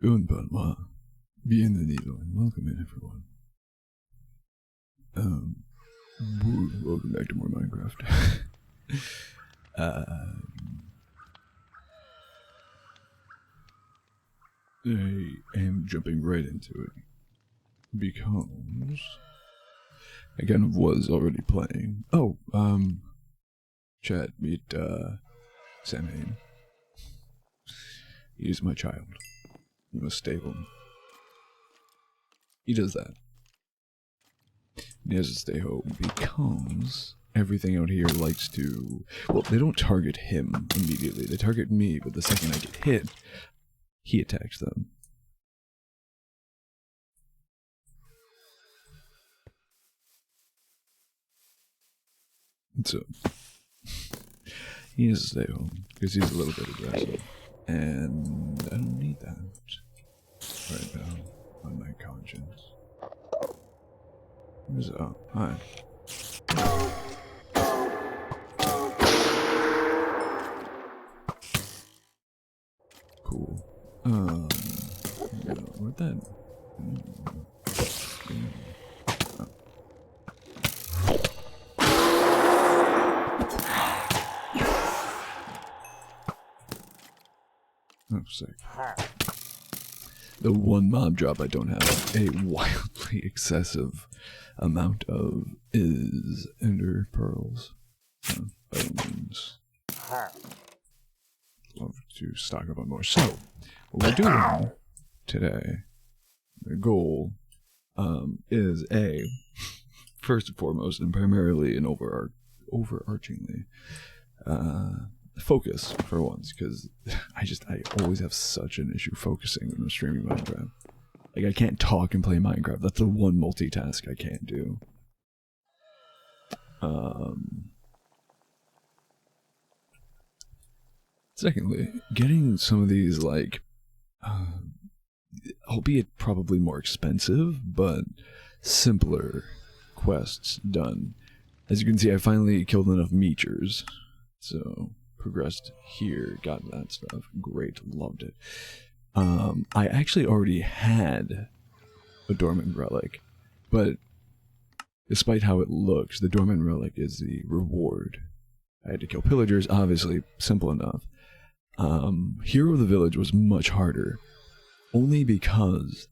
Gunpalma, bienvenido, and welcome in, everyone. Welcome back to more Minecraft. I am jumping right into it because I kind of was already playing. Oh, chat, meet Sam Hain. He is my child. You must stay home. He does that. He has to stay home because everything out here likes to... Well, they don't target him immediately. They target me, but the second I get hit, he attacks them. So, he has to stay home because he's a little bit aggressive. And I don't need that right now on my conscience. Where's it? Oh, hi. Cool. Yeah, where'd that? Oh, sick. The one mob drop I don't have a wildly excessive amount of is Ender Pearls. By all means. Love to stock up on more. So, what we're doing today, the goal, is first and foremost, and primarily and overarchingly, focus for once, because I always have such an issue focusing when I'm streaming Minecraft. Like, I can't talk and play Minecraft. That's the one multitask I can't do. Secondly, getting some of these, like, albeit probably more expensive, but simpler quests done. As you can see, I finally killed enough Meechers, so progressed here, got that stuff. Great, loved it. I actually already had a Dormant Relic, but despite how it looks, the Dormant Relic is the reward. I had to kill pillagers, obviously, simple enough. Hero of the Village was much harder, only because,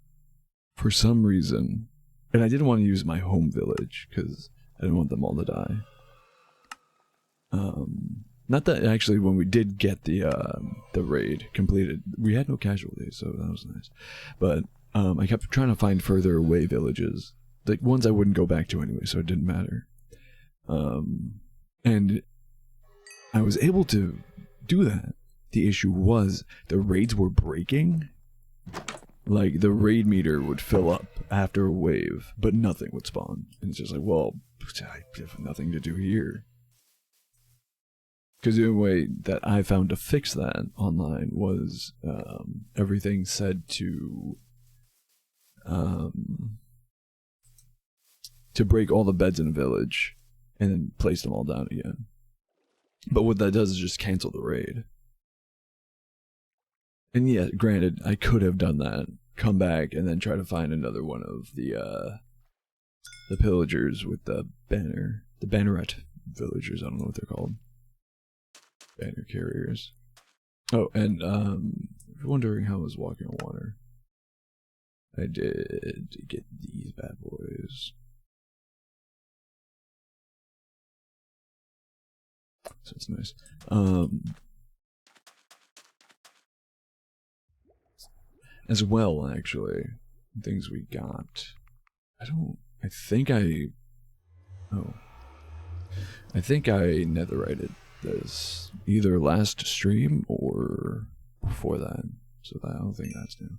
for some reason, and I didn't want to use my home village, because I didn't want them all to die. Not that, actually, when we did get the raid completed, we had no casualties, so that was nice. But, I kept trying to find further away villages, like ones I wouldn't go back to anyway, so it didn't matter. And I was able to do that. The issue was, the raids were breaking. Like, the raid meter would fill up after a wave, but nothing would spawn. And it's just like, well, I have nothing to do here. Because the only way that I found to fix that online was everything said to break all the beds in a village and then place them all down again. But what that does is just cancel the raid. And yeah, granted, I could have done that, come back, and then try to find another one of the pillagers with the banneret villagers, I don't know what they're called. Banner carriers. Oh, and if you're wondering how I was walking on water, I did get these bad boys. So it's nice. As well, actually, things we got. I think I netherrited this either last stream or before that, so I don't think that's new.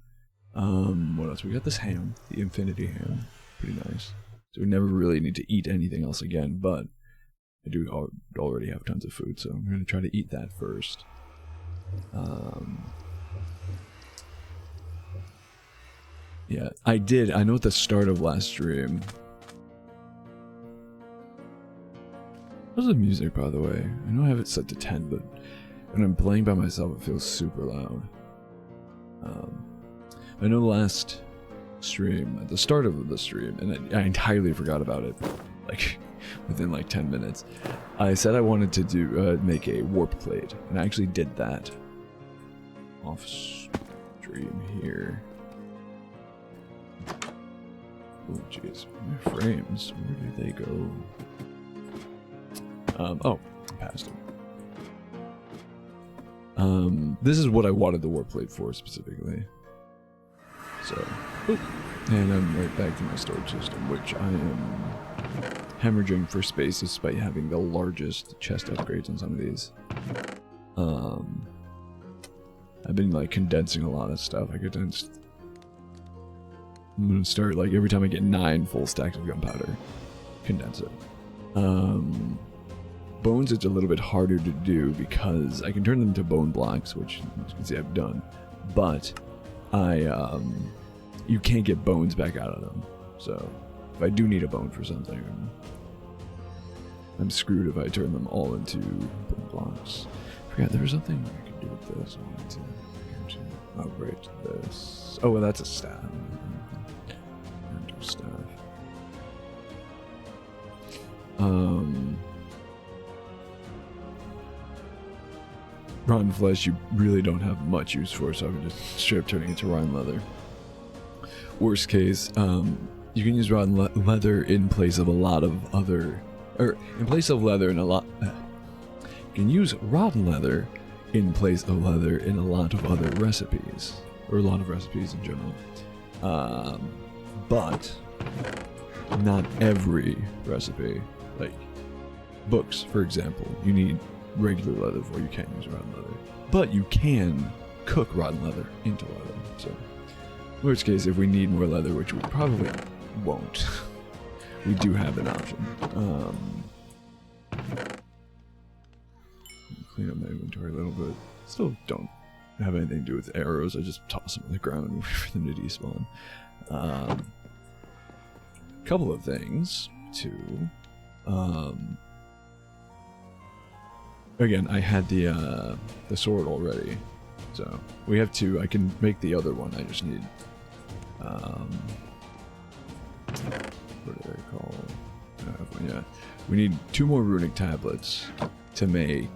What else? We got this ham, the Infinity Ham, pretty nice. So we never really need to eat anything else again, but I do already have tons of food, so I'm gonna try to eat that first. Yeah, I know at the start of last stream. How's the music, by the way? I know I have it set to 10, but when I'm playing by myself, it feels super loud. I know last stream, at the start of the stream, and I entirely forgot about it, like, within like 10 minutes, I said I wanted to do, make a warp plate, and I actually did that off stream here. Oh jeez, my frames, where do they go? Oh, past them. This is what I wanted the warp plate for specifically. So, and I'm right back to my storage system, which I am hemorrhaging for space despite having the largest chest upgrades on some of these. I've been like condensing a lot of stuff. I'm gonna start like every time I get 9 full stacks of gunpowder, condense it. Bones, it's a little bit harder to do because I can turn them to bone blocks, which as you can see I've done, but you can't get bones back out of them. So if I do need a bone for something, I'm screwed if I turn them all into bone blocks. I forgot there was something I could do with this. I wanted to upgrade this. Oh, well, that's a staff. Staff. Rotten flesh you really don't have much use for, so I would just straight up turning it into rotten leather. Worst case, you can use rotten leather in place of a lot of other, or in place of leather in a lot. You can use rotten leather in place of leather in a lot of other recipes, or a lot of recipes in general. But not every recipe. Like books, for example, you need regular leather before you can't use rotten leather. But you can cook rotten leather into leather. So, worst case, if we need more leather, which we probably won't, we do have an option. Clean up my inventory a little bit. Still don't have anything to do with arrows. I just toss them on the ground and wait for them to despawn. Couple of things too. Again, I had the sword already, so we have 2. I can make the other one. I just need what are they called? I have one, yeah. We need 2 more runic tablets to make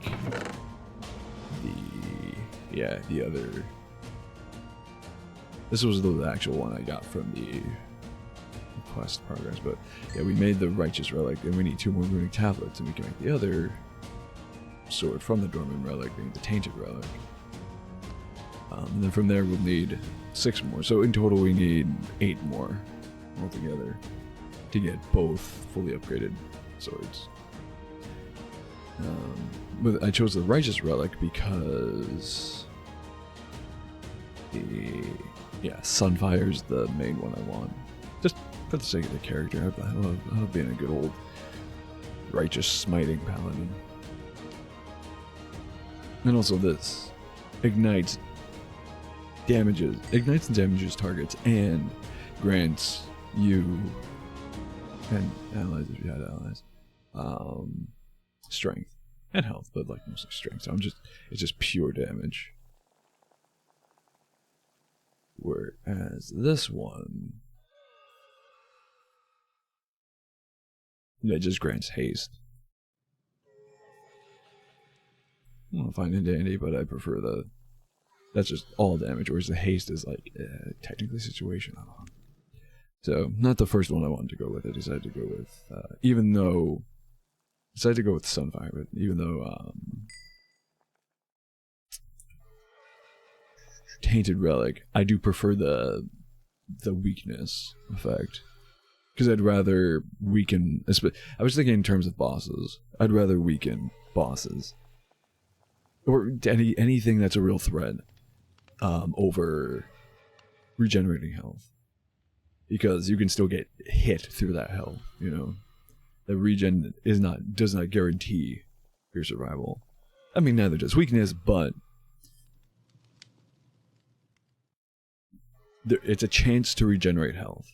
the other. This was the actual one I got from the quest progress, but yeah, we made the righteous relic, and we need 2 more runic tablets, and we can make the other sword from the dormant relic, being the tainted relic. And then from there we'll need 6 more. So in total we need 8 more altogether to get both fully upgraded swords. But I chose the righteous relic because Sunfire's the main one I want. Just for the sake of the character. I love being a good old righteous smiting paladin. And also this ignites and damages targets and grants you and allies, if you had allies, strength and health, but like mostly strength. So it's just pure damage. Whereas this one, it just grants haste. I find it dandy, but I prefer that's just all damage, whereas the haste is like technically situational. So not the first one I wanted to go with. I decided to go with Sunfire, but even though Tainted Relic, I do prefer the weakness effect. Because I'd rather weaken... I was thinking in terms of bosses. I'd rather weaken bosses. Or anything that's a real threat over regenerating health. Because you can still get hit through that health, you know? The regen does not guarantee your survival. I mean, neither does weakness, but it's a chance to regenerate health.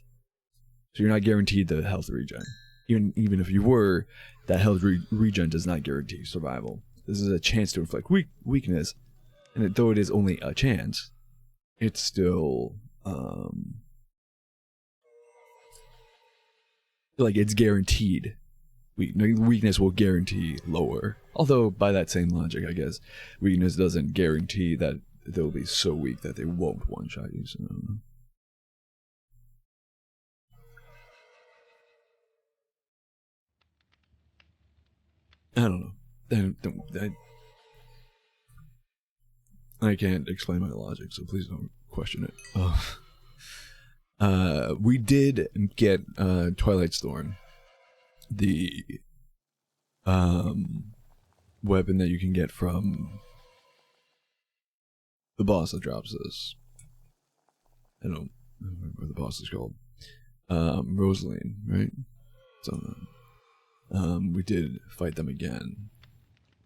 So you're not guaranteed the health regen. Even if you were, that health regen does not guarantee survival. This is a chance to inflict weakness, and though it is only a chance, it's still like it's guaranteed. Weakness will guarantee lower. Although by that same logic, I guess weakness doesn't guarantee that they'll be so weak that they won't one-shot you. So I don't know. I can't explain my logic, so please don't question it. We did get Twilight Thorn, the weapon that you can get from the boss that drops this. I don't remember what the boss is called. Rosaline, right? So, we did fight them again.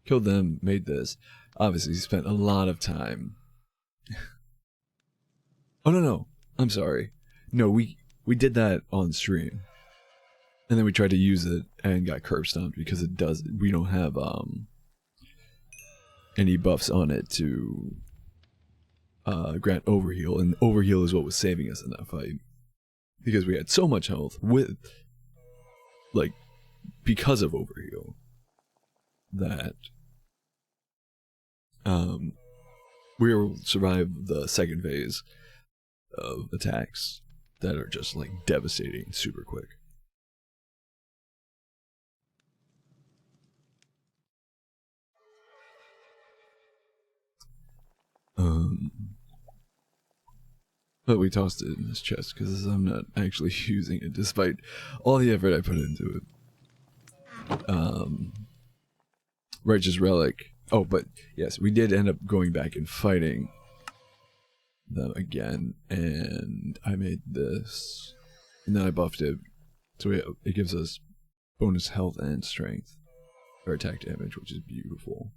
Killed them, made this. Obviously, spent a lot of time. Oh, no. I'm sorry. No, we did that on stream. And then we tried to use it and got curb stomped because we don't have any buffs on it to grant overheal, and overheal is what was saving us in that fight. Because we had so much health because of overheal that we were able to survive the second phase of attacks that are just like devastating super quick. But we tossed it in this chest because I'm not actually using it despite all the effort I put into it. Righteous Relic. Oh, but yes, we did end up going back and fighting them again, and I made this, and then I buffed it, so it gives us bonus health and strength or attack damage, which is beautiful.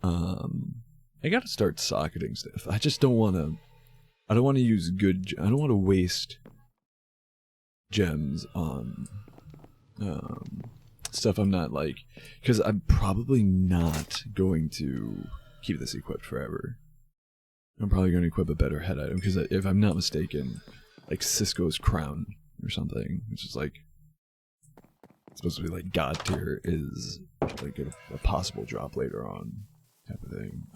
I gotta start socketing stuff. I just don't want to. I don't want to use good. I don't want to waste gems on stuff I'm not like, because I'm probably not going to keep this equipped forever. I'm probably going to equip a better head item, because if I'm not mistaken, like Cisco's crown or something, which is like supposed to be like god tier, is like a possible drop later on type of thing.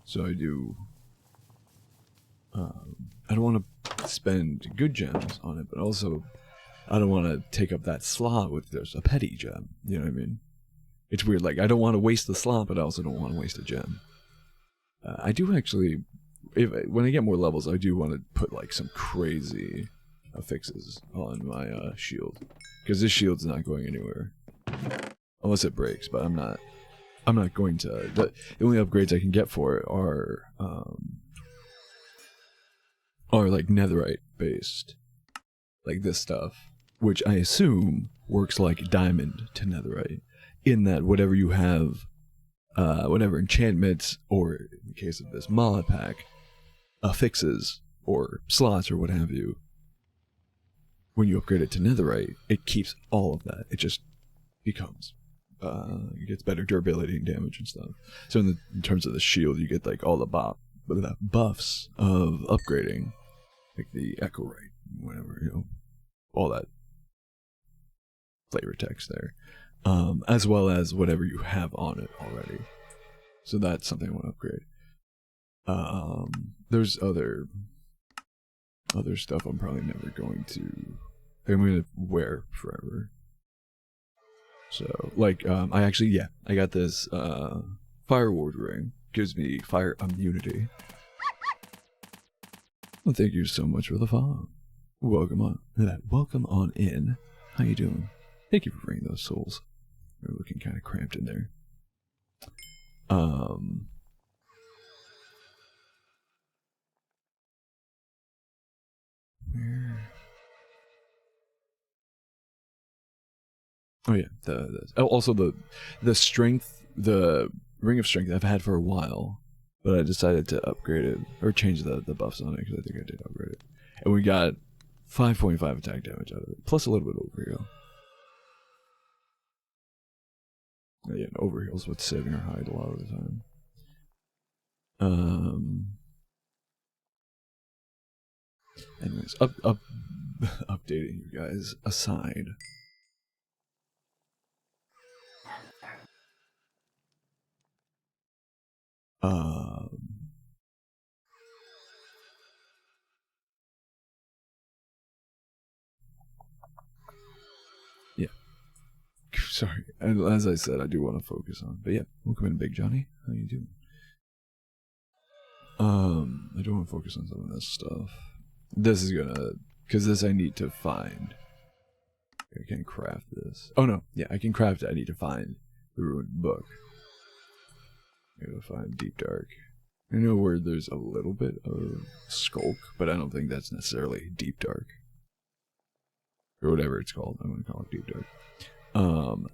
So I do. I don't want to spend good gems on it, but also I don't want to take up that slot with just a petty gem. You know what I mean? It's weird. Like, I don't want to waste the slot, but I also don't want to waste a gem. I do actually, when I get more levels, I do want to put like some crazy affixes on my shield, because this shield's not going anywhere unless it breaks. But I'm not going to. The only upgrades I can get for it are like netherite based, like this stuff, which I assume works like diamond to netherite, in that whatever you have, whatever enchantments, or in the case of this Mala pack, affixes or slots or what have you, when you upgrade it to netherite, it keeps all of that. It just becomes it gets better durability and damage and stuff. So in terms of the shield, you get like all the buffs of upgrading, like the Echorite, whatever, you know, all that flavor text there, as well as whatever you have on it already. So that's something I want to upgrade. There's other stuff I'm probably never going to. I'm going to wear forever. So, like, I got this Fire Ward ring. Gives me fire immunity. Well, thank you so much for the follow. Welcome on in. How you doing? Thank you for bringing those souls. They're looking kind of cramped in there. Oh yeah, also the strength, the ring of strength I've had for a while, but I decided to upgrade it or change the buffs on it because I think I did upgrade it, and we got 5.5 attack damage out of it, plus a little bit of overheal. Yeah, overheal's what's saving her hide a lot of the time. Anyways, updating you guys aside. Yeah. Sorry. And as I said, I do want to focus on. But yeah, welcome in, Big Johnny. How you doing? I do want to focus on some of this stuff. This is gonna, because this I need to find. I can craft this. Oh no, yeah, I can craft it. I need to find the ruined book. I gotta find Deep Dark. I know where there's a little bit of Skulk, but I don't think that's necessarily Deep Dark. Or whatever it's called. I'm gonna call it Deep Dark.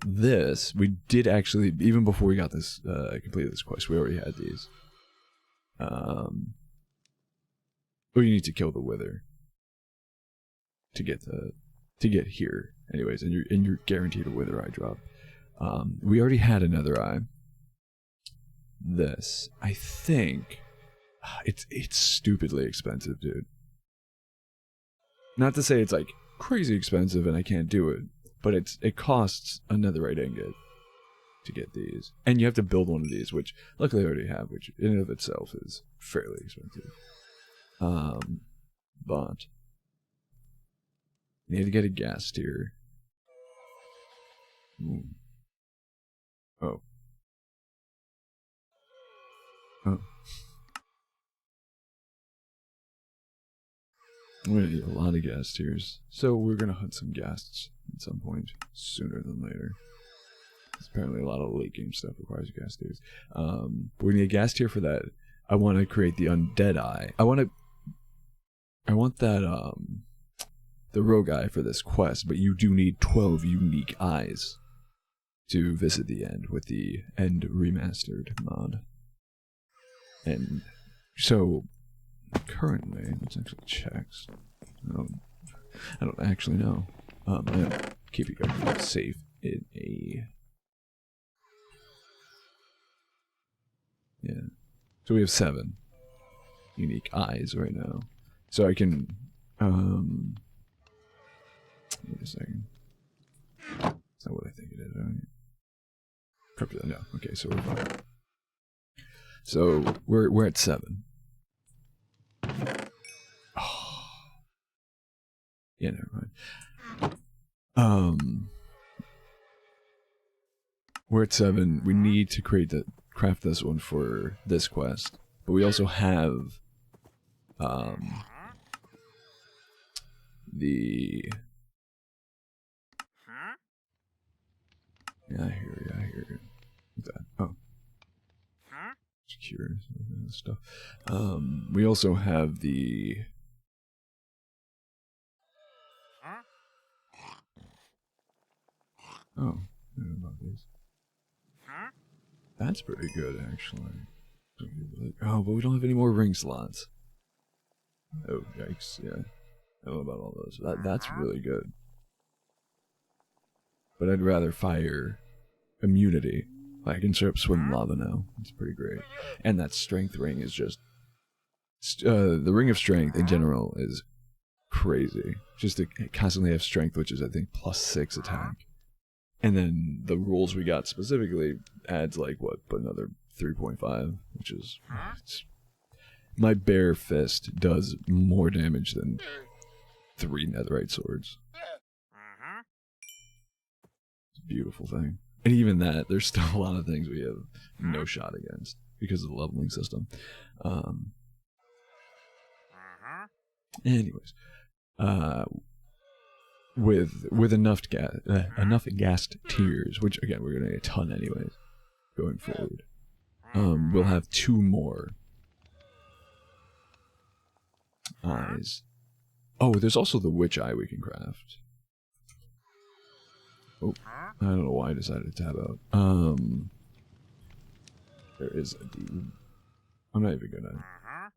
This, we did actually, even before we got this, completed this quest, we already had these. Oh, you need to kill the Wither to get here. Anyways, and you're guaranteed a Wither eye drop. We already had another eye. This, I think, it's stupidly expensive, dude. Not to say it's like crazy expensive and I can't do it, but it costs a netherite ingot to get these, and you have to build one of these, which luckily I already have, which in and of itself is fairly expensive. But you need to get a gas tier. Ooh. Oh. Oh. I'm gonna need a lot of gas tiers, so we're gonna hunt some ghasts at some point sooner than later. Apparently a lot of late game stuff requires gas tiers. But we need a gas tier for that. I want to create the undead eye. I want that the rogue eye for this quest, but you do need 12 unique eyes to visit the end with the End Remastered mod. And so currently, let's actually check. I don't actually know. I am keeping everything safe in a. Yeah. So we have 7 unique eyes right now. So I can, wait a second. That's not what I think it is, right? No. Okay, so we're fine. So we're at 7. Oh. Yeah, never mind. We're at 7. We need to craft this one for this quest, but we also have the. Yeah, I hear it. What's that? Oh. Secure stuff. We also have the. Oh, I don't know about these. That's pretty good, actually. Oh, but we don't have any more ring slots. Oh, yikes! Yeah, I don't know about all those. That's really good. But I'd rather fire immunity. I can straight up swim lava now. It's pretty great. And that strength ring is just... the ring of strength in general is crazy. Just to constantly have strength, which is I think +6 attack. And then the rules we got specifically adds like what, but another 3.5, which is... my bare fist does more damage than 3 netherite swords. It's a beautiful thing. And even that, there's still a lot of things we have no shot against because of the leveling system. Anyways, with enough ghast tiers, which again we're gonna get a ton anyways, going forward, we'll have 2 more eyes. Oh, there's also the witch eye we can craft. Oh, I don't know why I decided to tab out. There is a dude. I'm not even gonna.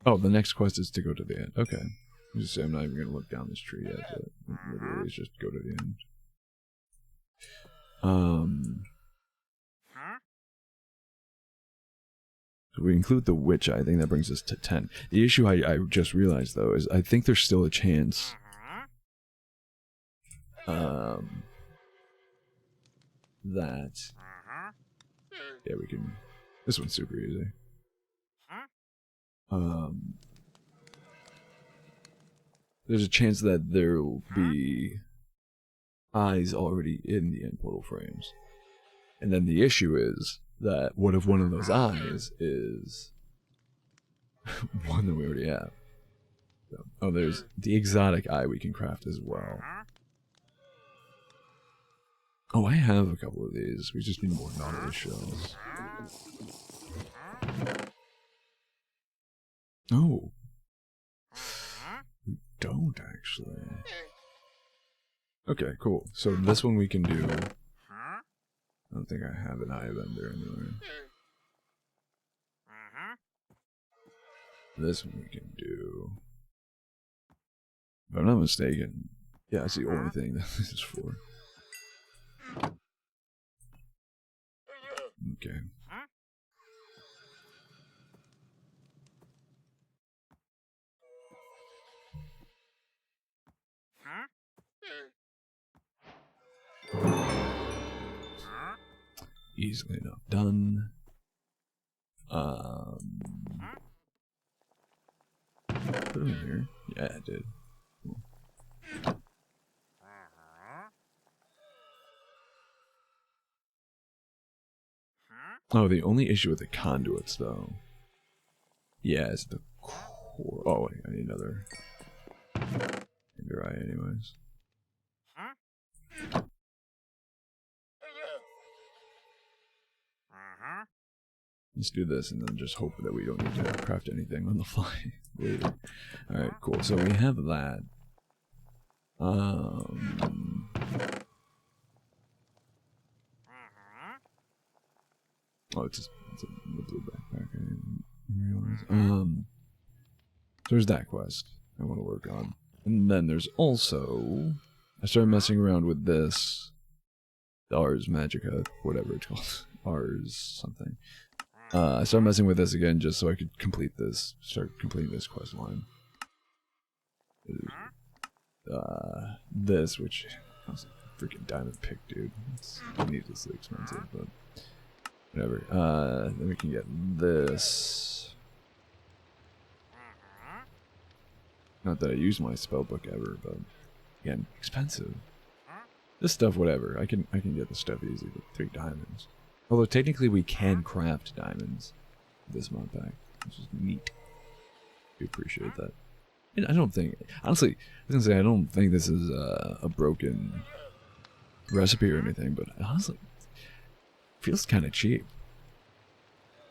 Oh, the next quest is to go to the end. Okay. I just say I'm not even gonna look down this tree yet, but literally it's just go to the end. So we include the witch eye. I think that brings us to 10. The issue I just realized, though, is I think there's still a chance that... Yeah, we can... This one's super easy. There's a chance that there will be eyes already in the end portal frames. And then the issue is that what if one of those eyes is one that we already have? So, oh, there's the exotic eye we can craft as well. Oh, I have a couple of these. We just need more Nautilus shells. Oh. We don't, actually. Okay, cool. So this one we can do. I don't think I have an Eye of Ender anywhere. This one we can do. If I'm not mistaken, yeah, that's the only thing that this is for. Okay. Easily enough done. Put them in here. Yeah, I did. Cool. Oh, the only issue with the conduits, though. Yeah, is the core. Oh, wait, I need another. Ender eye, anyways. Let's do this and then just hope that we don't need to craft anything on the fly later. Alright, cool. So we have that. Oh, it's the blue backpack. I didn't realize. There's that quest I want to work on. And then there's also... I started messing around with this. Ars Magica, whatever it's called. Ars something. I started messing with this again just so I could complete this, start completing this quest line. This, which was a freaking diamond pick, dude. It's needlessly expensive, but whatever. Then we can get this. Not that I use my spellbook ever, but again, expensive. This stuff, whatever. I can get this stuff easy with 3 diamonds. Although technically we can craft diamonds with this mod pack, which is neat. We appreciate that. And I don't think, honestly, I was gonna say I don't think this is a broken recipe or anything, but honestly, it feels kind of cheap.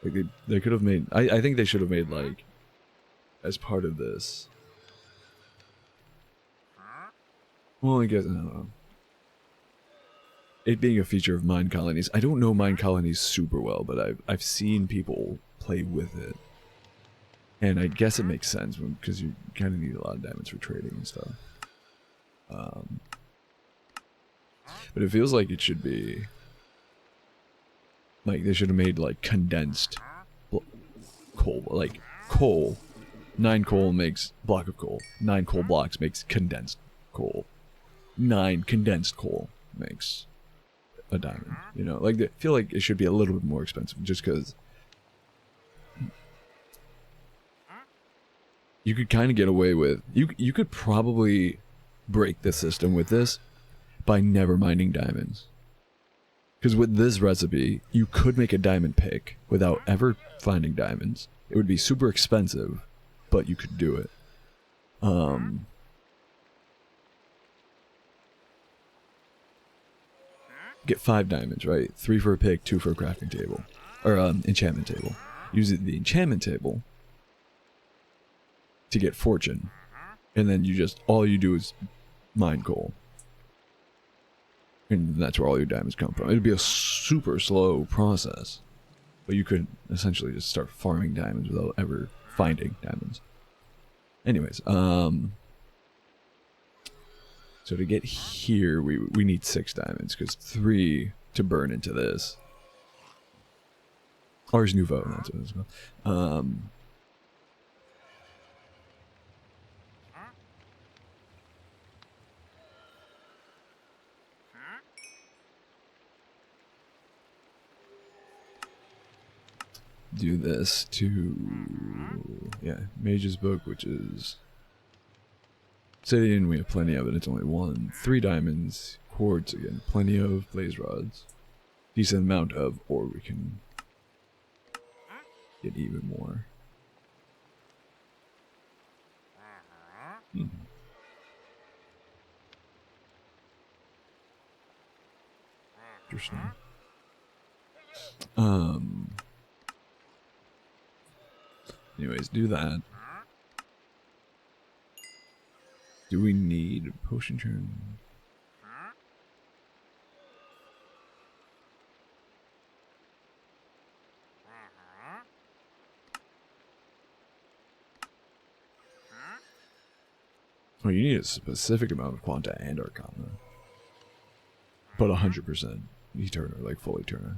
Like they could have made. I think they should have made, like, as part of this. Well, I guess I don't know. It being a feature of Mine Colonies. I don't know Mine Colonies super well, but I've seen people play with it. And I guess it makes sense because you kind of need a lot of diamonds for trading and stuff. But it feels like it should be... Like, they should have made, like, condensed coal. Like, coal. 9 coal makes block of coal. 9 coal blocks makes condensed coal. 9 condensed coal makes a diamond. You know, like, I feel like it should be a little bit more expensive just because you could kind of get away with... You could probably break the system with this by never mining diamonds. Because with this recipe, you could make a diamond pick without ever finding diamonds. It would be super expensive, but you could do it. Get 5 diamonds, right? 3 for a pick, 2 for a crafting table. Or, enchantment table. Use the enchantment table to get fortune. And then all you do is mine coal. And that's where all your diamonds come from. It'd be a super slow process. But you could essentially just start farming diamonds without ever finding diamonds. Anyways, so to get here, we need 6 diamonds, because 3 to burn into this. Ars Nouveau, that's what it's called. Do this to, yeah, Mage's Book, which is Obsidian, we have plenty of it, it's only 1. 3 diamonds, quartz again, plenty of blaze rods. Decent amount of, or we can get even more. Interesting. Anyways, do that. Do we need a potion turn? Oh, you need a specific amount of Quanta and Arcana. But 100% Eterna, like full Eterna.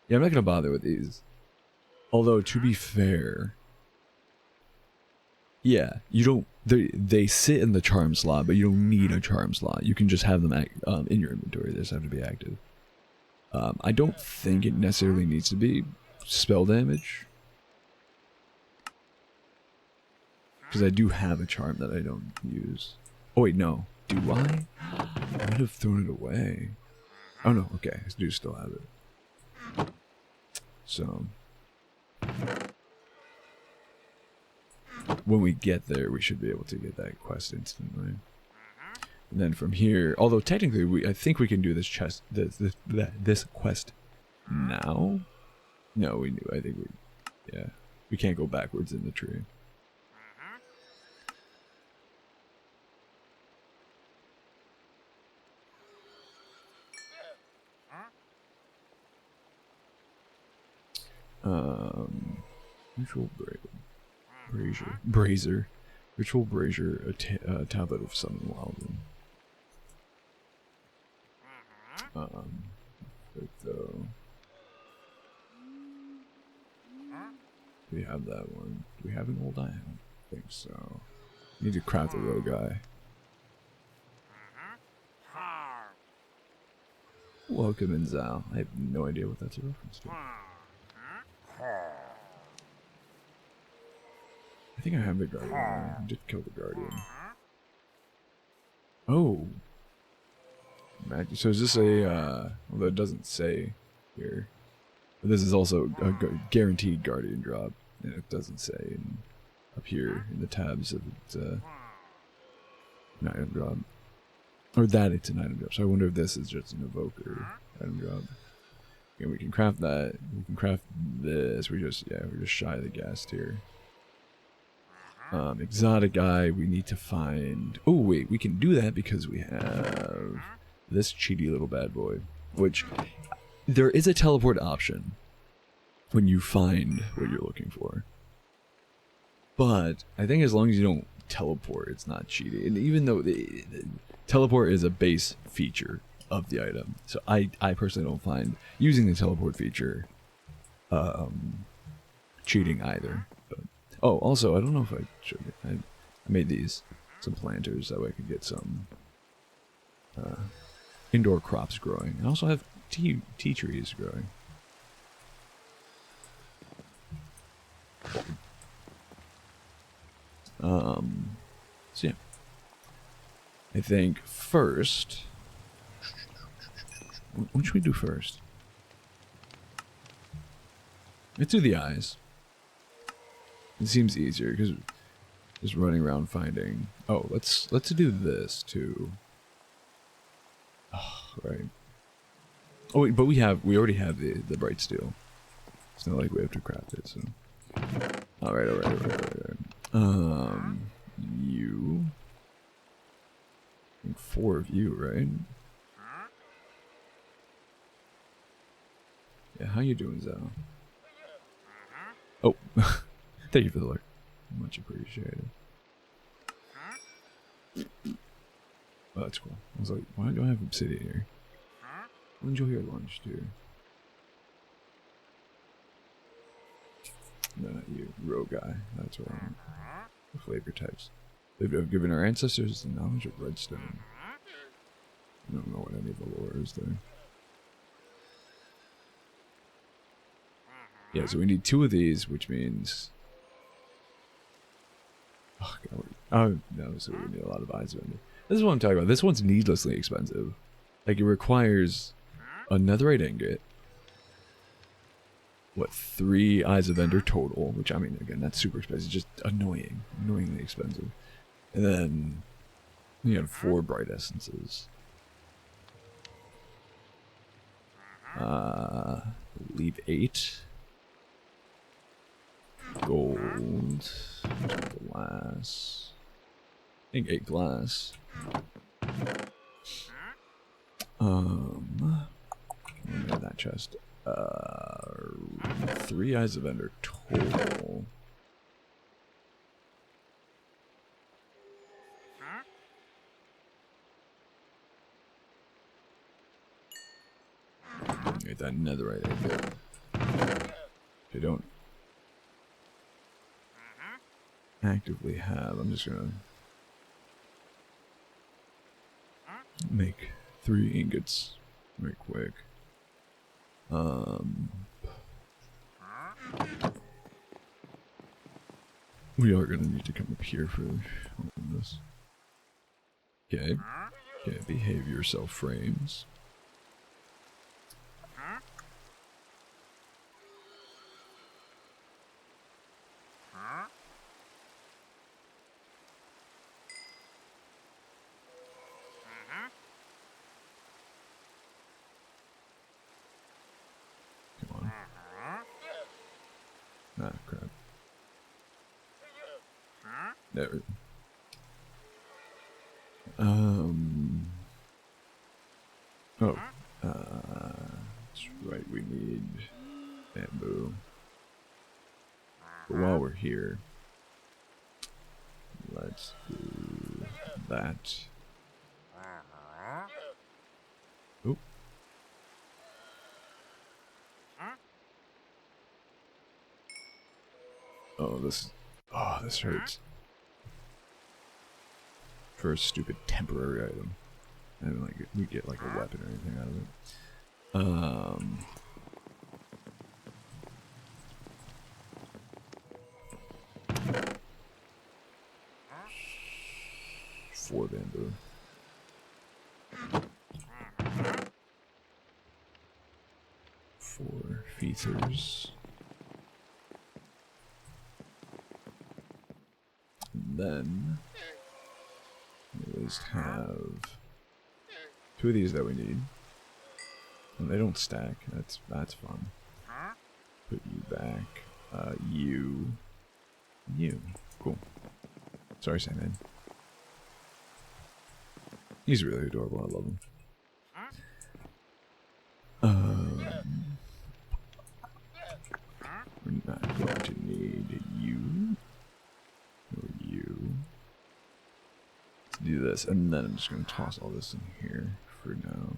Yeah, I'm not gonna bother with these. Although, to be fair, yeah, you don't. They sit in the charm slot, but you don't need a charm slot. You can just have them in your inventory. They just have to be active. I don't think it necessarily needs to be spell damage, because I do have a charm that I don't use. Oh wait, no. Do I? I would have thrown it away. Oh no, okay, I do still have it. So when we get there, we should be able to get that quest instantly. And then from here, although technically I think we can do this this quest now. No, we do. I think yeah, we can't go backwards in the tree. Ritual Brazier. Ritual Brazier, a tablet of Summon Wilding. Though. Do we have that one? Do we have an old eye? I don't think so. Need to craft a little guy. Welcome in, Zal. I have no idea what that's a reference to. I think I have the Guardian. I did kill the Guardian. Oh. So is this a, although it doesn't say here. But this is also a guaranteed Guardian drop. And it doesn't say up here in the tabs if it's an item drop. Or that it's an item drop. So I wonder if this is just an evoker item drop. And we can craft that. We can craft this. We're just shy of the ghast here. Exotic guy, we need to find... Oh, wait, we can do that because we have this cheaty little bad boy. Which, there is a teleport option when you find what you're looking for. But, I think as long as you don't teleport, it's not cheaty. And even though the teleport is a base feature of the item. So I personally don't find using the teleport feature cheating either. But, oh, also, I don't know if I showed you. I made some planters that way I could get some indoor crops growing. I also have tea trees growing. So yeah. I think first... What should we do first? Let's do the eyes. It seems easier because just running around finding. Oh, let's do this too. Oh, right. Oh wait, but we already have the bright steel. It's not like we have to craft it. So. All right. You. I think 4 of you, right? Yeah, how you doing, Zal? Oh, thank you for the alert. Much appreciated. Oh, that's cool. I was like, why do I have obsidian here? Enjoy your lunch, dude. No, not you. Row guy. That's what I want. The flavor text. They've given our ancestors the knowledge of redstone. I don't know what any of the lore is there. Yeah, so we need 2 of these, which means... Oh, God. Oh, no, so we need a lot of eyes of ender. This is what I'm talking about. This one's needlessly expensive. Like, it requires a netherite ingot. What, 3 eyes of ender total, which, I mean, again, that's super expensive. Just annoyingly expensive. And then you got 4 bright essences. I believe 8. Gold. Glass. I think 8 glass. Where's that chest? 3 eyes of ender total. Get that netherite ingot. They don't actively have. I'm just gonna make 3 ingots right quick. We are gonna need to come up here for all of this. Okay. Okay, behave yourself, frames. Come on. Ah, crap. There. Oh. That's right, we need bamboo. But while we're here, let's do that. Oop. Oh, this hurts. For a stupid temporary item. And like we get like a weapon or anything out of it. 4 bamboo. Four feathers. And then we at least have 2 of these that we need. And they don't stack. That's fun. Put you back. You. Cool. Sorry, Sandman. He's really adorable. I love him. We're not going to need you. Or you. Let's do this, and then I'm just going to toss all this in here for now.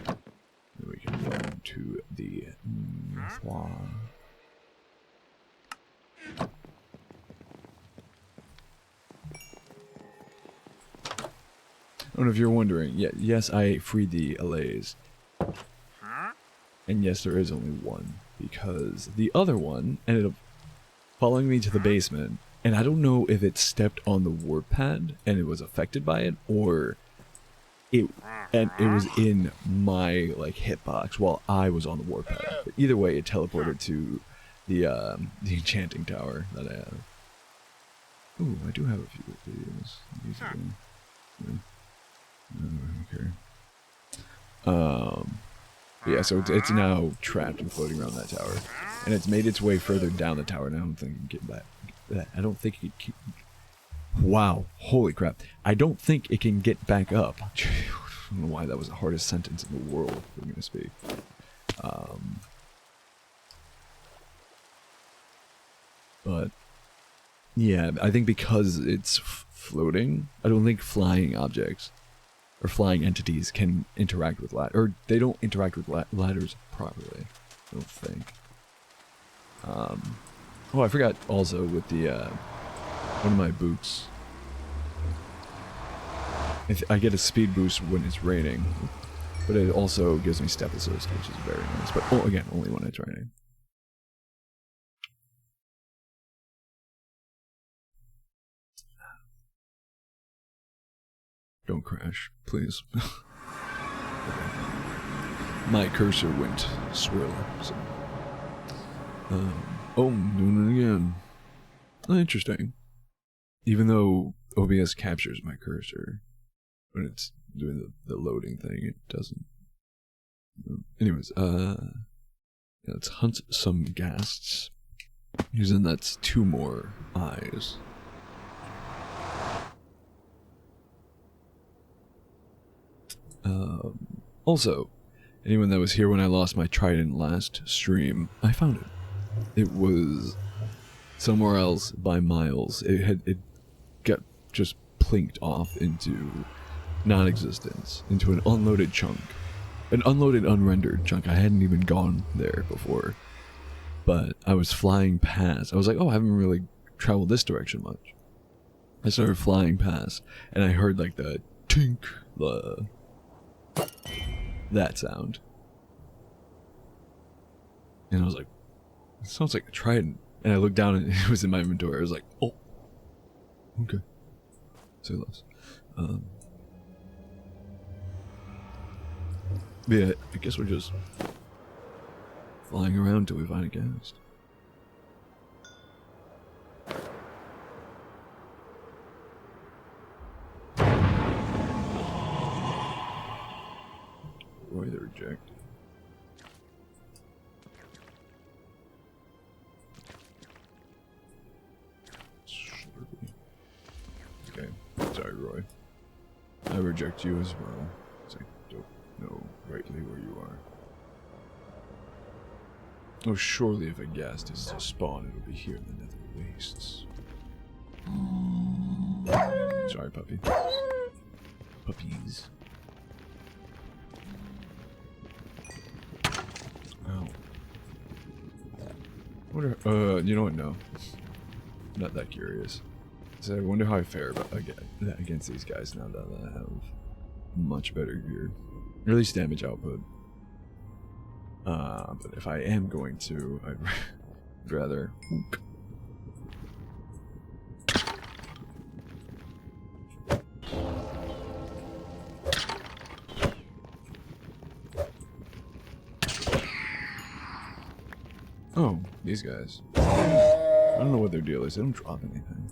Then we can run to the Nthwa. I don't know if you're wondering. Yes, I freed the allays. And yes, there is only one. Because the other one ended up following me to the basement. And I don't know if it stepped on the warp pad and it was affected by it, or it was in my like hitbox while I was on the warp pad. But either way, it teleported to the enchanting tower that I have. Ooh, I do have a few videos. Okay. Yeah, so it's now trapped and floating around that tower, and it's made its way further down the tower. And I don't think it can get back. I don't think it can. Wow! Holy crap! I don't think it can get back up. I don't know why that was the hardest sentence in the world for me to speak. But yeah, I think because it's floating, I don't think flying objects or flying entities can interact with ladders, or they don't interact with ladders properly. I don't think. Oh, I forgot also with the, one of my boots. I get a speed boost when it's raining, but it also gives me step assist, which is very nice. But again, only when it's raining. Don't crash, please. My cursor went swirl. So. Oh, doing it again. Interesting. Even though OBS captures my cursor when it's doing the loading thing, it doesn't. Anyways, let's hunt some ghasts. Using that's 2 more eyes. Also, anyone that was here when I lost my trident last stream, I found it. It was somewhere else by miles. It got just plinked off into non-existence, into an unloaded chunk. An unloaded, unrendered chunk. I hadn't even gone there before. But I was flying past. I was like, oh, I haven't really traveled this direction much. I started flying past, and I heard like the tink, that sound. And I was like, it sounds like a trident. And I looked down and it was in my inventory. I was like, oh, okay. Say less. Yeah, I guess we're just flying around till we find a ghast. Roy the Rejected. Okay, sorry, Roy. I reject you as well. I don't know rightly where you are. Oh, surely if a ghast is to spawn, it'll be here in the Nether Wastes. Sorry, puppy. Puppies. Ow. Wonder, you know what? No. Not that curious. So I wonder how I fare against these guys now that I have much better gear. Or at least damage output. But if I am going to, I'd rather... Oh, these guys. I don't know what their deal is. They don't drop anything.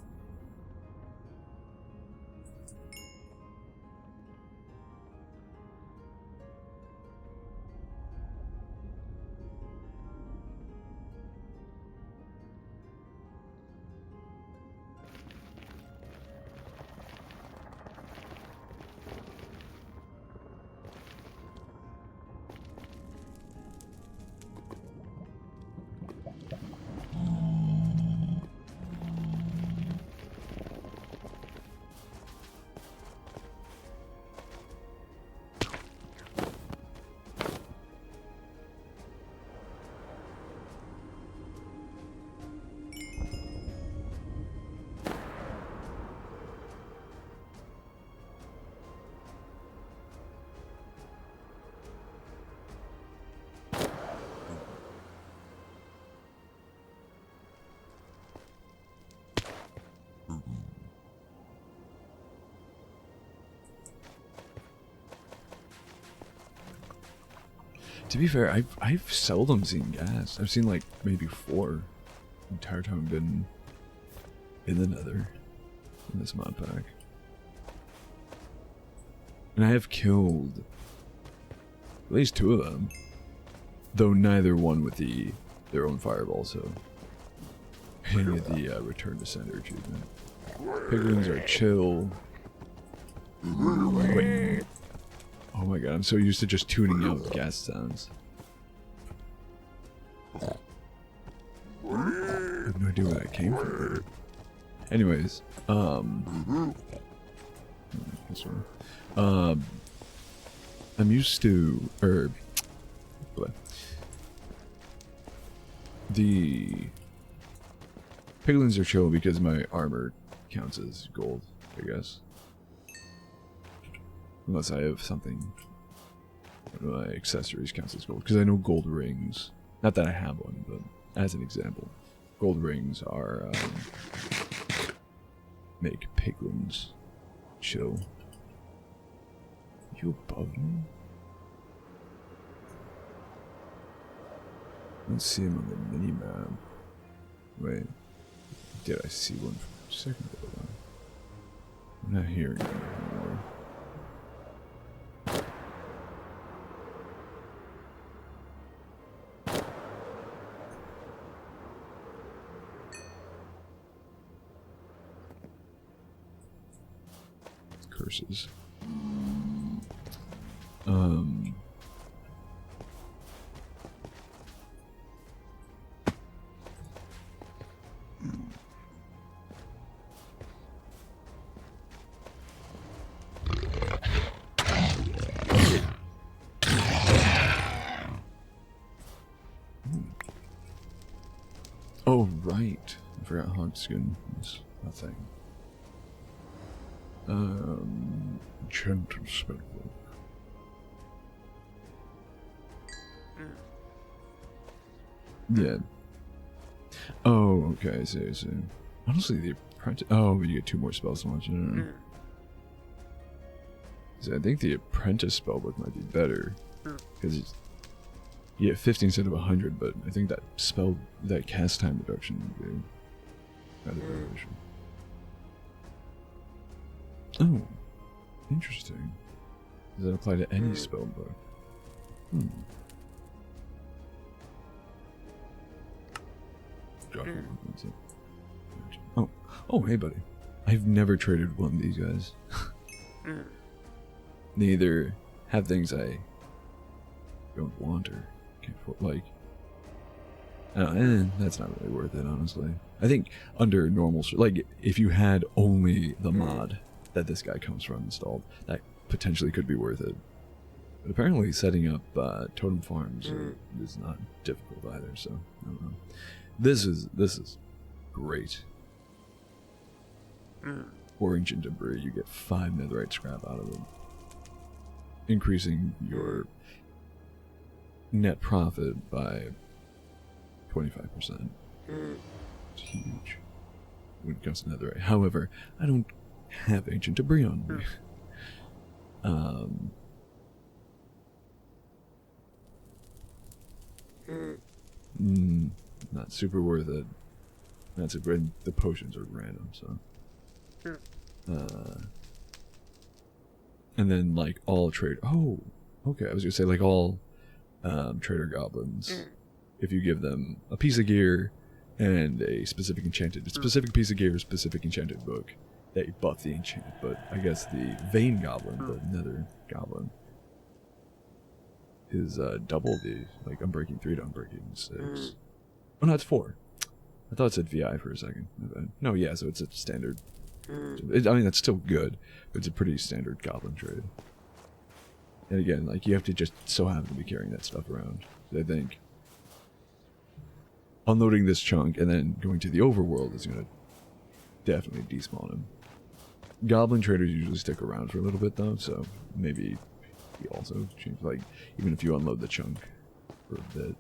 To be fair, I've seldom seen ghast. I've seen like maybe 4 the entire time I've been in the Nether in this mod pack. And I have killed at least 2 of them, though neither one with their own fireball. So hitting the return to sender achievement. Piglins are chill. Wait. Oh my god, I'm so used to just tuning out ghast sounds. I have no idea where that came from. Anyways, this one. I'm used to, The piglins are chill because my armor counts as gold, I guess. Unless I have something. My accessories counts as gold. Because I know gold rings. Not that I have one, but as an example. Gold rings are, make piglins chill. You above me? I don't see him on the mini-map. Wait. Did I see one for a second ago? I'm not hearing him anymore. Curses. Oh, right. I forgot Hogskin was a thing. Gentle spellbook. Yeah. Oh, okay, I see, I see. Honestly, the apprentice... Oh, you get 2 more spells launched. So I think the apprentice spellbook might be better. Because you get 50 instead of 100, but I think that that cast time reduction would be rather beneficial. Oh, interesting. Does that apply to any spellbook? Oh, hey, buddy. I've never traded one of these guys. Neither have things I don't want or can't afford. Like, that's not really worth it, honestly. I think under normal, like, if you had only the mod that this guy comes from installed, that potentially could be worth it. But apparently setting up totem farms is not difficult either, so I don't know. This is great. For ancient debris, you get 5 netherite scrap out of it, increasing your net profit by 25%. It's huge when it comes to netherite. However, I don't have ancient debris on me. Not super worth it. That's it. The potions are random, so. And then like all trade. Oh, okay. I was gonna say like all trader goblins. If you give them a piece of gear and a specific piece of gear, specific enchanted book, they buff the enchant. But I guess the Vein Goblin, the Nether Goblin, is double the like Unbreaking 3 to Unbreaking 6. Oh no, it's 4. I thought it said VI for a second. No, yeah, so it's a standard. I mean, that's still good, but it's a pretty standard goblin trade. And again, like, you have to just so happen to be carrying that stuff around. I think unloading this chunk and then going to the overworld is going to definitely despawn him. Goblin traders usually stick around for a little bit, though, so maybe he also change, like, even if you unload the chunk for a bit.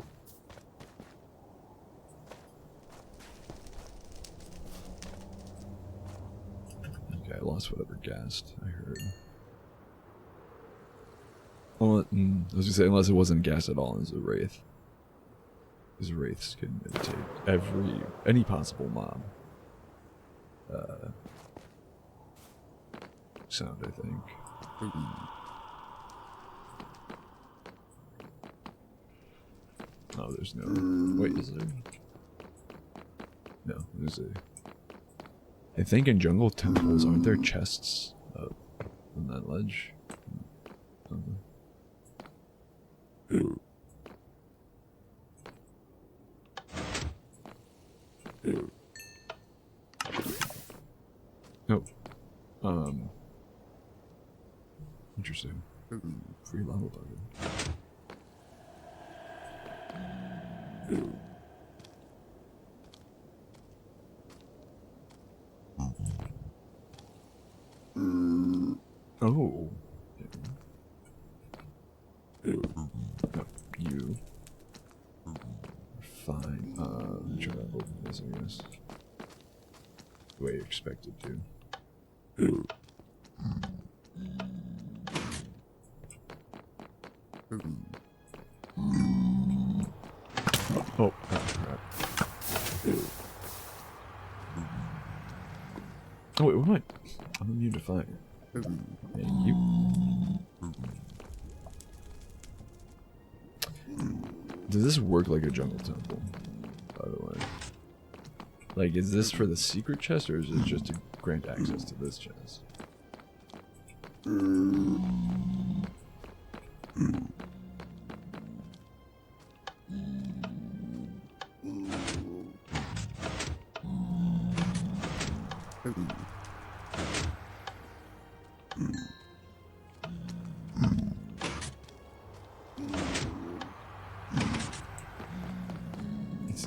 I lost whatever gassed I heard. Well, I was gonna say, unless it wasn't gas at all, it was a wraith. Because wraiths can imitate any possible mob sound, I think. Oh, there's no. Wait, is there? No, there's a. I think in jungle temples, aren't there chests on that ledge? Something. Oh. Interesting. Free lava bugger. Oh. No, you. Fine. Try to open this, I guess. The way you expect it to. Oh, crap. Oh, wait, what am I? I'm immune to fire. Thank you. Does this work like a jungle temple, by the way? Like, is this for the secret chest, or is it just to grant access to this chest?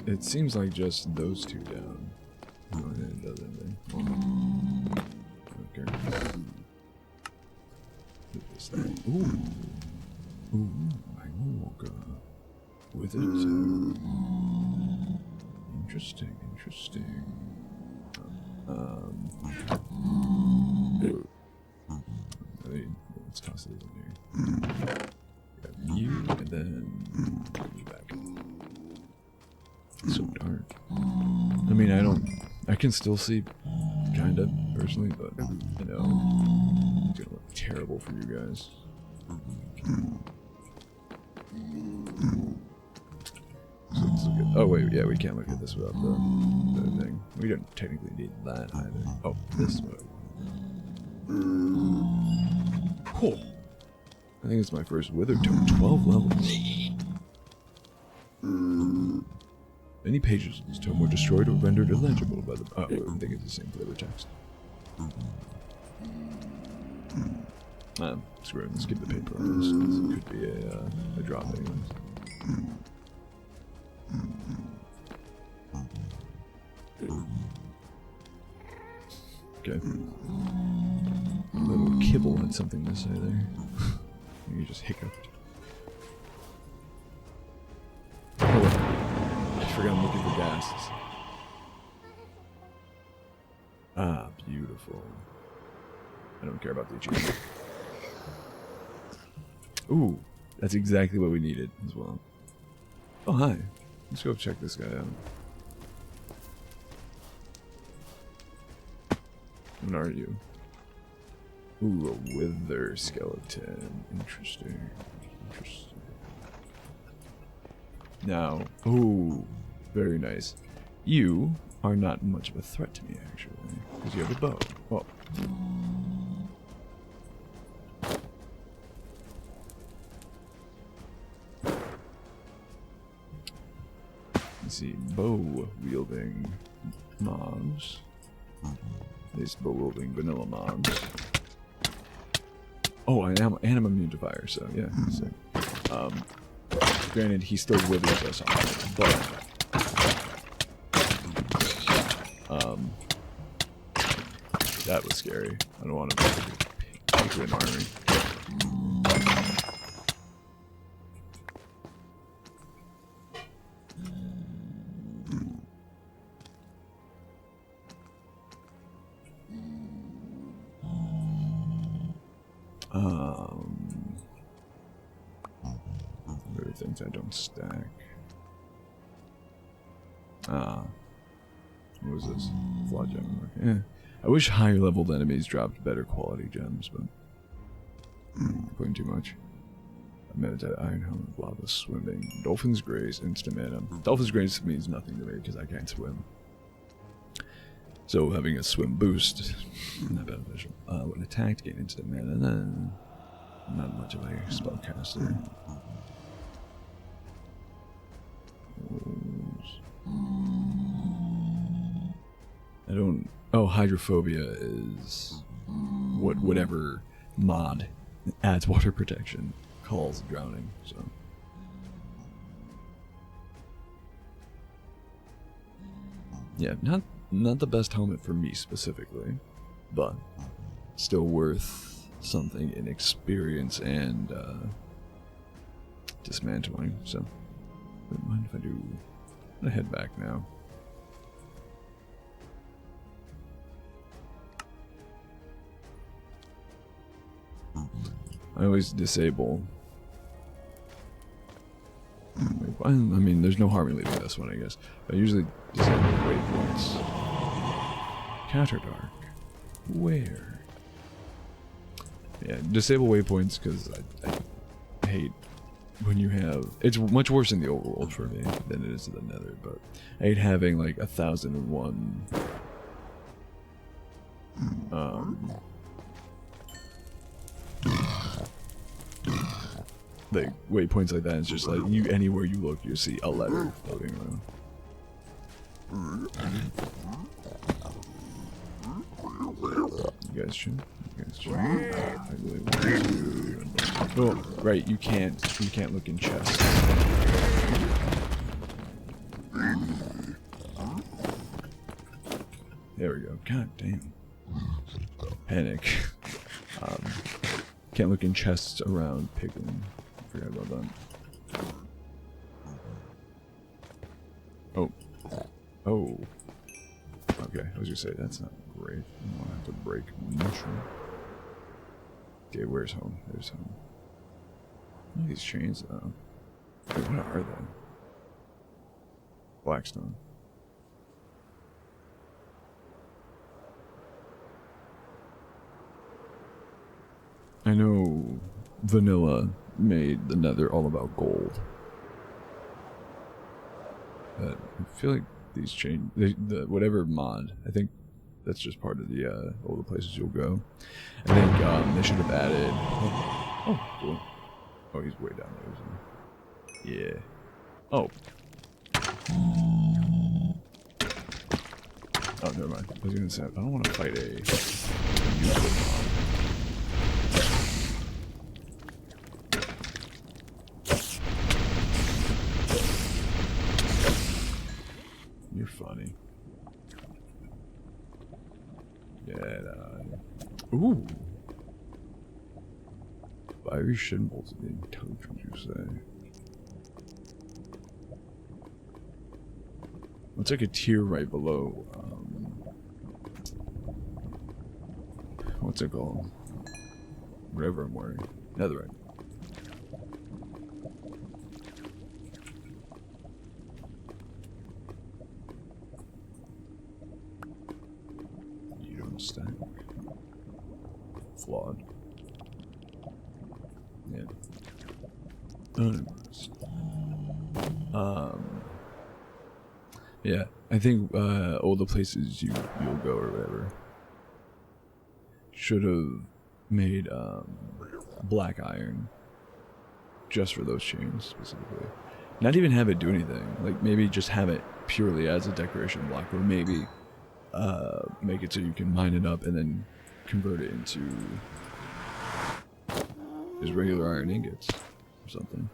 It seems like just those two down. Oh, it does anything. Okay. This thing. Ooh. Ooh, Mango Walker. With it. Interesting, interesting. Let's toss these in here. Got you, and then you back. It's so dark. I mean, I can still see, kinda, personally, but, you know, it's gonna look terrible for you guys. So let's look at, oh wait, yeah, we can't look at this without the thing. We don't technically need that either. Oh, this is what I want. Cool. I think it's my first Wither Tome, 12 levels. Many pages of this tome were destroyed or rendered illegible by the... Oh, I think it's the same flavor text. Screw it, let's skip the paper on this. This could be a drop anyways. Okay. Little Kibble had something to say there. You just hiccuped. I forgot I'm looking for ghasts. Ah, beautiful. I don't care about the achievement. Ooh, that's exactly what we needed as well. Oh, hi. Let's go check this guy out. What are you? Ooh, a wither skeleton. Interesting. Interesting. Now, ooh, very nice. You are not much of a threat to me, actually, because you have a bow. Well, let's see, bow-wielding mobs. These bow-wielding vanilla mobs. Oh, and I'm immune to fire, so yeah. So, granted, he still withers us off, but that was scary. I don't want to pick an army. There are things I don't stack. What was this? Flaw gem. Yeah. I wish higher leveled enemies dropped better quality gems, but putting too much. Meditated iron helmet, lava swimming, dolphin's grace, instant mana. Dolphin's grace means nothing to me because I can't swim. So having a swim boost, not beneficial. When attacked, gain instant mana. Then not much of a spellcaster. I don't. Oh, hydrophobia is whatever mod adds water protection calls drowning. So yeah, not the best helmet for me specifically, but still worth something in experience and dismantling. So, wouldn't mind if I do. I'm gonna head back now. I always disable. I mean, there's no harm in leaving this one, I guess. I usually disable waypoints. Counterdark. Where? Yeah, disable waypoints because I hate when you have. It's much worse in the overworld for me than it is in the Nether, but I hate having like 1001. Like waypoints like that. It's just like you anywhere you look, you see a letter floating around. You guys should. I believe. Oh, right. You can't look in chests. There we go. God damn. Panic. Can't look in chests around Piglin. Forgot about that. Oh. Oh. Okay, I was gonna say, that's not great. I don't have to break mushroom. Okay, where's home? There's home. What are these chains, though? Wait, what are they? Blackstone. I know Vanilla made the Nether all about gold. But I feel like these chains, the whatever mod, I think that's just part of the all the places you'll go. I think they should have added. Oh, cool. Oh, he's way down there, isn't he? Yeah. Oh. Oh, never mind. I was gonna say I don't want to fight a. You're funny. Ooh. Fiery symbols of the intelligence, you say? It's like a tier right below. What's it called? Whatever I'm wearing. Netherite. You don't stack. Flawed. Yeah. Yeah, I think all the places you'll go or whatever should have made black iron just for those chains specifically. Not even have it do anything. Like maybe just have it purely as a decoration block, or maybe make it so you can mine it up and then convert it into just regular iron ingots or something.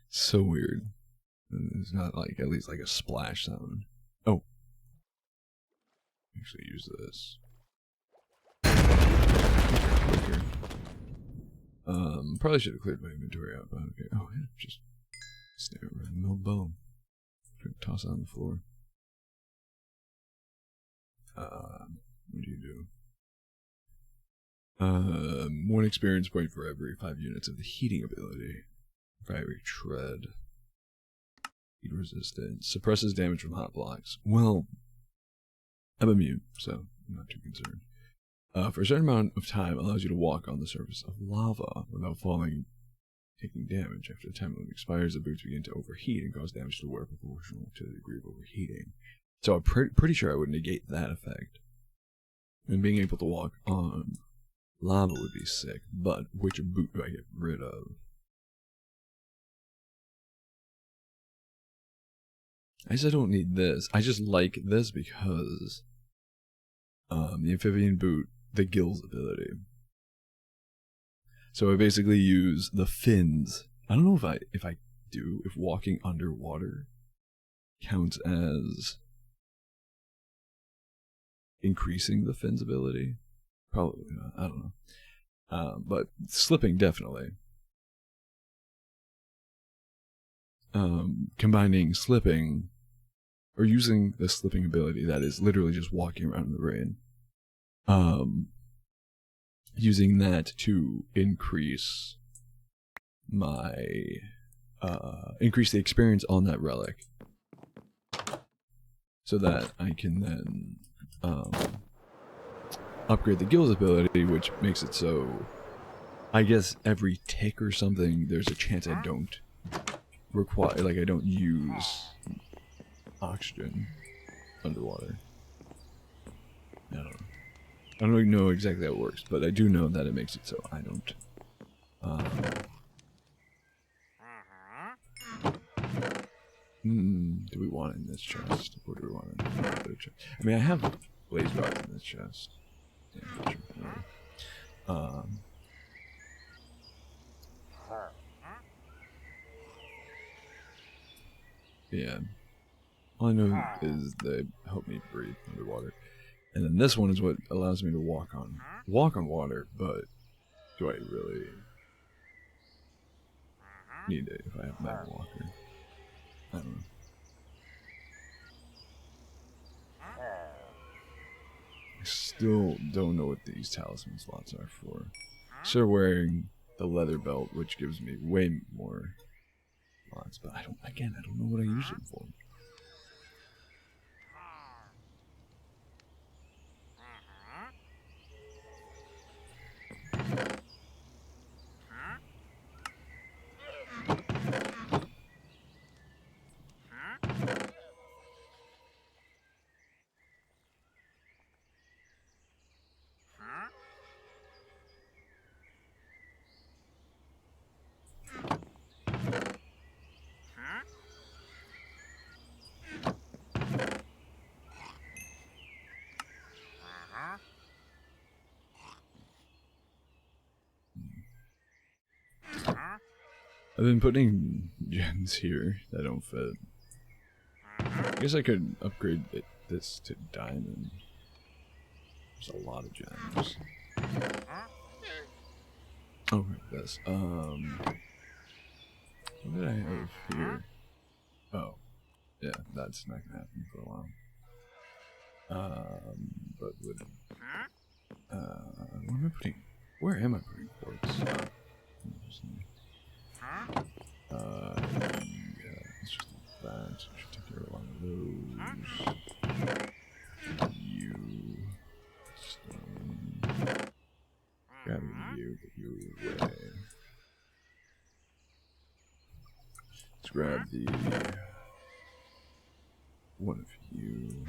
So weird. It's not like at least like a splash sound. Oh. Actually use this. Quicker. Probably should have cleared my inventory out, but okay. Oh yeah, just stay over the mill bone. Toss it on the floor. What do you do? 1 experience point for every 5 units of the heating ability. Fiery tread. Heat resistant. Suppresses damage from hot blocks. Well, I'm immune, so I'm not too concerned. For a certain amount of time, allows you to walk on the surface of lava without falling, taking damage. After the time limit expires, the boots begin to overheat and cause damage to the wearer proportional to the degree of overheating. So I'm pretty sure I would negate that effect. And being able to walk on lava would be sick, but which boot do I get rid of? I just don't need this. I just like this because the amphibian boot, the gills ability. So I basically use the fins. I don't know if walking underwater counts as increasing the fins ability. Probably not. I don't know. But slipping definitely. Combining slipping or using the slipping ability that is literally just walking around in the rain. Using that to increase the experience on that relic, so that I can then upgrade the gills ability, which makes it so I guess every tick or something there's a chance I don't I don't use oxygen underwater. I don't even know exactly how it works, but I do know that it makes it so I don't. Do we want it in this chest? Or do we want it in the other chest? I mean, I have blaze rods in this chest. Yeah, sure. Yeah. All I know is they help me breathe underwater. And then this one is what allows me to walk on water, but do I really need it if I have Metal Walker? I don't know. I still don't know what these talisman slots are for. Sure, wearing the leather belt, which gives me way more slots, but I don't know what I use them for. I've been putting gems here that don't fit. I guess I could upgrade this to diamond. There's a lot of gems. Oh, this. What did I have here? Oh, yeah, that's not gonna happen for a while. But with what am I putting? Where am I putting quartz? Yeah, it's just that. I should take care of one of those. You. Stone. Grabbing you, get you away. Let's grab the one of you.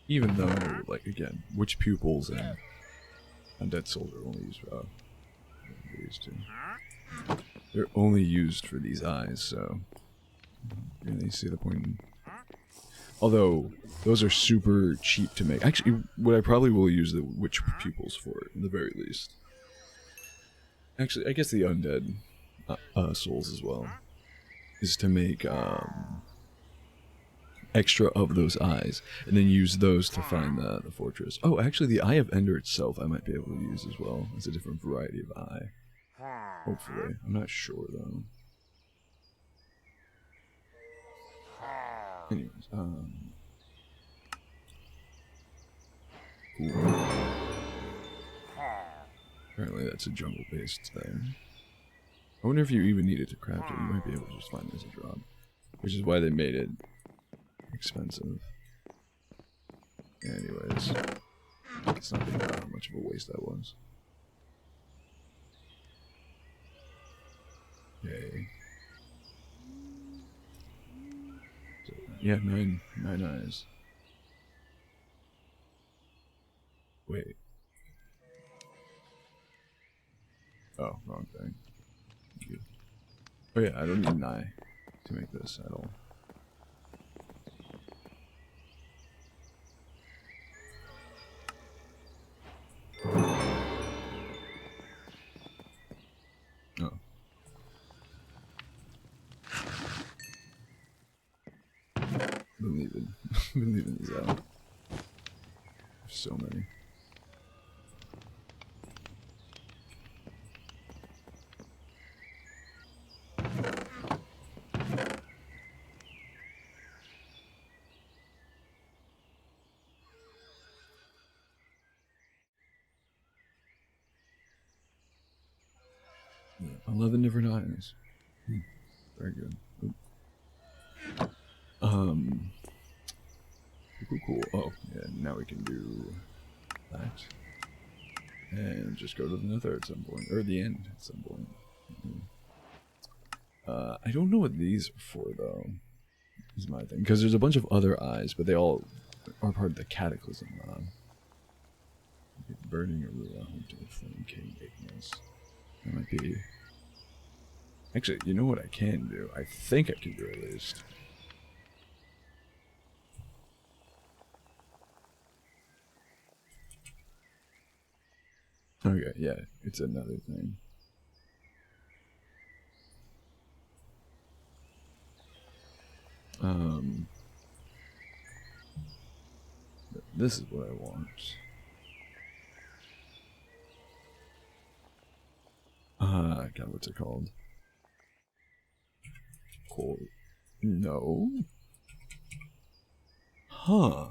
Even though, like, again, witch pupils and undead souls are only used for these two. They're only used for these eyes, so really see the point in. Although those are super cheap to make. Actually, what I probably will use the witch pupils for, in the very least. Actually, I guess the undead souls as well, is to make extra of those eyes, and then use those to find the fortress. Oh, actually, the Eye of Ender itself I might be able to use as well. It's a different variety of eye. Hopefully. I'm not sure, though. Anyways, cool. Apparently that's a jungle-based thing. I wonder if you even needed to craft it. You might be able to just find it as a drop. Which is why they made it expensive. Anyways, it's not being how much of a waste that was. Yay. So, yeah, nine eyes. Wait. Oh, wrong thing. Oh yeah, I don't need an eye to make this at all. I've been leaving these out. There's so many. Yeah, 11 different eyes. Very good. Oop. Cool. Oh, yeah, now we can do that. And just go to the nether at some point. Or the end at some point. I don't know what these are for, though. Is my thing. Because there's a bunch of other eyes, but they all are part of the Cataclysm mod. Burning Arula, home to the Flame King Ignis. That might be... Actually, you know what I can do? I think I can do at least. Okay, yeah, it's another thing. This is what I want. God, what's it called? Cool. No. Huh.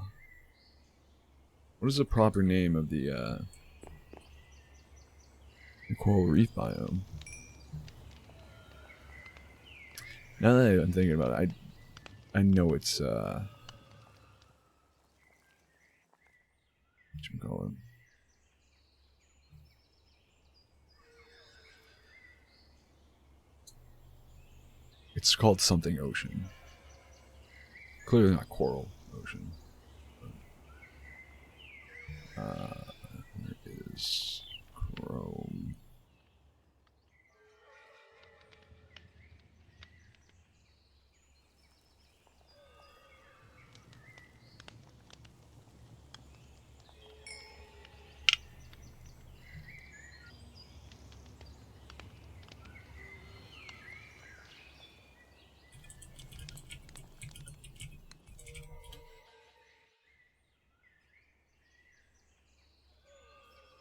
What is the proper name of the coral reef biome? Now that I'm thinking about it, I know it's what you call it? It's called something ocean. Clearly not coral ocean. There is Chrome.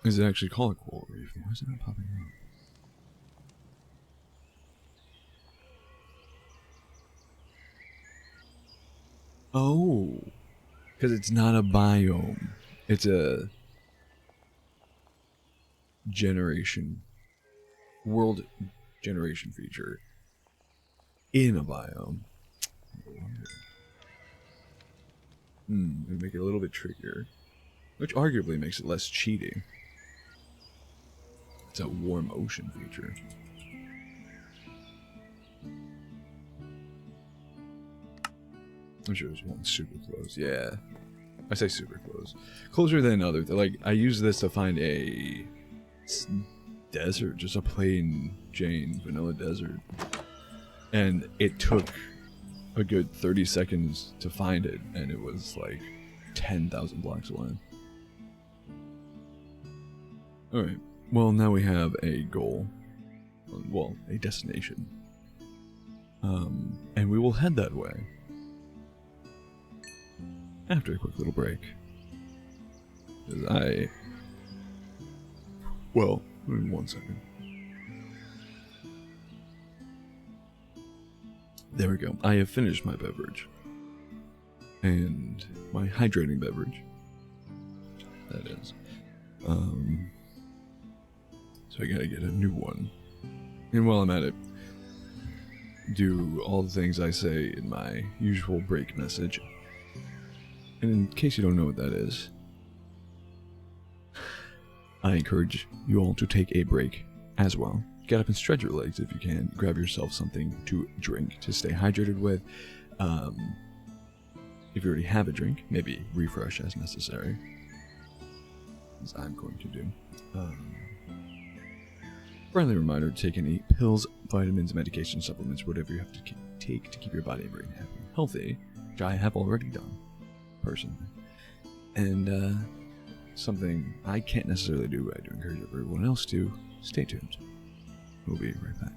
Is it actually called a coral reef? Why is it not popping up? Oh, because it's not a biome. It's a world generation feature in a biome. It'd make it a little bit trickier, which arguably makes it less cheating. It's a warm ocean feature. I'm sure there's one super close. Yeah, I say super close, closer than others. Like I use this to find a desert, just a plain Jane vanilla desert, and it took a good 30 seconds to find it, and it was like 10,000 blocks away. Alright, well now we have a goal. Well, a destination. And we will head that way. After a quick little break. Well, in 1 second. There we go. I have finished my beverage. And my hydrating beverage. That is. So I gotta get a new one. And while I'm at it, do all the things I say in my usual break message. And in case you don't know what that is, I encourage you all to take a break as well. Get up and stretch your legs if you can. Grab yourself something to drink to stay hydrated with. If you already have a drink, maybe refresh as necessary, as I'm going to do. Friendly reminder to take any pills, vitamins, medication, supplements, whatever you have to take to keep your body and brain happy and healthy, which I have already done, personally. And something I can't necessarily do, but I do encourage everyone else to. Stay tuned. We'll be right back.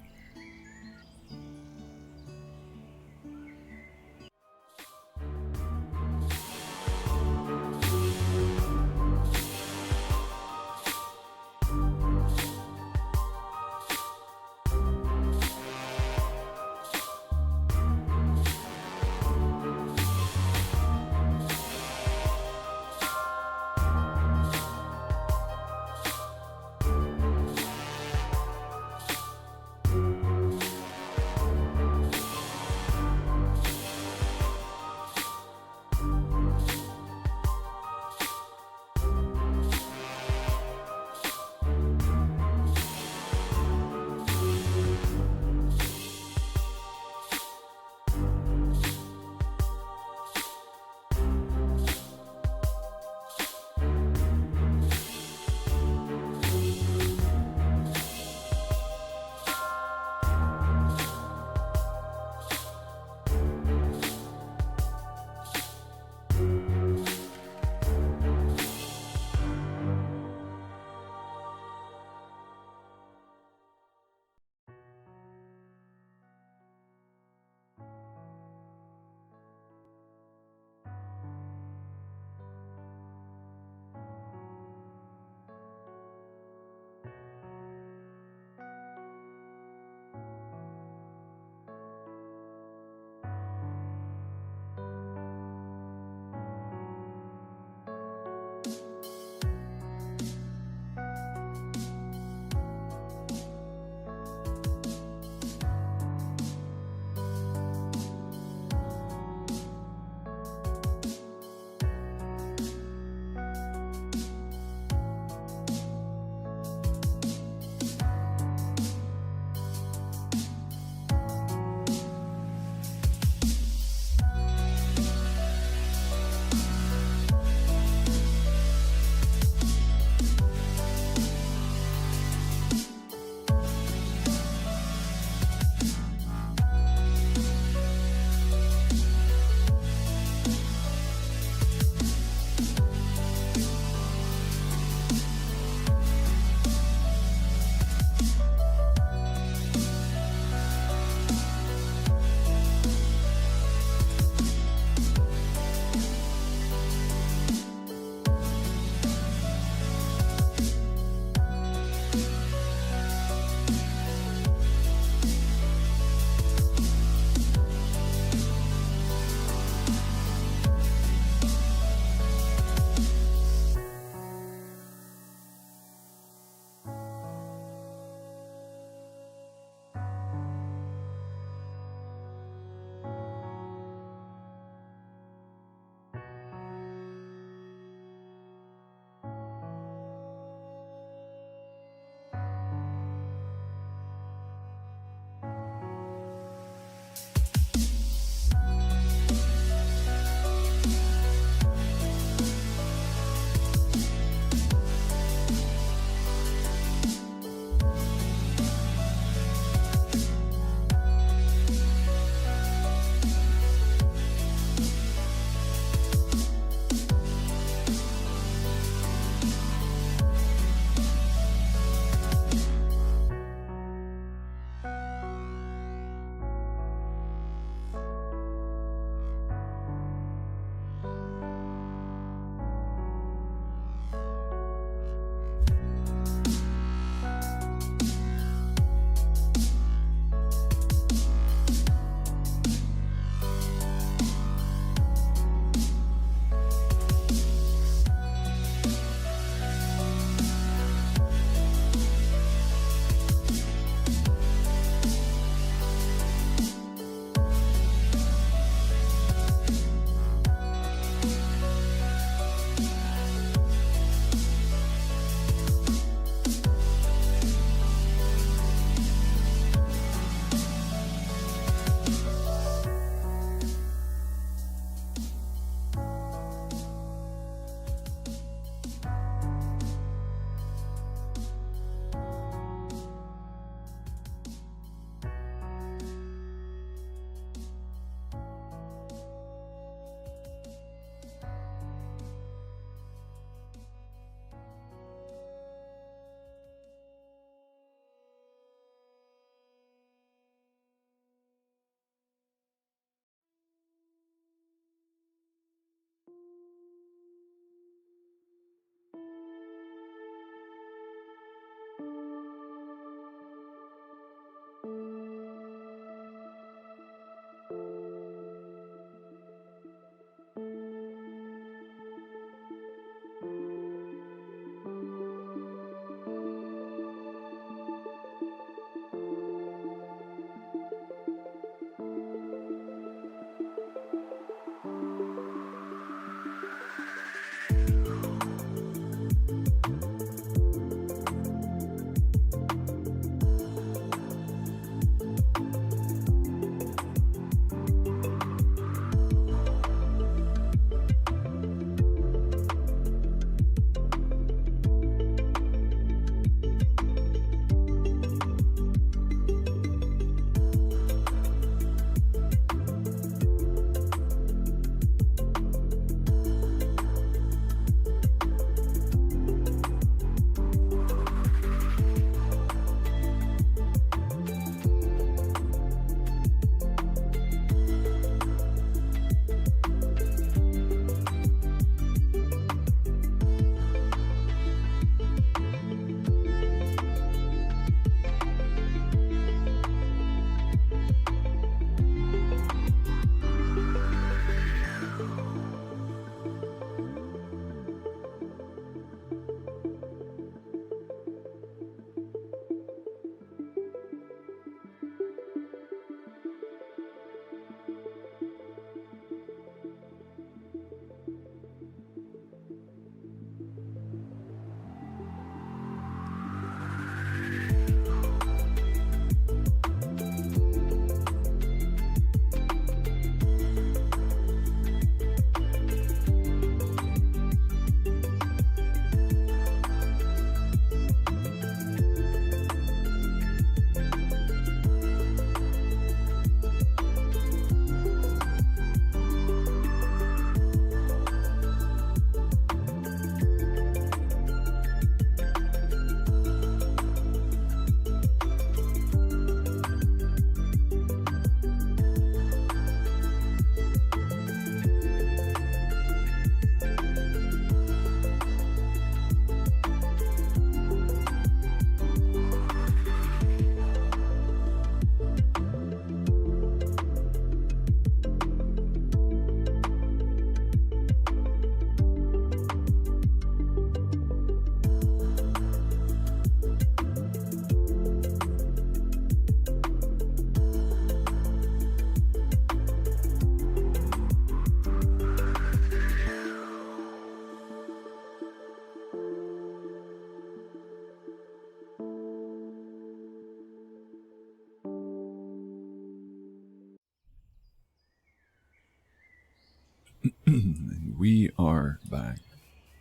We are back.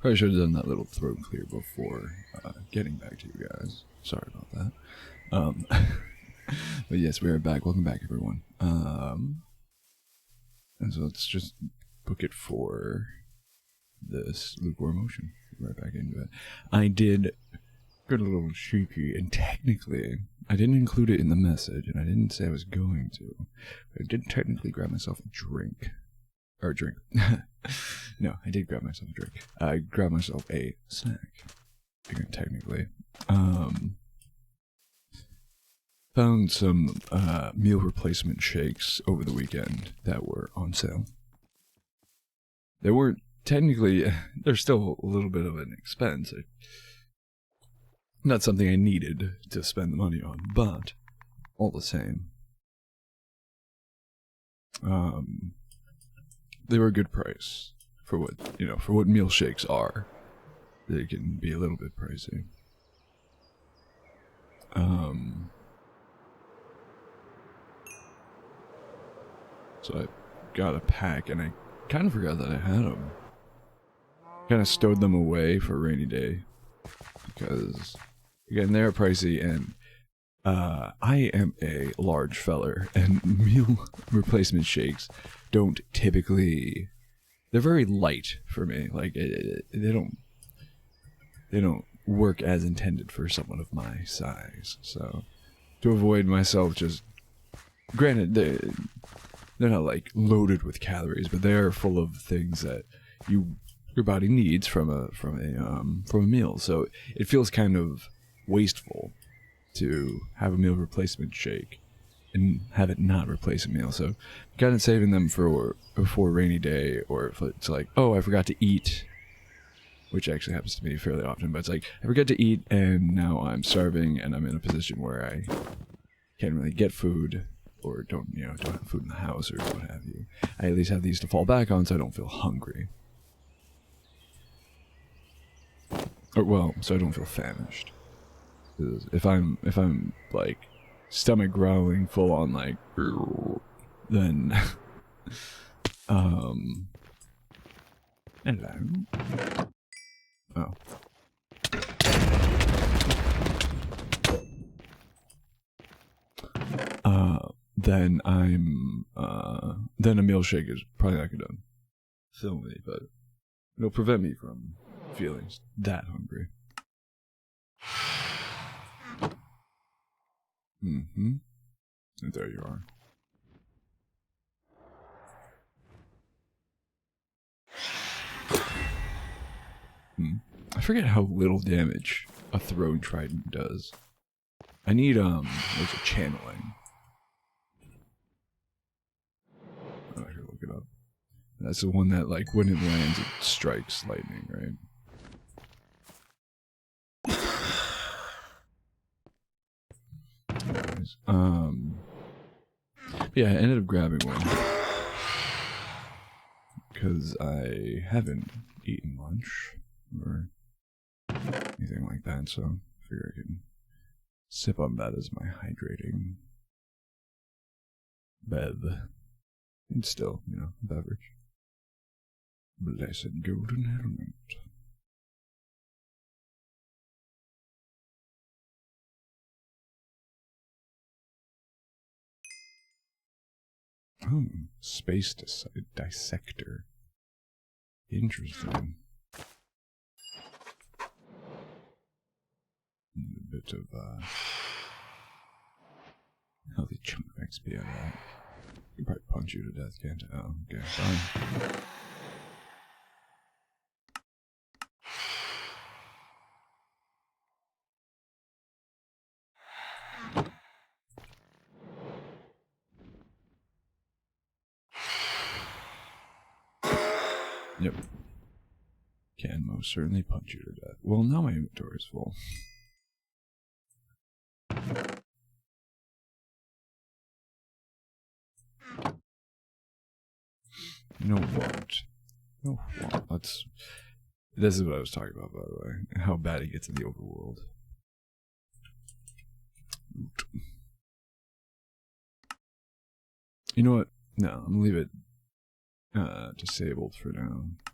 Probably should have done that little throat clear before getting back to you guys. Sorry about that. But yes, we are back. Welcome back, everyone. And so let's just book it for this lukewarm ocean. Right back into it. I did get a little cheeky, and technically, I didn't include it in the message, and I didn't say I was going to. But I did technically grab myself a drink. Or a drink. No, I did grab myself a drink. I grabbed myself a snack. Technically. Found some meal replacement shakes over the weekend that were on sale. They weren't technically, they're still a little bit of an expense. Not something I needed to spend the money on, but all the same. They were a good price for what meal shakes are. They can be a little bit pricey. So I got a pack, and I kind of forgot that I had them. Kind of stowed them away for a rainy day, because again, they're pricey, and I am a large feller, and meal replacement shakes don't typically. They're very light for me. Like they don't work as intended for someone of my size. So to avoid myself just, granted, they're not like loaded with calories, but they are full of things that your body needs from a meal. So it feels kind of wasteful to have a meal replacement shake and have it not replace a meal. So kind of saving them for before rainy day, or if it's like, oh, I forgot to eat, which actually happens to me fairly often, but it's like, I forgot to eat and now I'm starving and I'm in a position where I can't really get food, or don't have food in the house or what have you. I at least have these to fall back on so I don't feel hungry. Or, well, so I don't feel famished. If I'm like stomach growling full on, like, then hello. Oh. Then a meal shake is probably not gonna fill me, but it'll prevent me from feeling that hungry. And there you are. I forget how little damage a thrown trident does. I need, there's a channeling. Oh, I can look it up. That's the one that, like, when it lands, it strikes lightning, right? Anyways, yeah, I ended up grabbing one because I haven't eaten lunch or anything like that, so I figure I can sip on that as my hydrating bev. And still, beverage. Blessed golden element. Oh, space dissector. Interesting. And a bit of healthy chunk of XP out of that. I can probably punch you to death, can't I? Oh, okay, fine. Yep. Can most certainly punch you to death. Well, now my inventory is full. You know what? This is what I was talking about, by the way. How bad it gets in the overworld. You know what? No, I'm gonna leave it disabled for now. I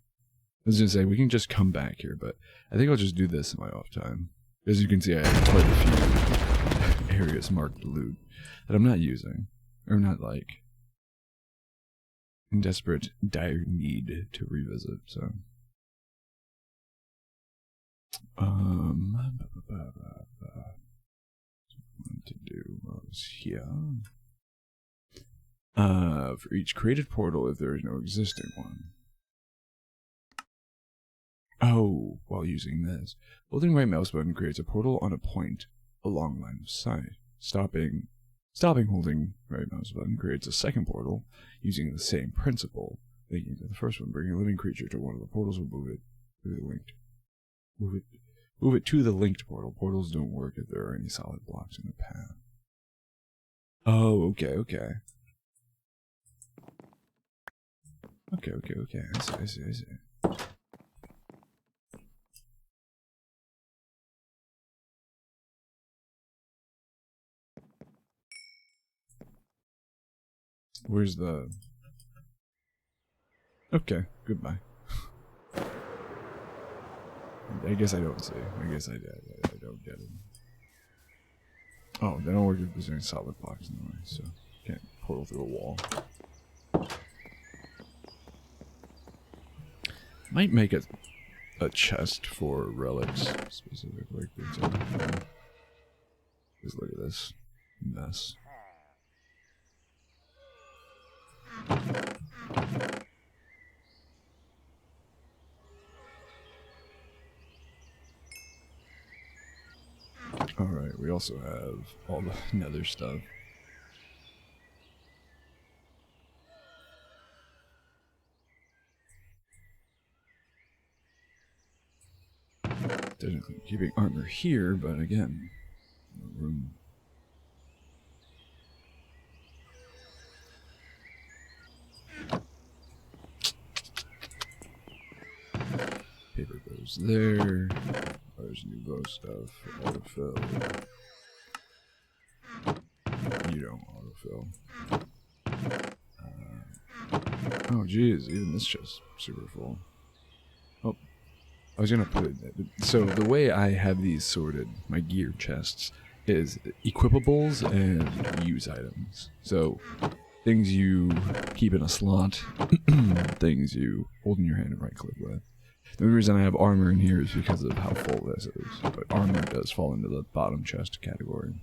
was gonna say we can just come back here, but I think I'll just do this in my off time. As you can see, I have quite a few areas marked loot that I'm not using, or not like in desperate, dire need to revisit. So, what to do was here. For each created portal, if there is no existing one. Oh, while using this, holding right mouse button creates a portal on a point along line of sight. Stopping holding right mouse button creates a second portal using the same principle. Linking to the first one, bringing a living creature to one of the portals will move it to the linked. Move it to the linked portal. Portals don't work if there are any solid blocks in the path. Oh, okay. Okay. I see. Where's the... Okay, goodbye. I guess I don't see. I guess I don't get it. Oh, they don't work if there's any solid blocks in the way, so can't portal through a wall. Might make a chest for relics, specific like things. Just look at this mess. Alright, we also have all the nether stuff. Technically keeping armor here, but again, no room. Paper goes there. There's Nouveau stuff. Autofill. You don't autofill. Oh geez, even this chest super full. Oh, I was gonna put it. So the way I have these sorted, my gear chests, is equipables and use items. So things you keep in a slot, things you hold in your hand and right click with. The only reason I have armor in here is because of how full this is, but armor does fall into the bottom chest category.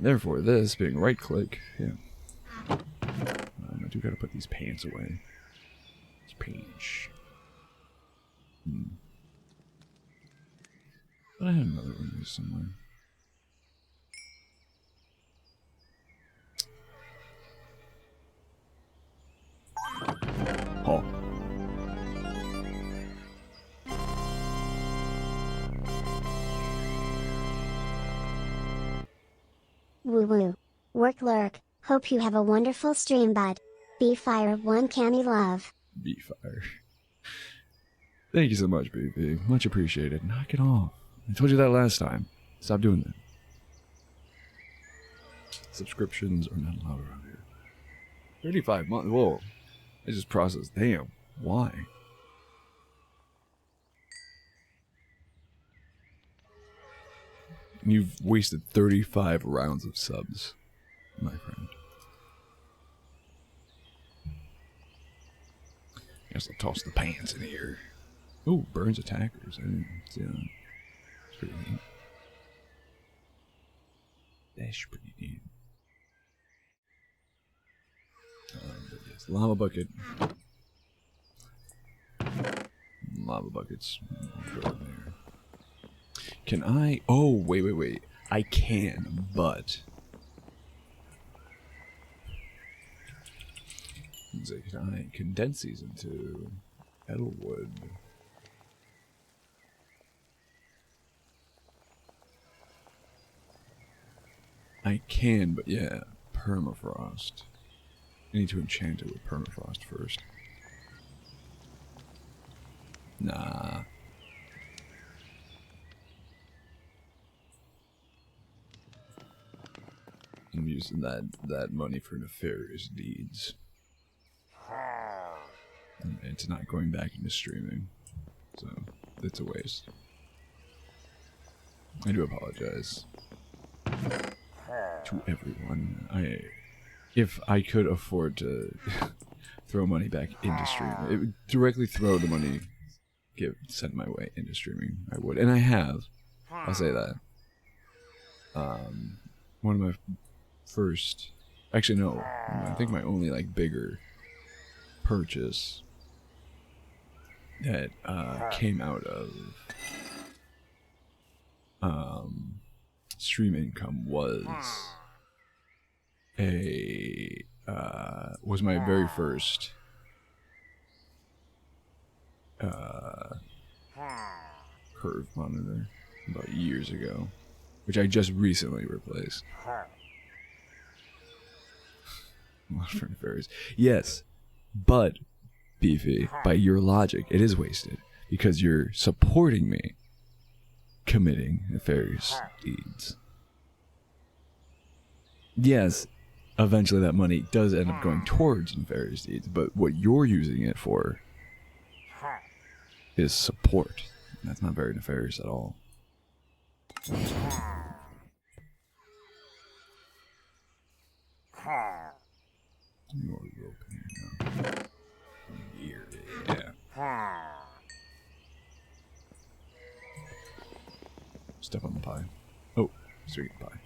Therefore, this being right click, yeah. I do gotta put these pants away. These pants. But I had another one here somewhere. Oh. Woo woo. Work lurk. Hope you have a wonderful stream, bud. Be fire one canny love. Be fire. Thank you so much, BP. Much appreciated. Knock it off. I told you that last time. Stop doing that. Subscriptions are not allowed around here. 35 months. Whoa. I just processed. Damn. Why? You've wasted 35 rounds of subs, my friend. Guess I'll toss the pants in here. Ooh, burns attackers. I didn't see that. It's pretty neat. That's pretty neat. But yes, lava bucket. Lava buckets. Go in there. Can I? Oh, wait. I can, but. Can I condense these into metalwood? I can, but yeah, permafrost. I need to enchant it with permafrost first. Nah. I'm using that money for nefarious deeds. And it's not going back into streaming. So, it's a waste. I do apologize to everyone. If I could afford to throw money back into streaming, it would directly throw the money sent my way into streaming, I would. And I have. I'll say that. One of my first... Actually, no. I think my only, like, bigger purchase that came out of stream income was my very first curve monitor about years ago, which I just recently replaced. Modern fairies. Yes, but Beefy, by your logic, it is wasted because you're supporting me committing nefarious deeds. Yes, eventually that money does end up going towards nefarious deeds, but what you're using it for is support. That's not very nefarious at all. More rope here now. Here, yeah. Step on the pie. Oh, sweet pie.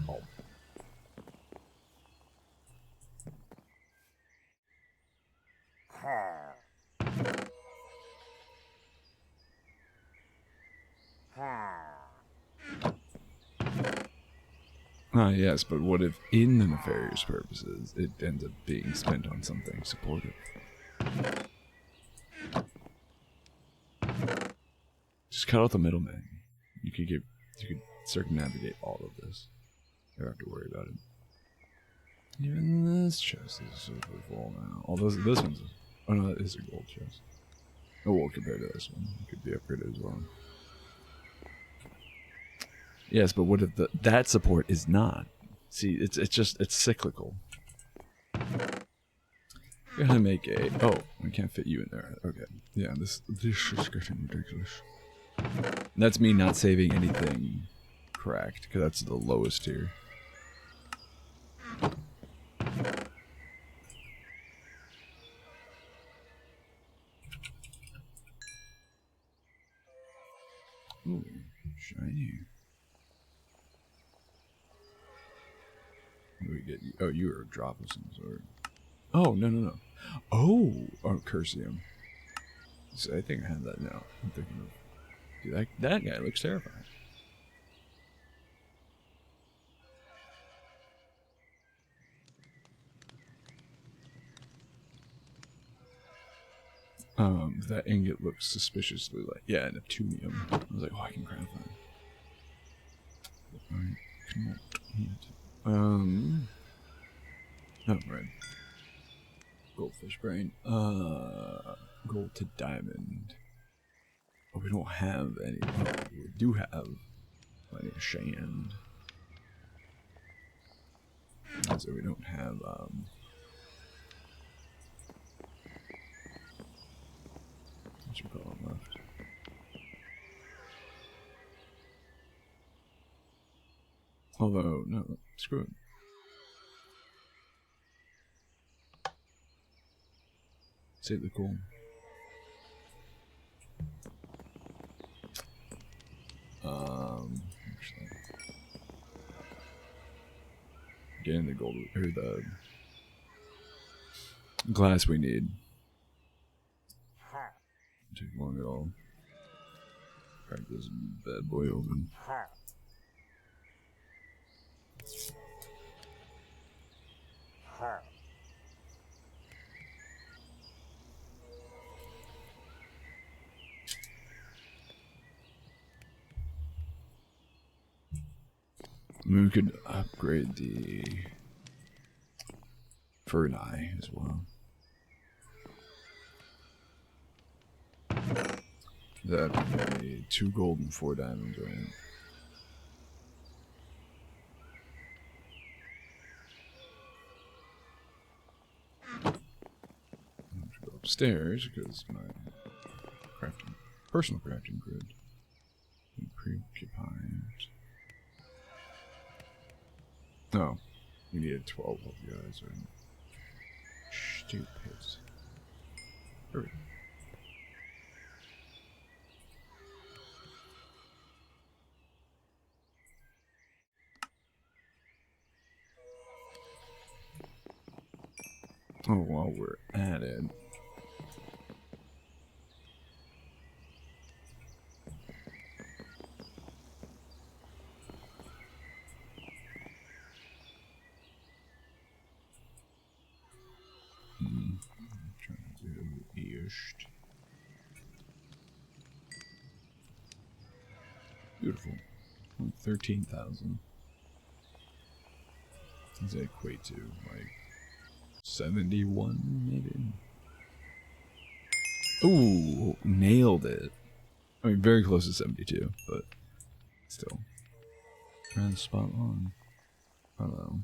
Oh. Ah, yes, but what if in the nefarious purposes it ends up being spent on something supportive? Just cut out the middleman. You could circumnavigate all of this. You don't have to worry about it. Even this chest is super full now. Although this one's oh no, that is a gold chest. Oh well, compared to this one, it could be upgraded as well. Yes, but what if that support is not? See, it's cyclical. We're gonna make a... Oh, I can't fit you in there. Okay. Yeah, this is getting ridiculous. That's me not saving anything cracked, because that's the lowest tier. Ooh, shiny. What do we get? Oh, you are a drop of some sort. Oh, no. Oh, Cursium. So I think I have that now. I'm thinking of... Dude, that guy looks terrifying. That ingot looks suspiciously like... Yeah, Neptunium. I was like, oh, I can craft that. I cannot eat. Oh, right. Goldfish brain. Gold to diamond. Oh, we don't have any. Oh, we do have plenty of shand. So we don't have, what you call it left? Although, no, screw it. Save the coal. Actually, getting the gold or the glass we need. Take long at all. Crack this bad boy open. I mean, we could upgrade the Fernai as well. That would be 2 gold and 4 diamonds, right? upstairs because my personal crafting grid is preoccupied. Oh, we needed 12 of you guys. Are stupid. Hurry. Oh, while we're at it. I'm trying to do east. Beautiful. 13,000. Does that equate to like 71 maybe? Ooh, nailed it. I mean, very close to 72, but still. Kind of spot on. Hello.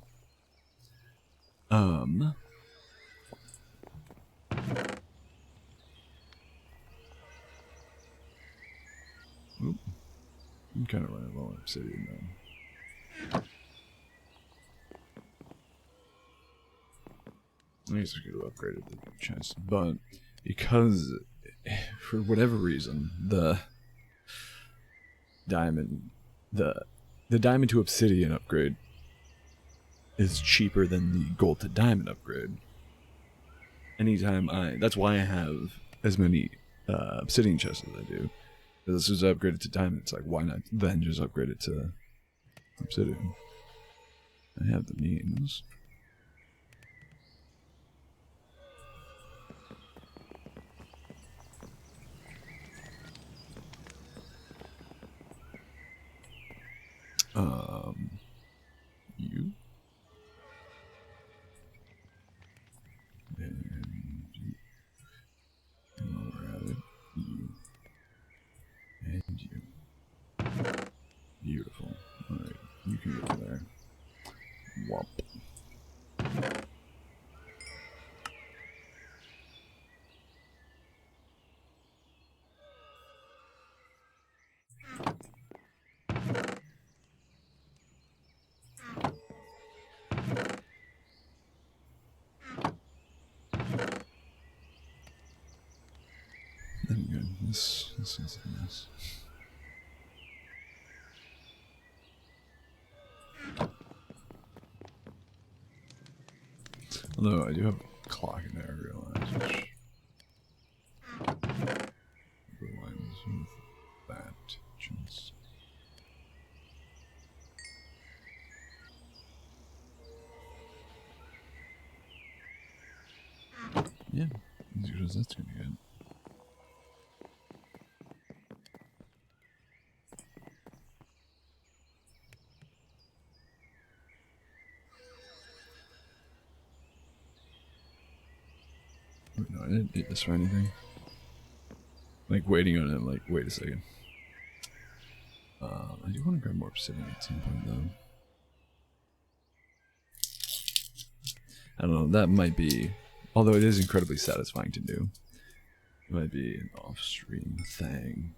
Oop. I'm kind of running low on obsidian though. I guess I could have upgraded the chest, but because for whatever reason the diamond to obsidian upgrade is cheaper than the gold to diamond upgrade. That's why I have as many obsidian chests as I do. This is upgraded to diamond. It's like, why not then just upgrade it to obsidian? I have the means. You. And you. And while we're at it, you. And you. Beautiful. Alright, you can go there. Whop. There we go. This is a mess. Although I do have a clock in there, I realize, which aligns with that. Just yeah, as good as that's gonna get. Wait, no, I didn't need this for anything. Like waiting on it, like, wait a second. I do want to grab more obsidian at some point, though. I don't know, that might be, although it is incredibly satisfying to do, it might be an off-stream thing.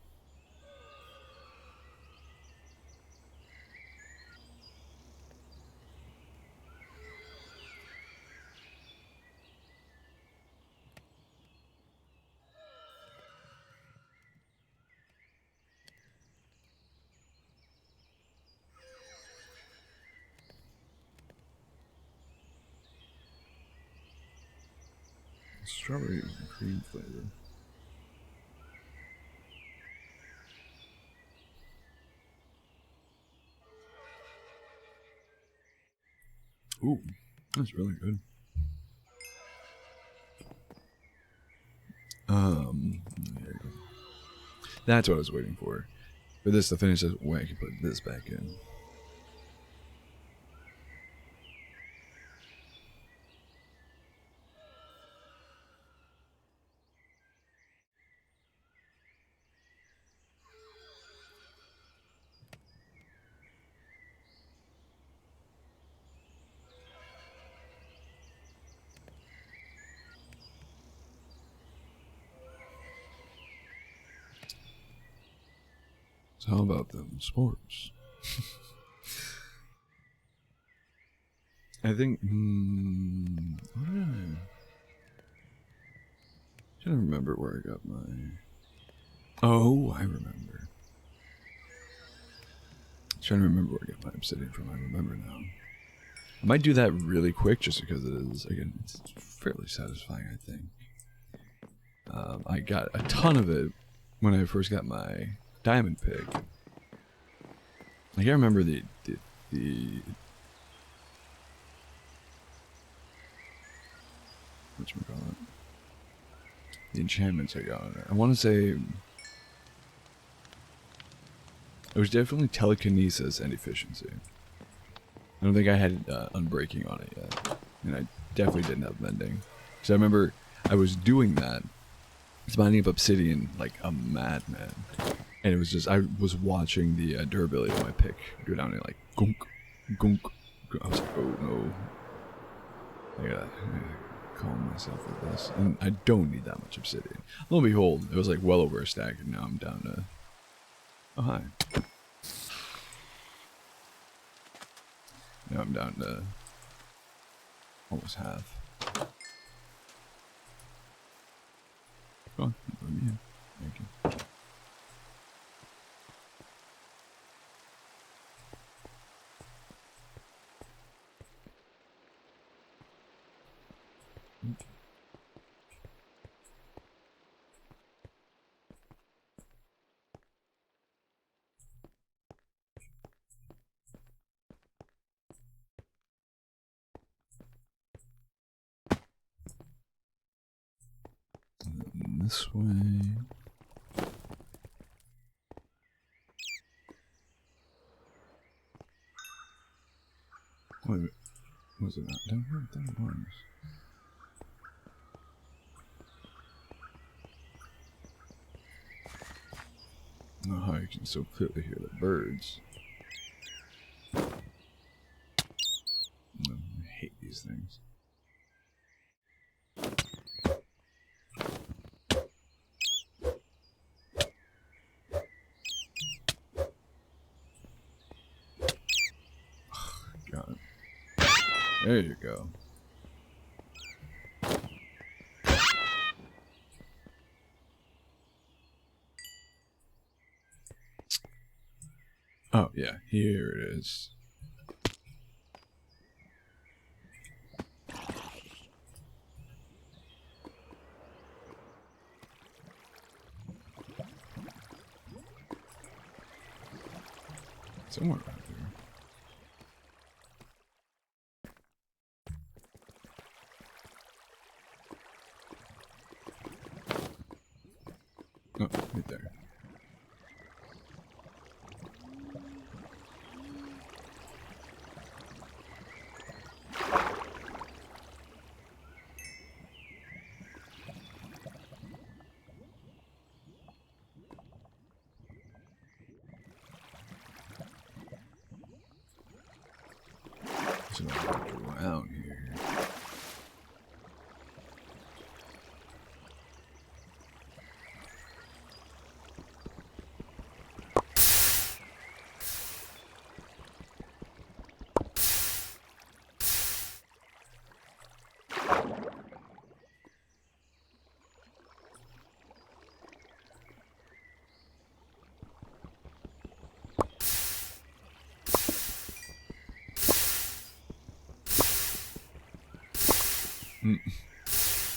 Strawberry and cream flavor. Ooh, that's really good. There you go. That's what I was waiting for. For this to finish this way, I can put this back in. How about them sports? I think. What did I? Trying to remember where I got my. Oh, I remember. Trying to remember where I got my obsidian from. I remember now. I might do that really quick, just because it is. Again, it's fairly satisfying. I think. I got a ton of it when I first got my diamond pick. I can't remember the whatchamacallit, the enchantments I got on it. I want to say it was definitely telekinesis and efficiency. I don't think I had unbreaking on it yet, and I definitely didn't have mending. So I remember I was doing that, mining up obsidian like a madman, and it was just I was watching the durability of my pick go down and like gunk, gunk. I was like, oh no, I gotta calm myself with this, and I don't need that much obsidian. Lo and behold, it was like well over a stack, and now I'm down to. Oh hi. Now I'm down to almost half. Go on, let me in. Thank you. This way. Wait a minute. Was it not down here? I thought it was. I don't know how you can so clearly hear the birds. I hate these things. Got it. There you go. Oh, yeah, here it is. Somewhere around here. Oh, right there. So around here.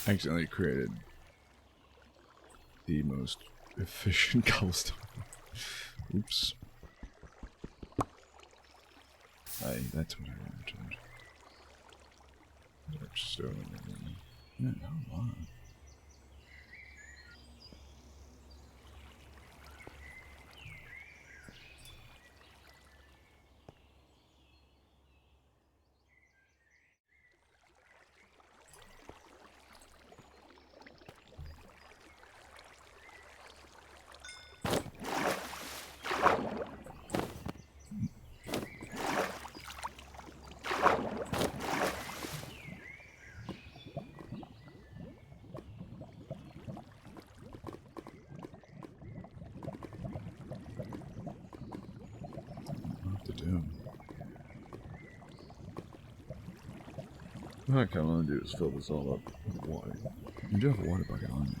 Accidentally created the most efficient cobblestone. Oops. That's what I wanted. Dark stone. Yeah, hold on. What I kind of want to do is fill this all up with water. I do have a water bucket on me.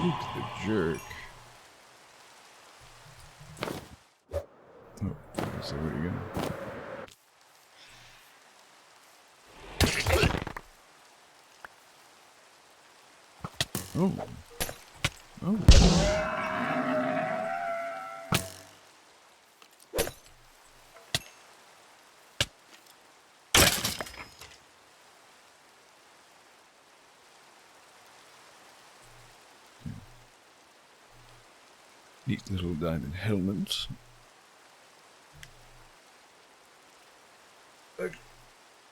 Luke the jerk. Oh, so where do you go? Oh. Oh. Neat little diamond helmet.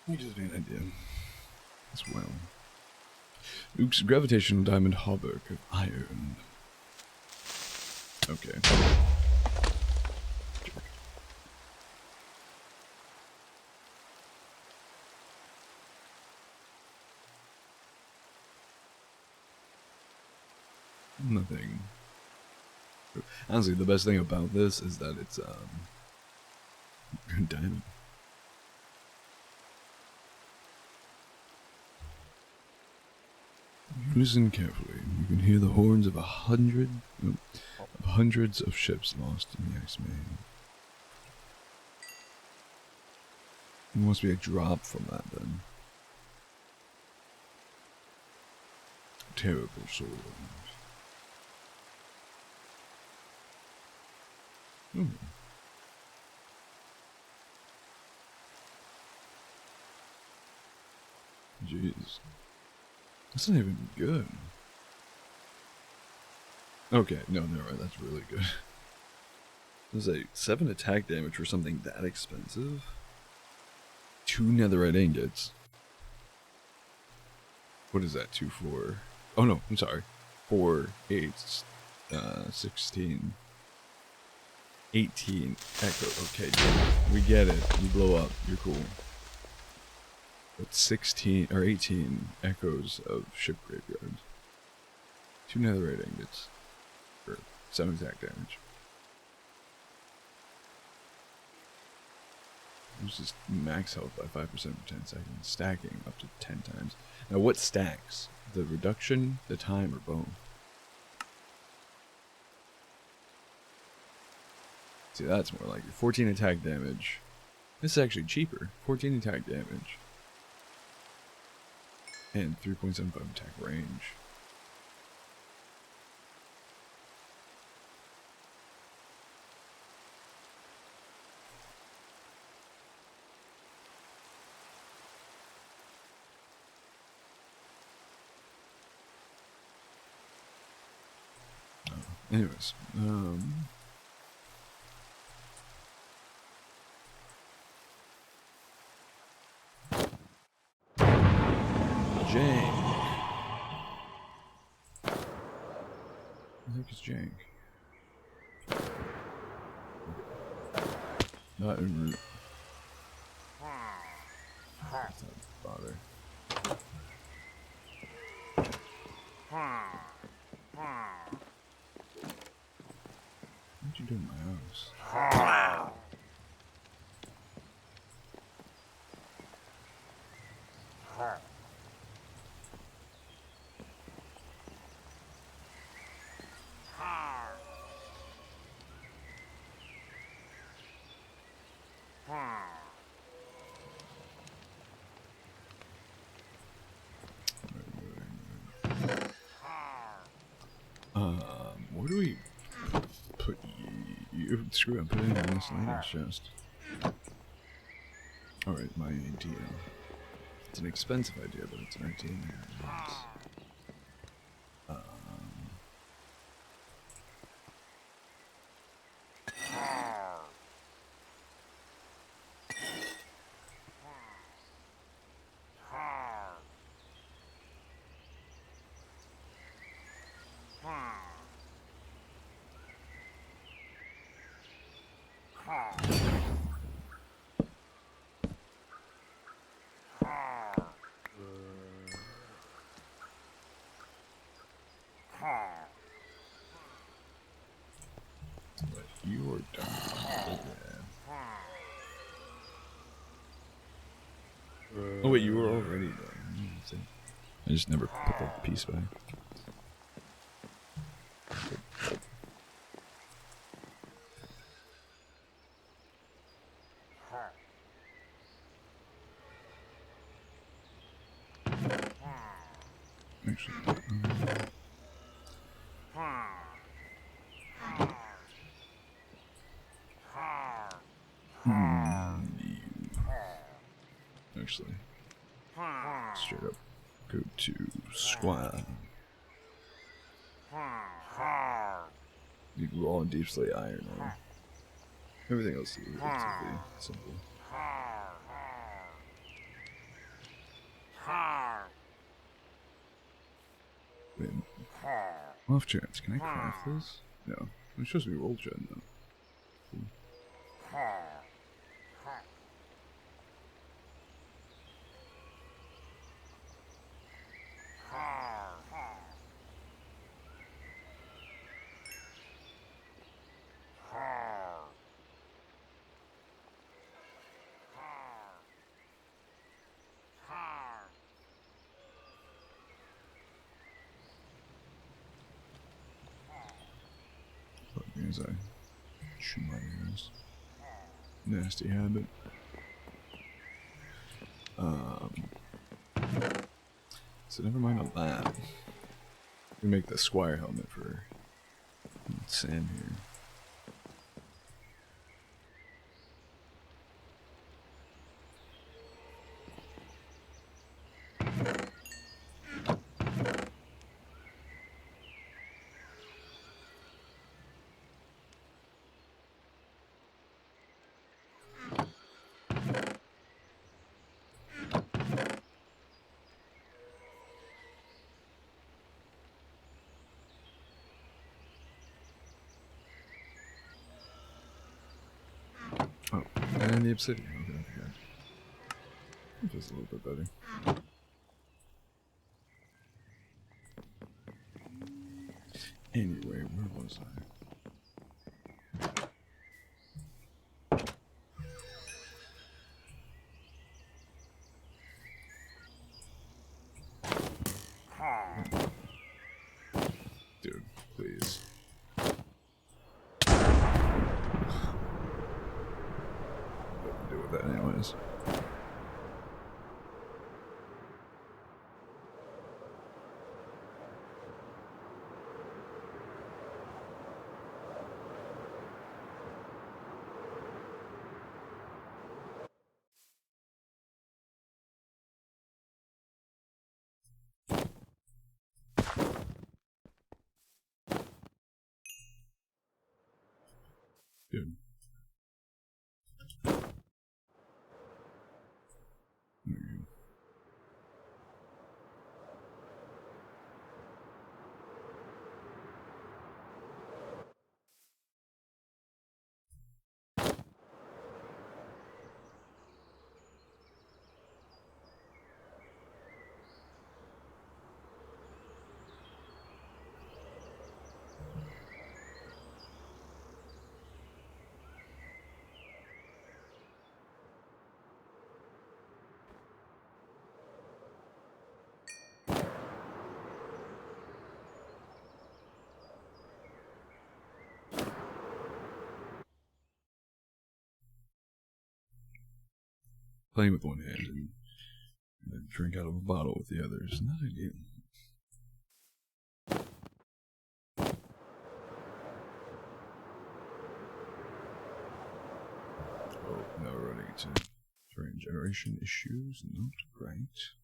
You just need an idea as well. Oops, gravitational diamond hauberk of iron. Okay. Nothing. Honestly, the best thing about this is that it's diamond. Listen carefully. You can hear the horns of hundreds of ships lost in the ice main. There must be a drop from that then. Terrible sword. Ooh. Jeez. That's not even good. Okay, no, never mind. That's really good. There's a 7 attack damage for something that expensive. 2 netherite ingots. What is that? 2, 4. Oh no, I'm sorry. 4, 8, 16. 18 echo. Okay, we get it. You blow up. You're cool. But 16 or 18 echoes of ship graveyard. 2 netherite ingots for 7 attack damage. Loses max health by 5% for 10 seconds, stacking up to 10 times. Now, what stacks? The reduction, the time, or both? See, that's more like it. 14 attack damage. This is actually cheaper. 14 attack damage. And 3.75 attack range. Anyways, Jank. I think it's Jank. Not in route. Let's not bother. What you doing in my house? Where do we put you? Screw it, put it in the miscellaneous chest. Alright, my idea. It's an expensive idea, but it's an idea. But you're done. Oh wait, you were already done. I just never put the piece back. Actually, actually, straight up, go to Squire. You raw and deep slate iron on. Everything else is relatively simple. Wait, off chance, can I craft this? No. It's supposed to be roll gen though. Cool. As I chew my ears. Nasty habit. So never mind on that. We make the Squire helmet for Sam here. Oh, and the obsidian. Okay, I forgot. It feels a little bit better. Anyway, where was I? Dude, please. What to do with that anyways? Dude. There you go. Playing with one hand and then drink out of a bottle with the other is not ideal. Oh, now we're running into terrain generation issues. Not great.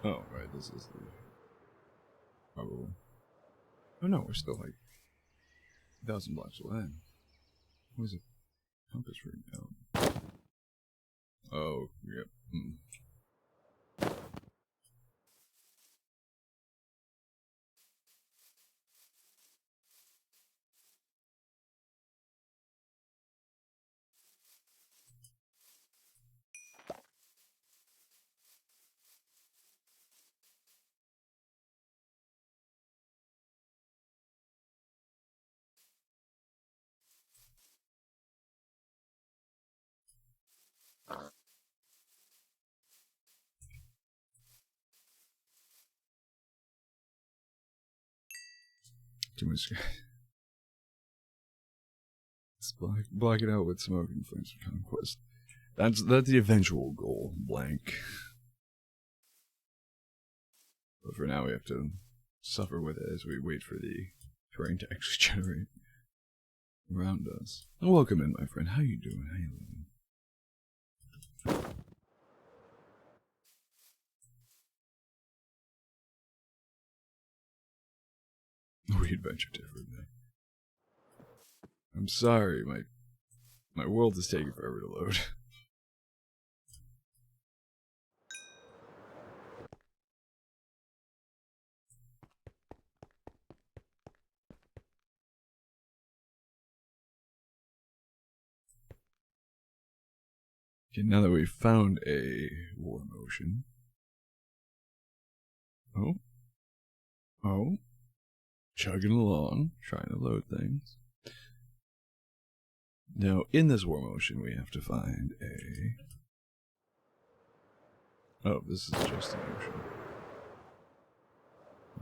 Oh, right, this is the... Probably. Oh no, we're still like 1,000 blocks away. Where's the compass ring now? Oh, yep. Too much. Let's block it out with smoke and flames of conquest. That's the eventual goal, blank. But for now, we have to suffer with it as we wait for the terrain to actually generate around us. And welcome in, my friend. How you doing? How you living? We adventure differently. I'm sorry, my world is taking forever to load. Okay, now that we've found a war motion. Oh. Chugging along, trying to load things. Now, in this war motion, we have to find a... Oh, this is just an ocean.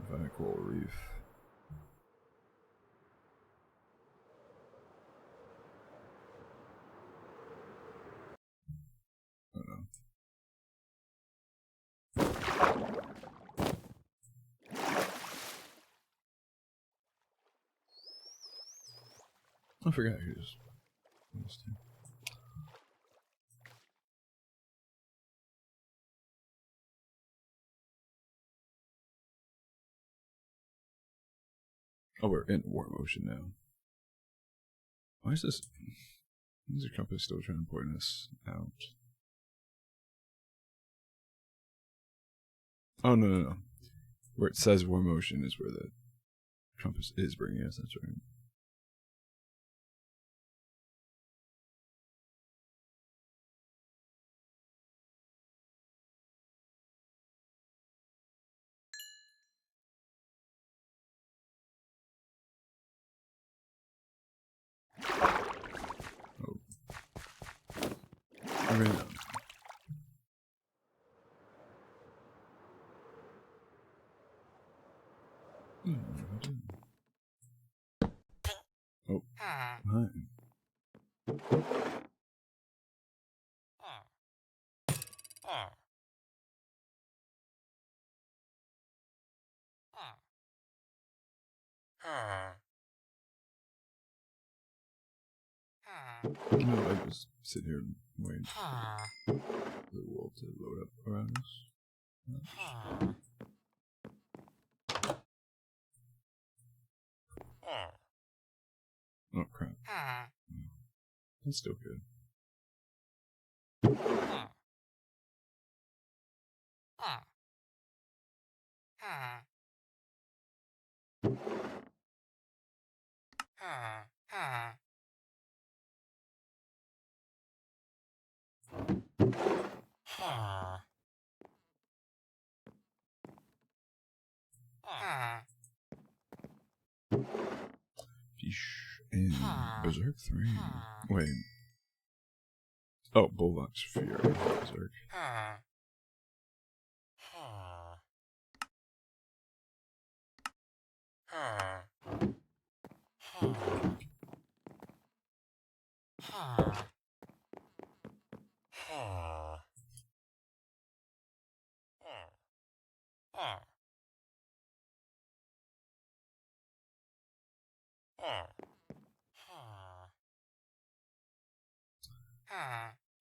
Find a coral reef. Oh no. I forgot who's... Oh, we're in war motion now. Why is this... Is the compass still trying to point us out? Oh, no. Where it says war motion is where the compass is bringing us, that's right. Oh. I ran out. Oh. Hi. No, I just sit here and wait for the world to load up around us. Oh crap. That's still good. In Berserk 3. Wait. Oh, Bulwark's Fury. Berserk.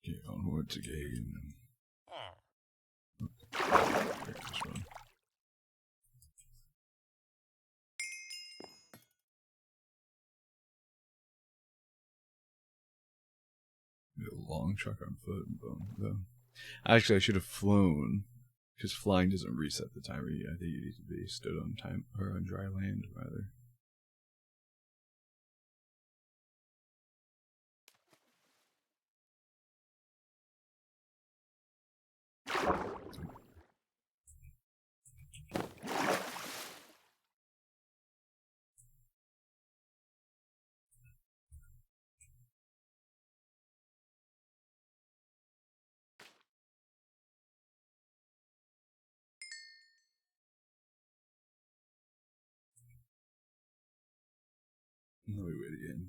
Okay, onward to gain. This one. long truck on foot. Boom. Actually, I should have flown, because flying doesn't reset the timer. I think you need to be stood on time or on dry land rather. Let me wait again.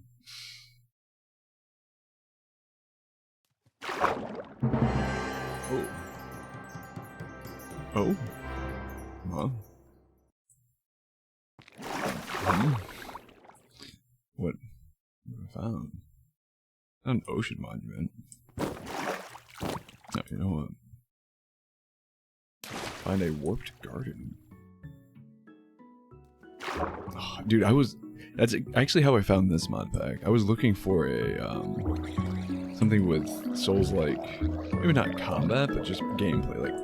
Oh. Huh? What I found? An ocean monument. No, you know what? Find a warped garden. Oh, dude, that's actually how I found this mod pack. I was looking for a something with Souls-like, maybe not combat, but just gameplay, like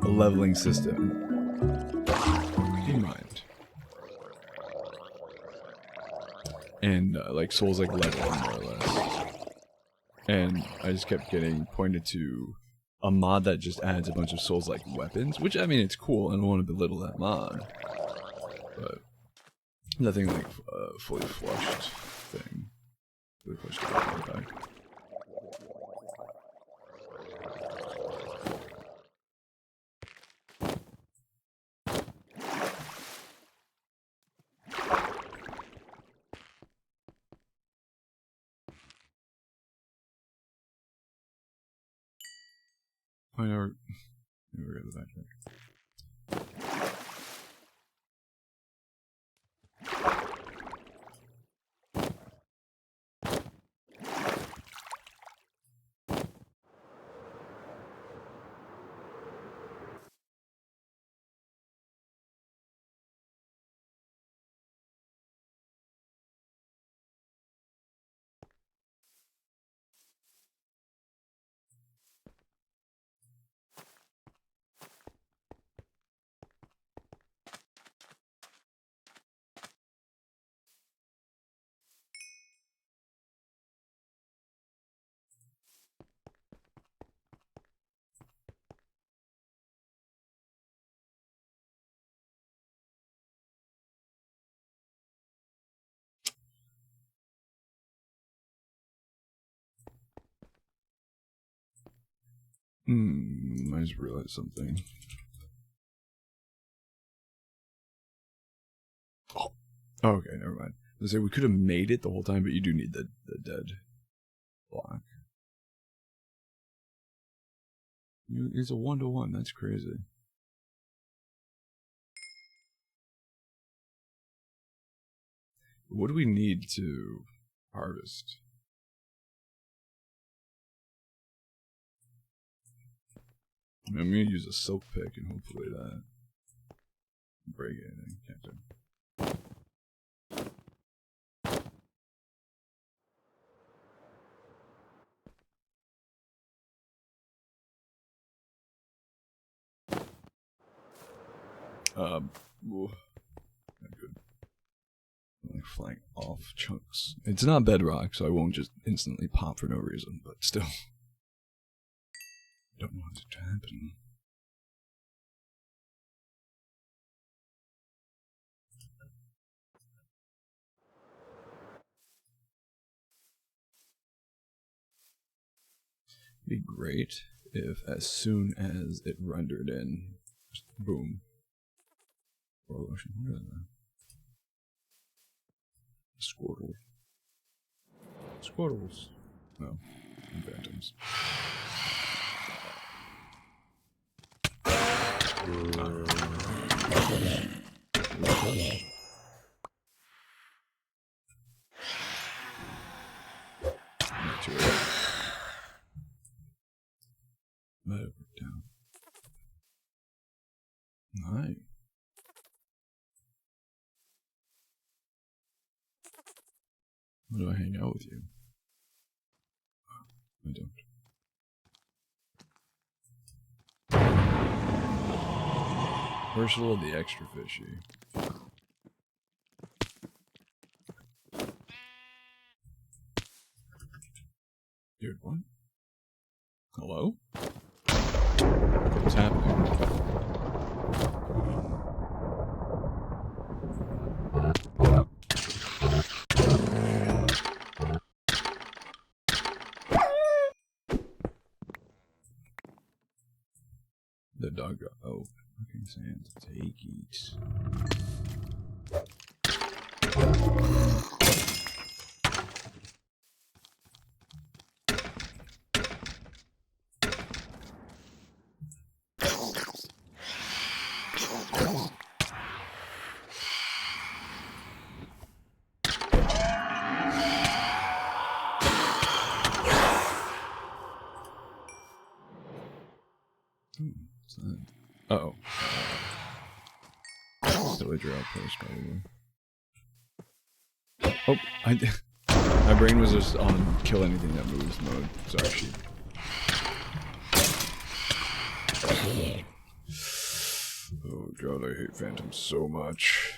a leveling system in mind, and like Souls-like leveling more or less. And I just kept getting pointed to a mod that just adds a bunch of Souls-like weapons, which I mean it's cool. I don't want to belittle that mod, but nothing like a fully flushed thing. Fully flushed pack. I never got the backpack. I just realized something. Oh, okay, never mind. I say we could have made it the whole time, but you do need the dead block. It's a 1-to-1. That's crazy. What do we need to harvest? I'm gonna use a silk pick and hopefully that break anything. Can't do. Ooh, not good. Like flying off chunks. It's not bedrock, so I won't just instantly pop for no reason, but still. Don't want it to happen. It'd be great if as soon as it rendered in, just boom. World Ocean, what is that? Squirtle. Squirtles. No, phantoms. Not too early. Let it work down. Nice. Why do I hang out with you? I don't. Versatile, the extra fishy. Dude, what? Hello? What's happening? The dog got fucking sand. Take it. Uh-oh. Villager outpost, probably. Oh, my brain was just on kill anything that moves mode. Sorry, sheep. Oh god, I hate phantoms so much.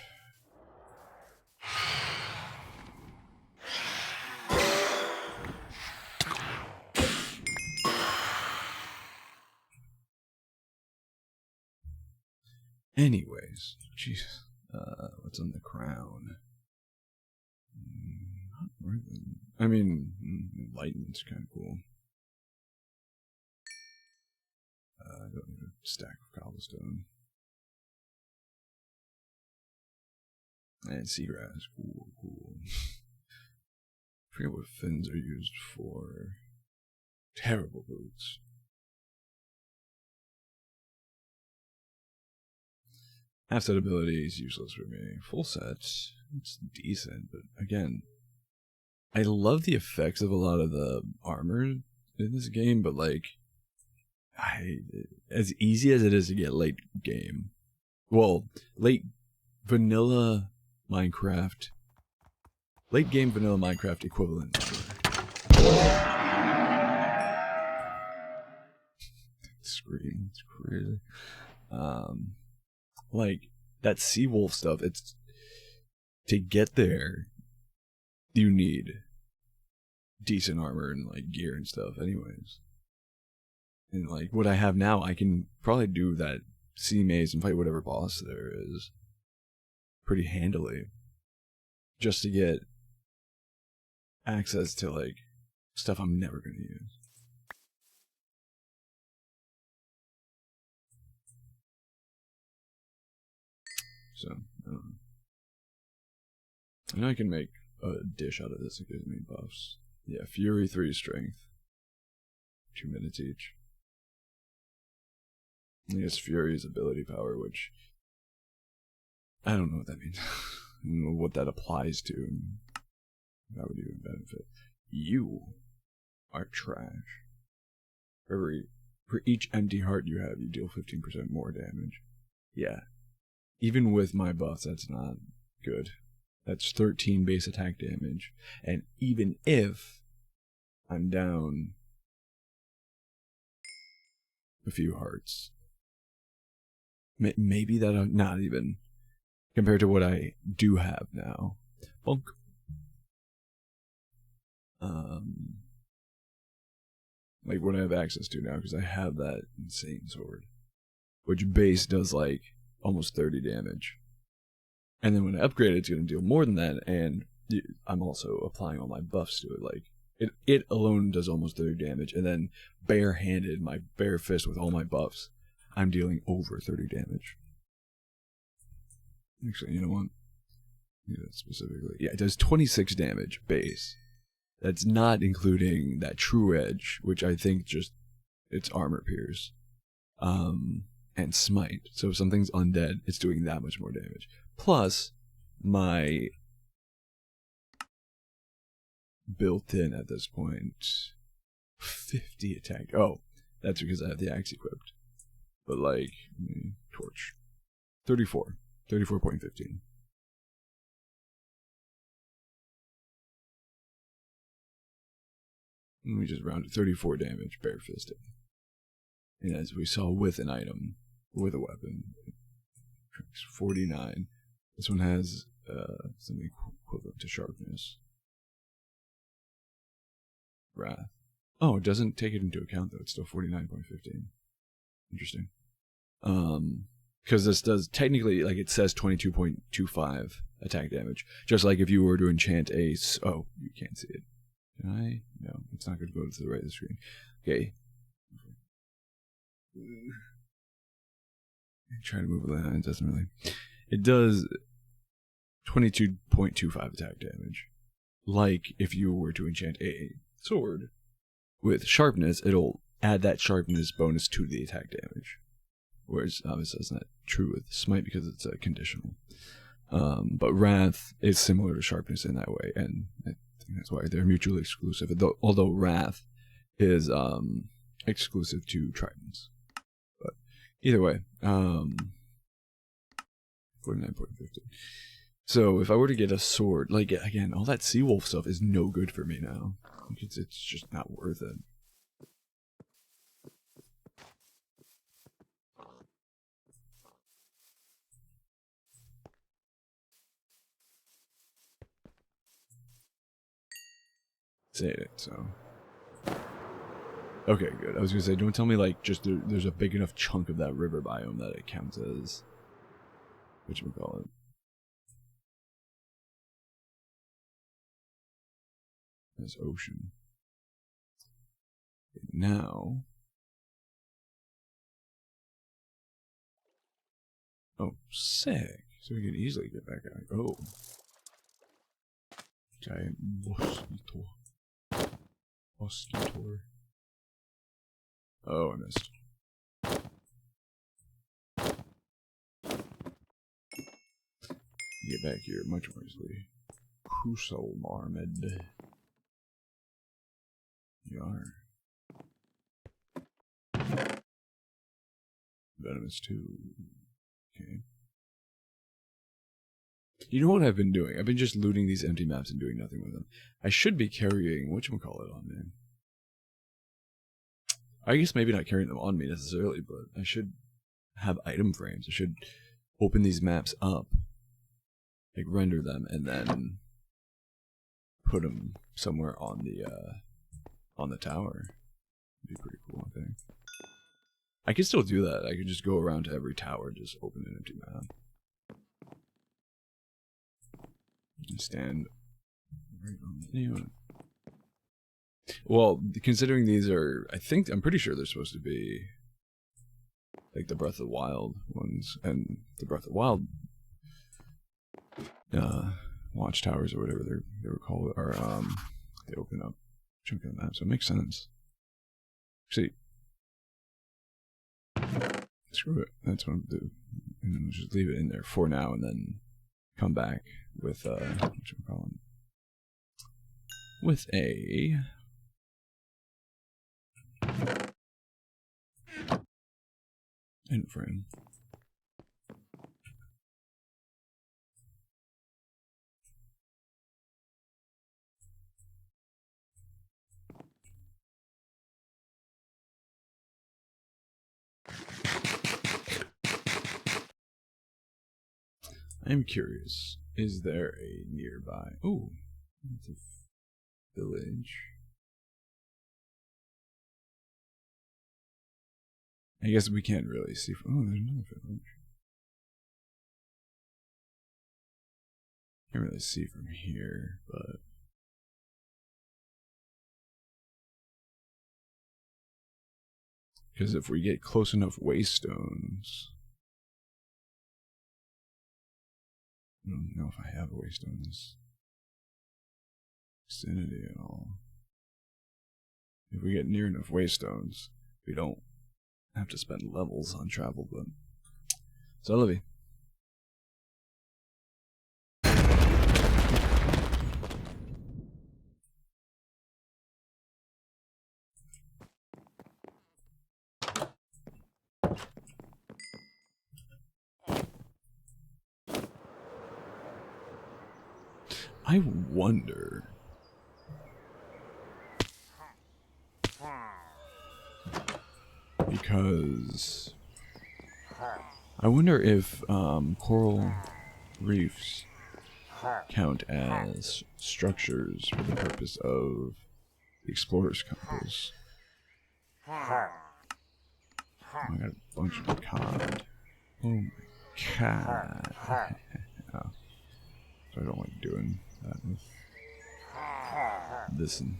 Anyways, Jesus, what's on the crown? Not really. I mean, enlightenment's kind of cool. I don't need a stack of cobblestone. And seagrass, cool. I forget what fins are used for. Terrible boots. Half set ability is useless for me. Full set, it's decent, but again, I love the effects of a lot of the armor in this game, but like, as easy as it is to get late game, well, late game vanilla Minecraft equivalent armor. Scream, it's crazy. Like, that Seawolf stuff, it's... To get there, you need decent armor and, like, gear and stuff anyways. And, like, what I have now, I can probably do that sea maze and fight whatever boss there is pretty handily. Just to get access to, like, stuff I'm never gonna use. So, I don't know. I know I can make a dish out of this. It gives me buffs. Yeah, Fury 3 Strength. 2 minutes each. I guess Fury's ability power, which... I don't know what that means. I don't know what that applies to. And how would you benefit? You are trash. For each empty heart you have, you deal 15% more damage. Yeah. Even with my buffs, that's not good. That's 13 base attack damage. And even if I'm down a few hearts, maybe that, not even, compared to what I do have now. Bonk. Like what I have access to now, because I have that insane sword. Which base does like almost 30 damage. And then when I upgrade it, it's going to deal more than that, and I'm also applying all my buffs to it. Like, it alone does almost 30 damage, and then bare-handed, my bare fist with all my buffs, I'm dealing over 30 damage. Actually, you know what? Do that specifically. Yeah, it does 26 damage base. That's not including that true edge, which I think just, it's armor pierce. And smite. So if something's undead, it's doing that much more damage. Plus, my built-in at this point 50 attack. Oh, that's because I have the axe equipped. But like, torch. 34. 34.15. And we just rounded 34 damage, bare-fisted. And as we saw with an item, with a weapon, 49. This one has something equivalent to sharpness. Wrath. Oh, it doesn't take it into account though. It's still 49.15. Interesting. Because this does technically, like, it says 22.25 attack damage. Just like if you were to enchant a. Oh, you can't see it. Can I? No, it's not going to go to the right of the screen. Okay. Try to move it. It doesn't really. It does 22.25 attack damage. Like if you were to enchant a sword with sharpness, it'll add that sharpness bonus to the attack damage. Whereas obviously that's not true with smite because it's conditional. But wrath is similar to sharpness in that way, and I think that's why they're mutually exclusive. Although wrath is exclusive to tridents. But either way, 49.50. So if I were to get a sword, like, again, all that Seawolf stuff is no good for me now. It's just not worth it. Say it, so. Okay, good. I was gonna say, don't tell me, like, just there's a big enough chunk of that river biome that it counts as. Whatchamacallit? As ocean. Now. Oh, sick. So we can easily get back out. Oh. Giant mosquito. Mosquito. Oh, I missed. Get back here much more easily. Crucial Marmid. You are. Venomous too. Okay. You know what I've been doing? I've been just looting these empty maps and doing nothing with them. I should be carrying whatchamacallit on me. I guess maybe not carrying them on me necessarily, but I should have item frames. I should open these maps up, like render them, and then put them somewhere on the tower. It'd be pretty cool, I think. I could still do that. I could just go around to every tower and just open an empty map. And stand right on the new. Well, considering these are, I'm pretty sure they're supposed to be like the Breath of the Wild ones, and the Breath of the Wild watchtowers or whatever they were called are they open up a chunk of the map, so it makes sense. Actually, screw it. That's what I'm gonna do, and then we'll just leave it in there for now, and then come back with whatchamacallit, with a end frame. I'm curious, is there a nearby? Oh, it's a village. I guess we can't really see from. Oh, there's another village. Can't really see from here, but because if we get close enough waystones, I don't know if I have a waystone in this vicinity at all. If we get near enough waystones, we don't have to spend levels on travel, but so Livy. I wonder. Because I wonder if coral reefs count as structures for the purpose of the explorer's compass. Oh, I got a bunch of cod. Oh my god. Oh, so I don't like doing that with this and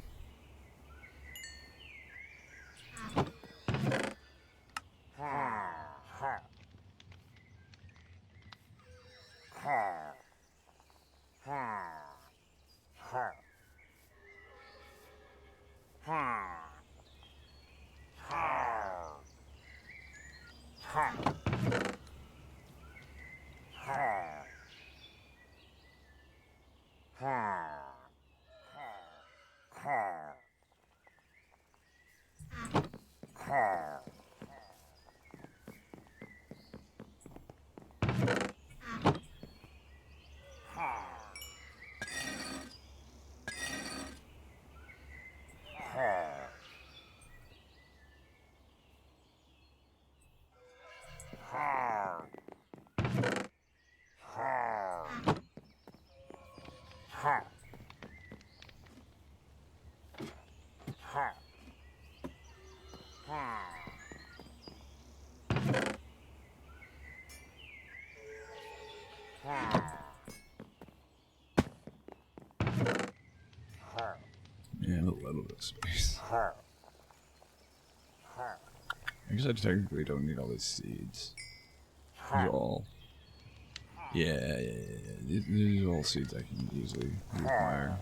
yeah, a little bit of space. I guess I technically don't need all these seeds. These are all. Yeah. These are all seeds I can easily require.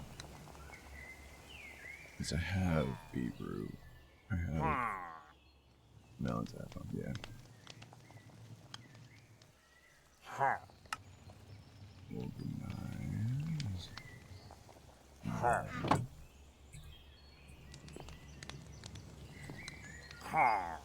Because I have beetroot. I have melon apple, yeah. Organize. Chop. Oh.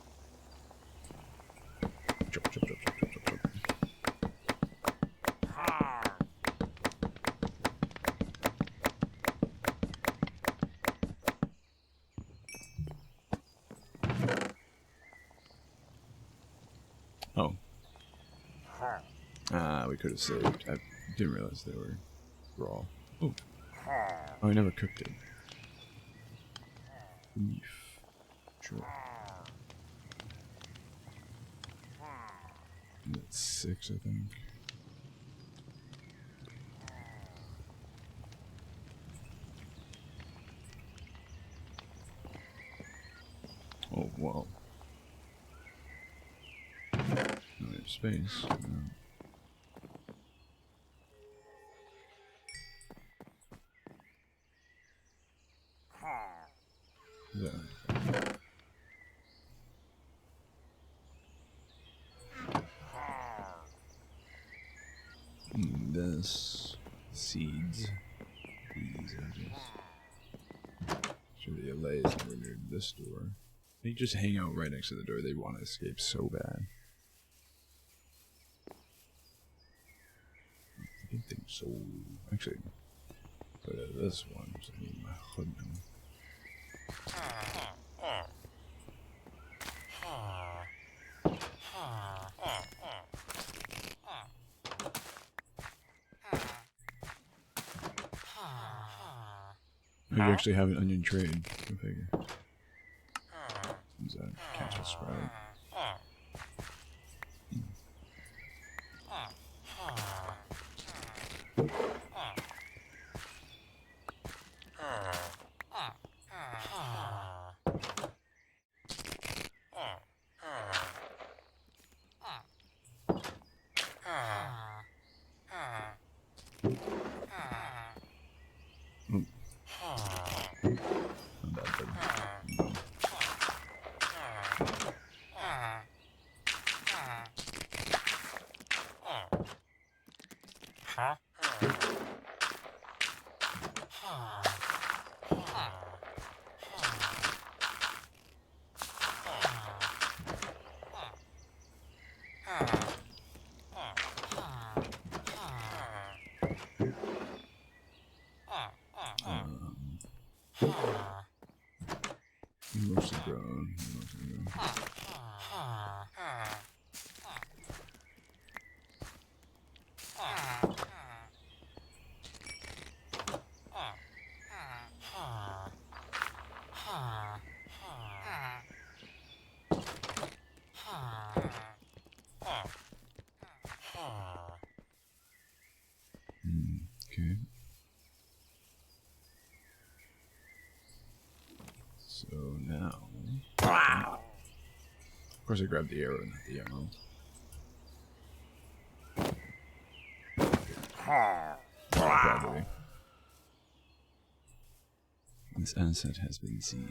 We could have saved. I didn't realize they were raw. Oh. Oh, I never cooked it. Beef. Sure. That's 6, I think. Oh, wow. No, we have space. Yeah. This seeds. These, I guess. Sure, the LA is nowhere near this door. They just hang out right next to the door. They want to escape so bad. I didn't think so. Actually, but this one, so I need my hood now. We actually have an onion trade. Go figure. Is that catch a sprout? Not bad, buddy. Mostly grown. Okay. So now... Of course I grabbed the arrow, not the ammo. Probably. This asset has been seized.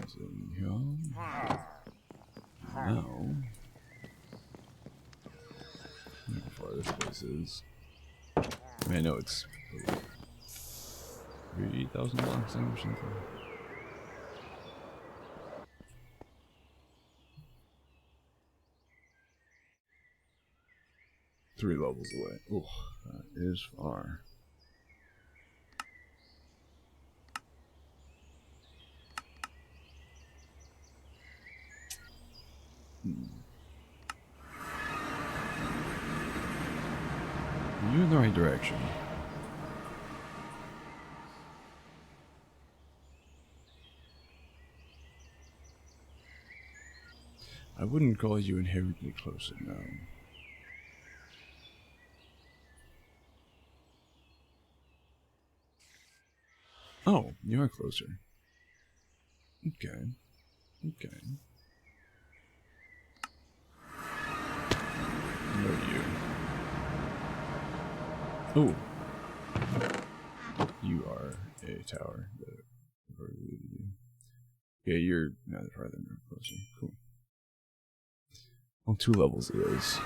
So, yeah. Now, how far this place is. I mean, I know it's 3,000 blocks in or something. Three levels away. Oh, that is far. You're in the right direction. I wouldn't call you inherently closer now. Oh, you are closer. Okay. Okay. No, you. Oh. You are a tower that I've already looted you. Yeah, you're neither farther nor closer. Cool. Well, 2 levels it is.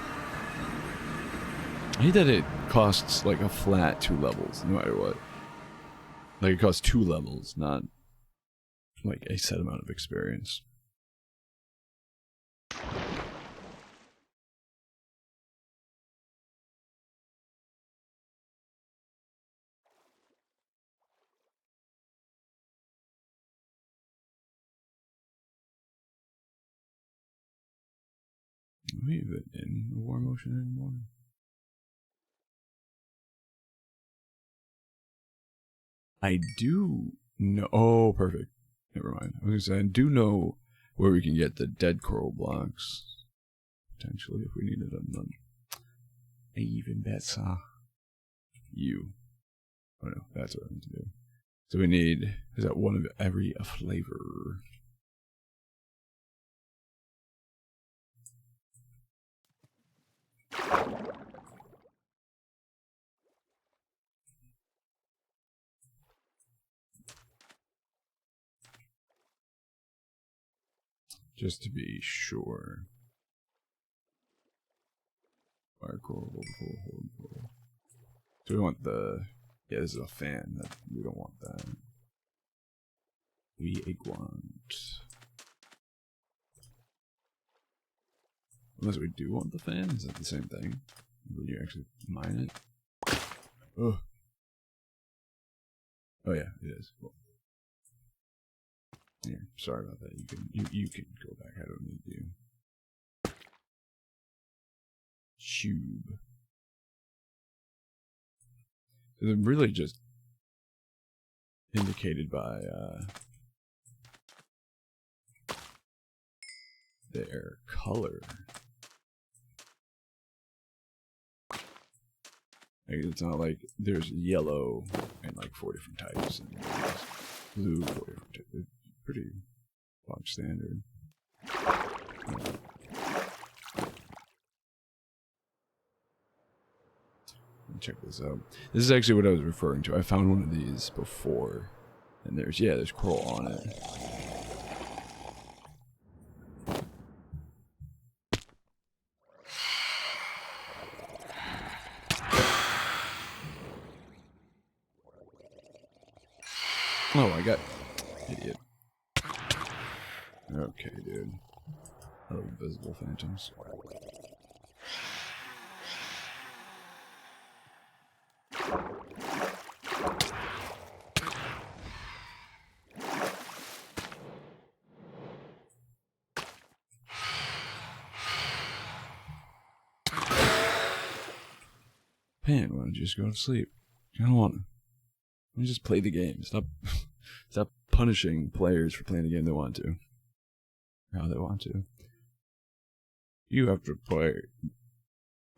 I hate that it costs like a flat 2 levels, no matter what. Like it costs 2 levels, not like a set amount of experience. Are we even in the war motion anymore? I do know. Oh, perfect. Never mind. I was gonna say, I do know where we can get the dead coral blocks. Potentially, if we needed them. Even better. You. Oh no, that's what I meant to do. So we need, is that one of every flavor? Just to be sure. Fire coral, coral. So we want the, yeah, this is a fan. That we don't want that. We want. Unless we do want the fan, is that the same thing? Would you actually mine it? Oh. Oh yeah, it is. Cool. Here, sorry about that. You can go back. I don't need you. Tube. So they're really just indicated by their color. Like, it's not like there's yellow and like 4 different types, and blue 4 different types. It's pretty bog standard. Check this out. This is actually what I was referring to. I found one of these before, and there's coral on it. Oh, I got idiot. Okay, dude. I love invisible phantoms. Pan, why don't you just go to sleep? I don't want to. Let me just play the game. Stop punishing players for playing the game they want to. How they want to. You have to play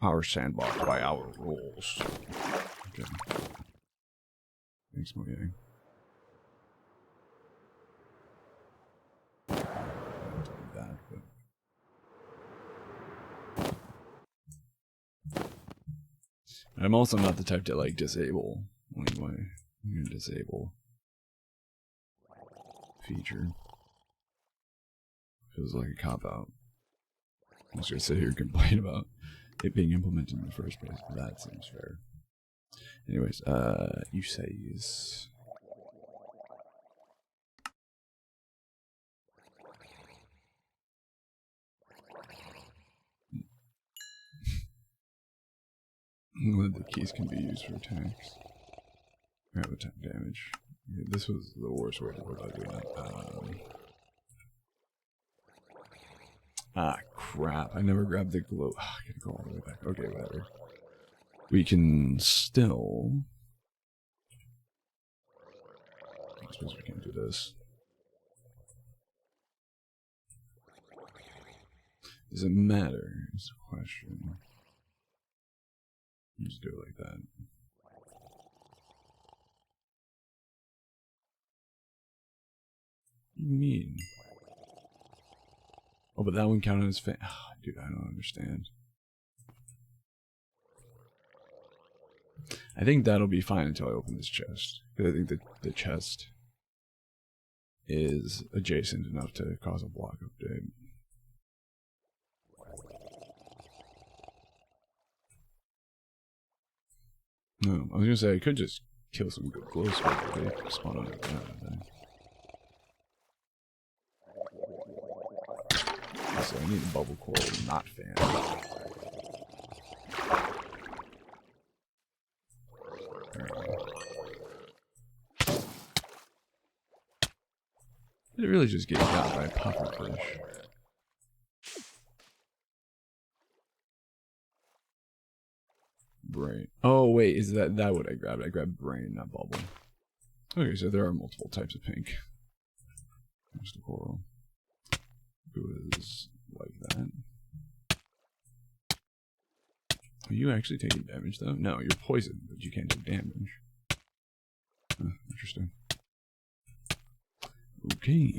our sandbox by our rules. Okay. Thanks, Mojang. That, but... I'm also not the type to like disable. Anyway, I'm gonna disable feature. Feels like a cop out. I'm just gonna sit here and complain about it being implemented in the first place. That seems fair. Anyways, you say is. One of the keys can be used for attacks. Grab attack damage. Yeah, this was the worst way to go about doing that. Ah, crap. I never grabbed the glow. I gotta go all the way back. Okay, whatever. We can still... I suppose we can't do this. Does it matter? Is the question. Just do it like that. What do you mean? Oh, but that one counted as fan. Oh, dude, I don't understand. I think that'll be fine until I open this chest. Because I think that the chest is adjacent enough to cause a block update. No, I was gonna say I could just kill some good glow smoke if they spawn on it. So I need a bubble coral, not fan. Did it really just get got by a pufferfish? Brain. Oh wait, is that what I grabbed? I grabbed brain, not bubble. Okay, so there are multiple types of pink. There's the coral. It was like that. Are you actually taking damage though? No, you're poisoned, but you can't take damage. Interesting. Okay.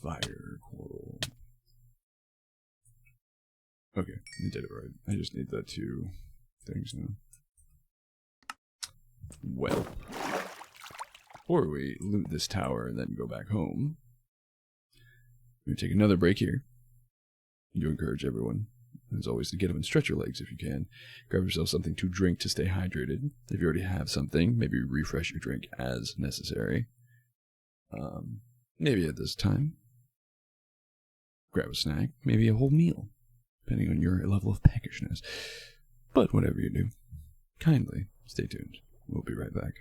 Fire coral. Okay, I did it right. I just need the two things now. Well, before we loot this tower and then go back home, we're going to take another break here. I do encourage everyone, as always, to get up and stretch your legs if you can. Grab yourself something to drink to stay hydrated. If you already have something, maybe refresh your drink as necessary. Maybe at this time, grab a snack, maybe a whole meal, depending on your level of peckish. But whatever you do, kindly stay tuned. We'll be right back.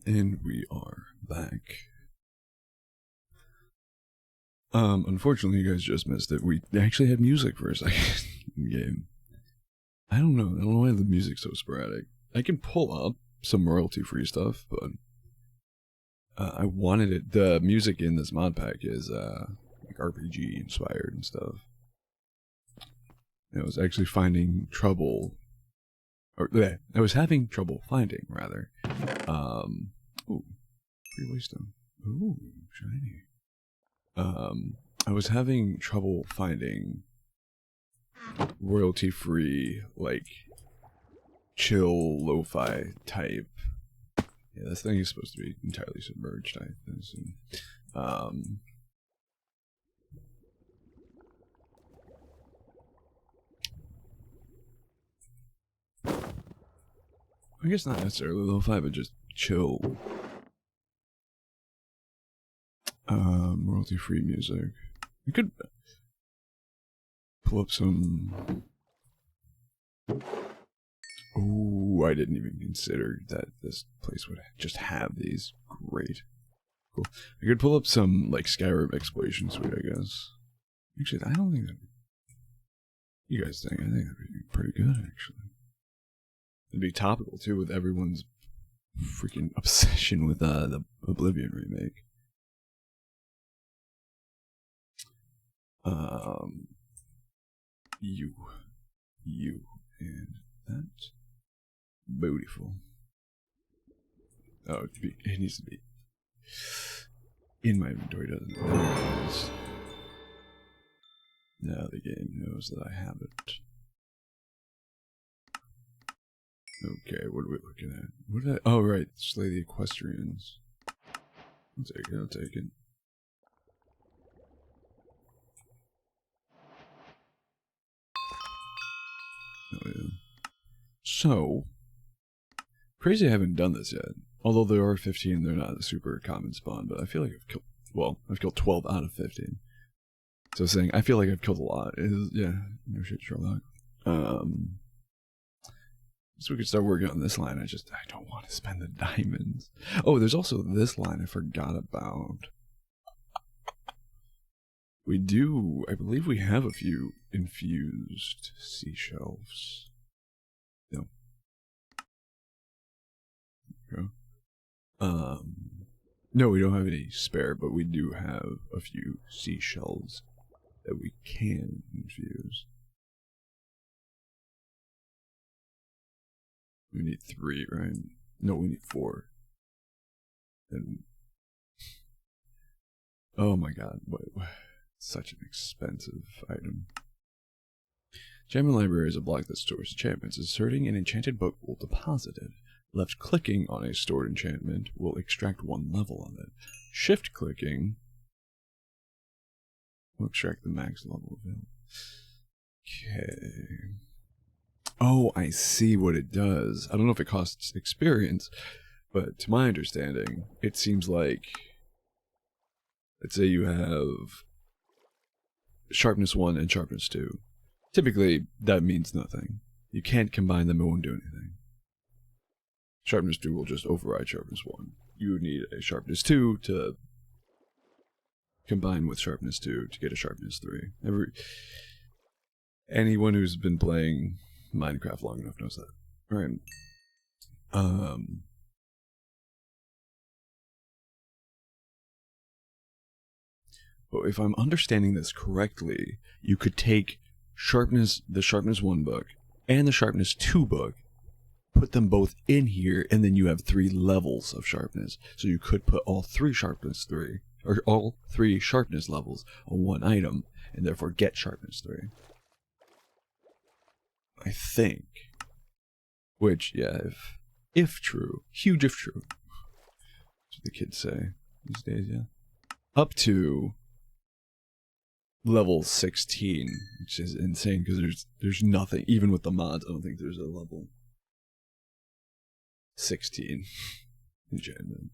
And we are back. Unfortunately, you guys just missed it. We actually had music for a second in the game. I don't know why the music's so sporadic. I can pull up some royalty-free stuff, but I wanted it. The music in this mod pack is like RPG inspired and stuff. I was actually finding trouble, or I was having trouble finding rather. Ooh, free waystone. Ooh, shiny. I was having trouble finding royalty-free, like, chill, lo-fi type. Yeah, this thing is supposed to be entirely submerged, I assume. I guess not necessarily lo-fi, but just chill. Royalty-free music. I could pull up some... Oh, I didn't even consider that this place would just have these. Great. Cool. I could pull up some, like, Skyrim Exploration Suite, I guess. Actually, I don't think that... You guys think? I think that'd be pretty good, actually. It'd be topical, too, with everyone's freaking obsession with the Oblivion remake. You, and that. Beautiful. Oh, it needs to be in my inventory, doesn't it? There it is. Now the game knows that I have it. Okay, what are we looking at? What did I... Oh, right. Slay the Equestrians. I'll take it, I'll take it. Oh, yeah. So, crazy I haven't done this yet. Although there are 15, they're not a super common spawn, but I feel like I've killed... Well, I've killed 12 out of 15. So saying, I feel like I've killed a lot is... Yeah, no shit, Sherlock. So we could start working on this line. I don't want to spend the diamonds. Oh, there's also this line I forgot about. We do, I believe we have a few infused seashells. No. Okay. No, we don't have any spare, but we do have a few seashells that we can infuse. We need 3, right? No, we need 4. And oh my god, what such an expensive item. Enchantment Library is a block that stores enchantments. Inserting an enchanted book will deposit it. Left clicking on a stored enchantment will extract 1 level of it. Shift clicking will extract the max level of it. Okay. Oh, I see what it does. I don't know if it costs experience, but to my understanding, it seems like, let's say you have sharpness 1 and sharpness 2. Typically, that means nothing. You can't combine them, it won't do anything. Sharpness 2 will just override sharpness 1. You need a sharpness 2 to combine with sharpness 2 to get a sharpness 3. Anyone who's been playing Minecraft long enough knows that. Alright. But if I'm understanding this correctly, you could take the sharpness 1 book and the sharpness 2 book, put them both in here, and then you have 3 levels of sharpness. So you could put all 3 sharpness 3, or all 3 sharpness levels on 1 item, and therefore get sharpness 3. I think. Which, yeah, if true. Huge if true. That's what the kids say these days, yeah. Up to level 16, which is insane, because there's nothing, even with the mods, I don't think there's a level 16 enchantment.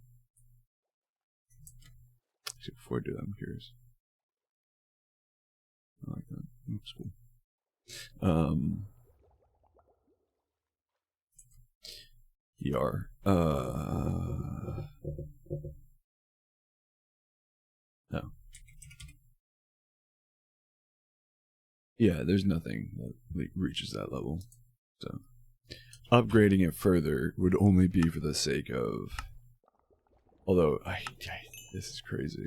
Actually, before I do that, I'm curious. I like that. Looks cool. ER. No. Yeah, there's nothing that like, reaches that level. So upgrading it further would only be for the sake of. Although this is crazy.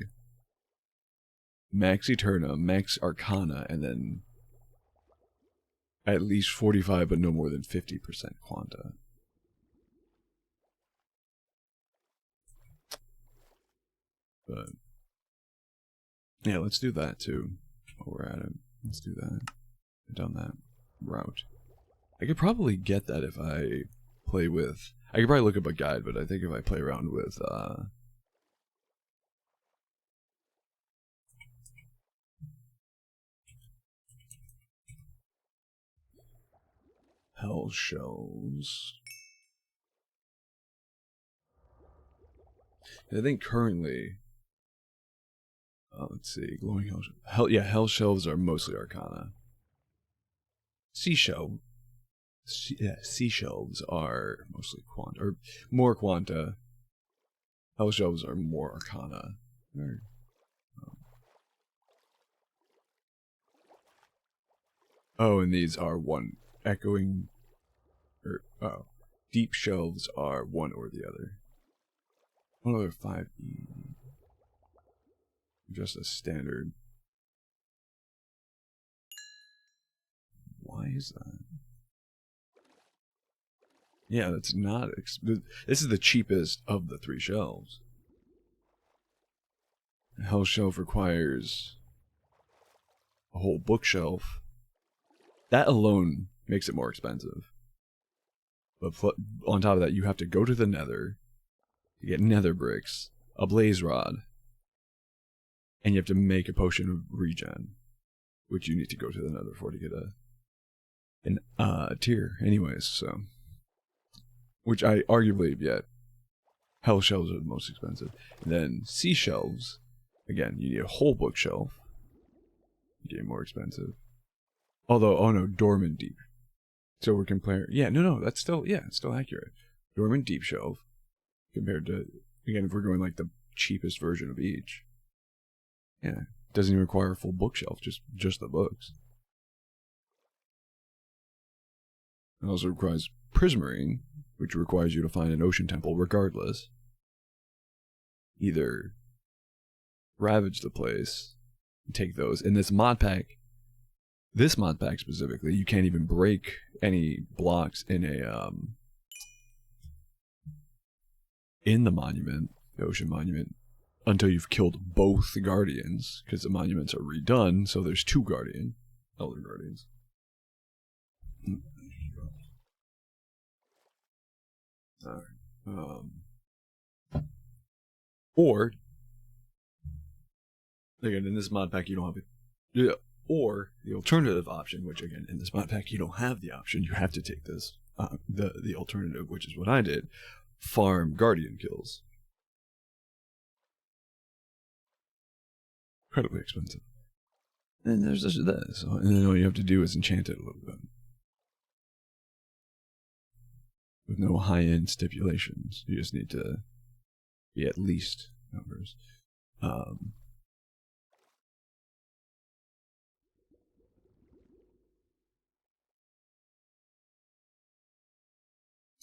Max Eterna, Max Arcana, and then at least 45, but no more than 50% Quanta. But yeah, let's do that too. While we're at it, let's do that. Down that route. I could probably get that if I play with. I could probably look up a guide, but I think if I play around with Hell Shells. I think currently, let's see, glowing hell shelves are mostly Arcana. Seashelves are mostly Quanta, or more Quanta. Hell shelves are more Arcana. Oh, and these are one echoing, deep shelves are one or the other. One other 5E. Just a standard. Why is that? Yeah, that's not. This is the cheapest of the 3 shelves. A Hell shelf requires a whole bookshelf. That alone makes it more expensive. But on top of that, you have to go to the Nether to get Nether bricks, a blaze rod, and you have to make a potion of regen, which you need to go to the Nether for to get a tier. Anyways, so which I arguably Hell shelves are the most expensive. And then sea shelves, again, you need a whole bookshelf. Getting more expensive. Although, oh no, dormant deep. So we're comparing. Yeah, no, that's still it's still accurate. Dormant deep shelf compared to, again, if we're going like the cheapest version of each. Yeah, doesn't even require a full bookshelf, just the books. It also requires prismarine, which requires you to find an ocean temple regardless. Either ravage the place, and take those. In this mod pack specifically, you can't even break any blocks in in the monument, the ocean monument, until you've killed both the guardians, because the monuments are redone, so there's 2 elder guardians. Alright. Or, again, in this mod pack you don't have it. Yeah. Or the alternative option, which again in this mod pack you don't have the option. You have to take this the alternative, which is what I did. Farm guardian kills. Incredibly expensive. And there's this, and then all you have to do is enchant it a little bit. With no high-end stipulations. You just need to be at least numbers.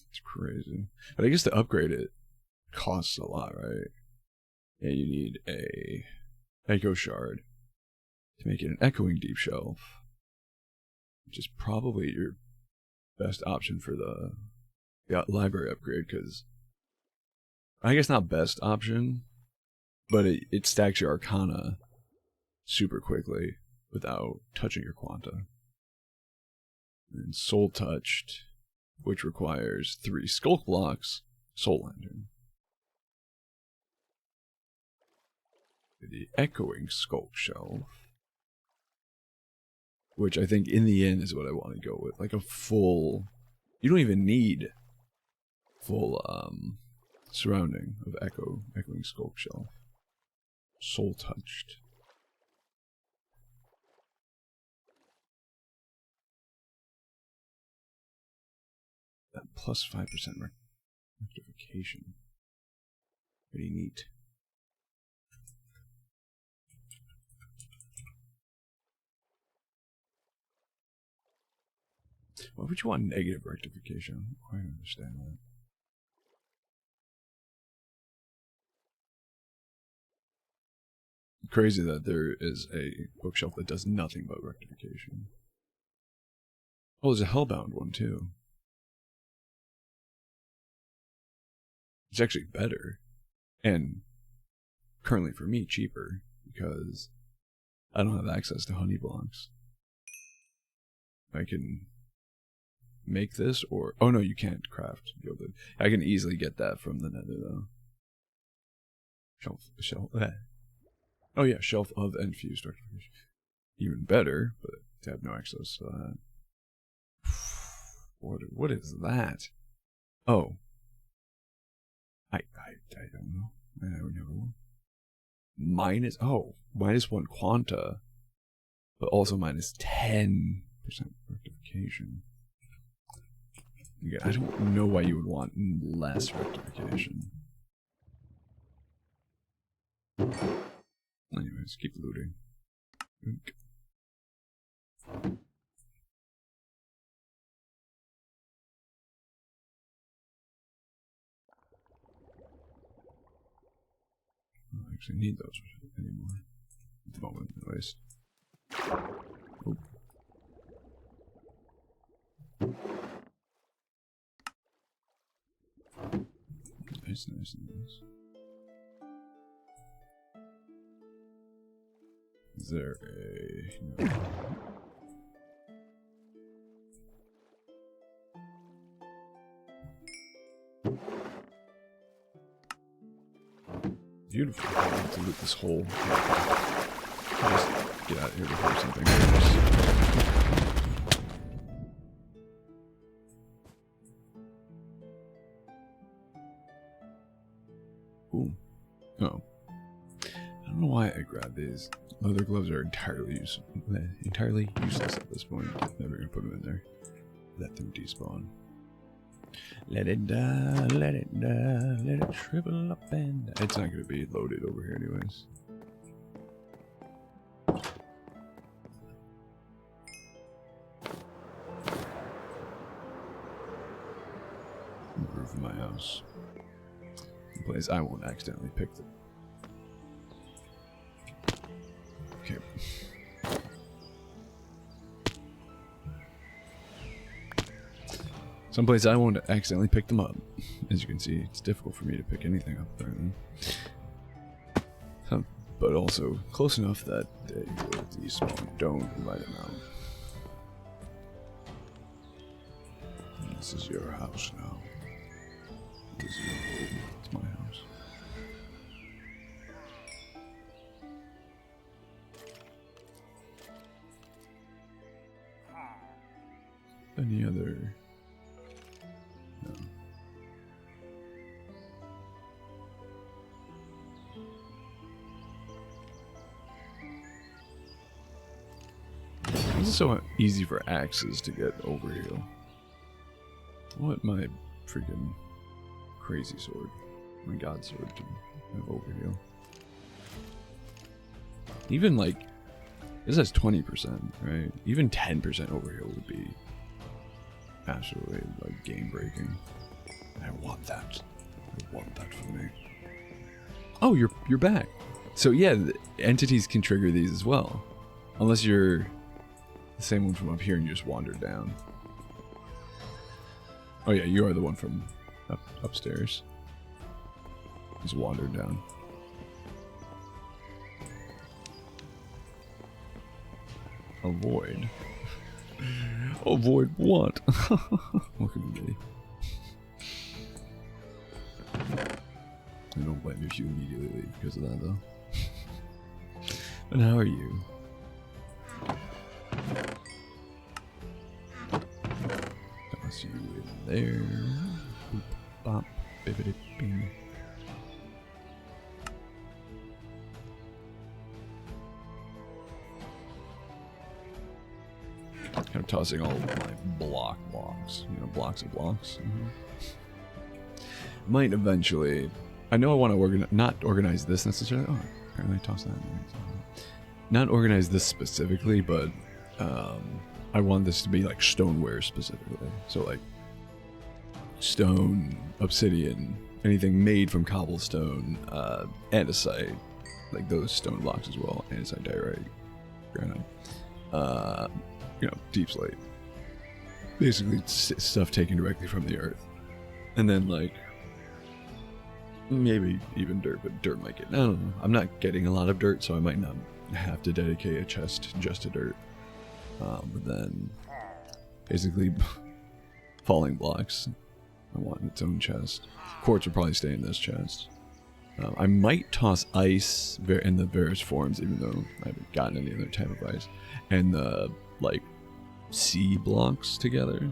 It's crazy. But I guess to upgrade it costs a lot, right? And you need a Echo Shard to make it an Echoing Deep Shelf, which is probably your best option for the library upgrade, because I guess not best option, but it stacks your Arcana super quickly without touching your Quanta. And Soul Touched, which requires 3 Skulk blocks, Soul Lantern. The Echoing Skulk Shelf, which I think in the end is what I want to go with. Like a full... You don't even need full surrounding of Echoing Skulk Shelf. Soul Touched. That plus 5% Rectification. Pretty neat. Why would you want negative rectification? I don't quite understand that. Crazy that there is a bookshelf that does nothing but rectification. Oh, there's a Hellbound one too. It's actually better. And currently for me, cheaper. Because I don't have access to honey blocks. I can make this or... Oh no, you can't craft gilded. I can easily get that from the nether though. Oh yeah, shelf of infused rectification. Even better, but to have no access to that. What is that? Oh. I don't know. I would never will. -1 quanta, but also -10% rectification. Again, I don't know why you would want less rectification. Anyways, keep looting. I don't actually need those anymore. At the moment, at least. Oh. Nice. Is there a... No. Beautiful. I have to loot this hole. Just get out of here before something goes. Ooh. Oh. I don't know why I grabbed these. Leather gloves are entirely useless at this point. Never gonna put them in there. Let them despawn. Let it die, let it die, let it shrivel up and die. It's not gonna be loaded over here anyways. Roof of my house. A place I won't accidentally pick them. Okay. Someplace I won't accidentally pick them up. As you can see, it's difficult for me to pick anything up apparently. But also close enough that they will despawn. Don't invite them out. And this is your house now. This is your home. It's my house. Any other... No. This is so easy for axes to get overheal. What my freaking crazy sword, my god sword can have overheal. Even like, this has 20%, right? Even 10% overheal would be absolutely like game breaking. I want that. I want that for me. Oh, you're back. So yeah, the entities can trigger these as well, unless you're the same one from up here and you just wandered down. Oh yeah, you are the one from upstairs. Just wandered down. Avoid. Avoid what? What could it be? I don't blame you if you immediately leave because of that, though. But how are you? Toss you in there. Boop, bop, bibbidi bing. Kind of tossing all of my blocks, you know, blocks of blocks. might eventually. I know I want to not organize this necessarily. Oh, apparently I tossed that. Not organize this specifically, but I want this to be like stoneware specifically. So like stone, obsidian, anything made from cobblestone, andesite, like those stone blocks as well, andesite, diorite, granite, deep slate. Basically stuff taken directly from the earth. And then like maybe even dirt, but dirt might get, I don't know. I'm not getting a lot of dirt, so I might not have to dedicate a chest just to dirt. But then basically falling blocks, I want its own chest. Quartz would probably stay in this chest. I might toss ice in the various forms, even though I haven't gotten any other type of ice, and the like sea blocks together.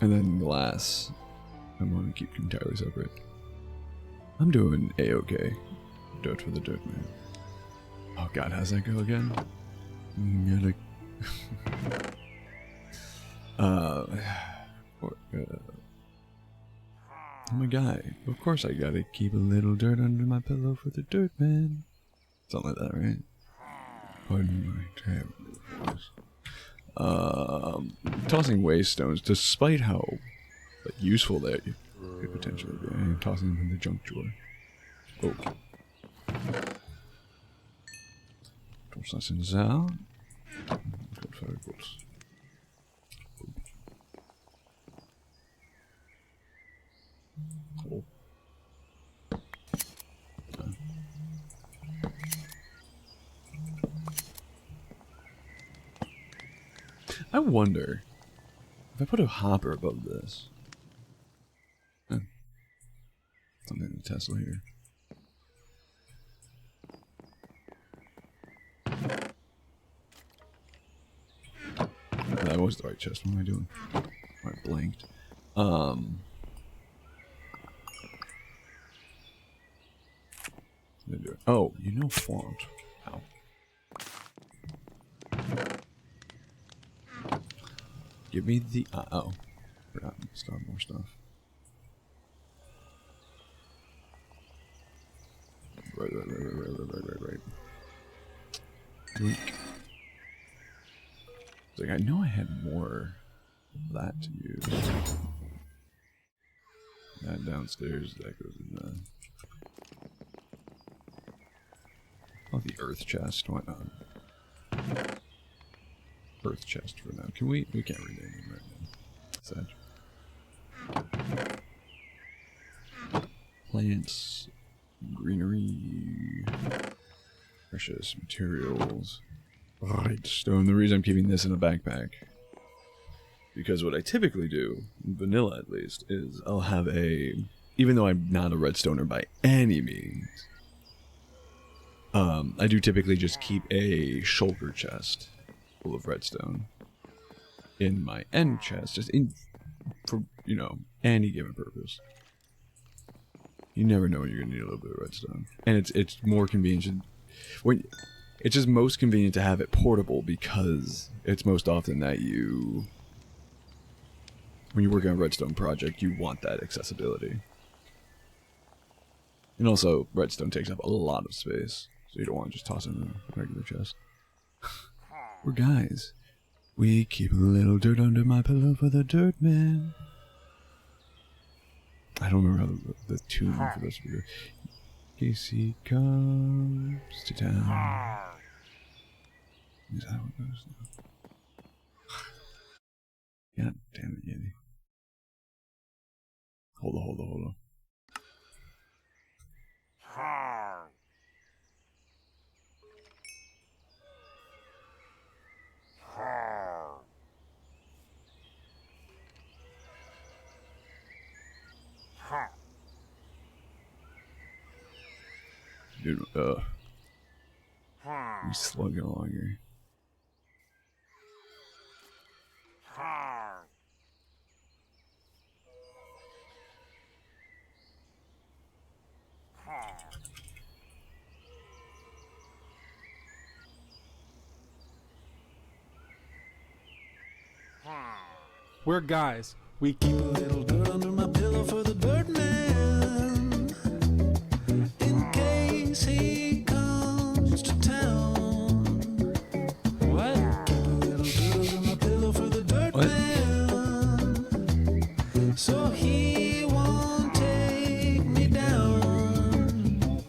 And then glass, I want to keep entirely separate. I'm doing A-okay. Dirt for the dirt, man. Oh god, how's that go again? Oh my god, of course I gotta keep a little dirt under my pillow for the dirt, man. Something like that, right? Pardon my terrible voice. Tossing waste stones, despite how like, useful they could potentially be. I'm tossing them in the junk drawer. Oh. Toss das in out. Good, very good. Oh. I wonder if I put a hopper above this. Something to Tesla here. That was the right chest. What am I doing? I blanked. Oh, you know font. Ow. Give me the oh. Forgot. Still have more stuff. Right. Drink. It's like I know I had more of that to use. That downstairs, that goes in the the earth chest, why not? Earth chest for now. Can we can't rename him right now. Sedge. Plants, greenery, precious materials, redstone. The reason I'm keeping this in a backpack, because what I typically do, vanilla at least, is I'll have even though I'm not a redstoner by any means, I do typically just keep a shulker chest full of redstone in my end chest, just for any given purpose. You never know when you're gonna need a little bit of redstone, and it's more convenient it's just most convenient to have it portable, because it's most often that when you're working on a redstone project, you want that accessibility. And also, redstone takes up a lot of space, so you don't want to just toss it in a regular chest. We're guys. We keep a little dirt under my pillow for the dirt man. I don't remember how the tune for this would go. Casey comes to town. Is that how it goes now? God damn it, Yeti. Hold on. Dude, I'm slugging along here. We're guys. We keep a little dirt under my pillow for the dirt man, in case he comes to town. What? Keep a little dirt under my pillow for the dirt man, so he won't take me down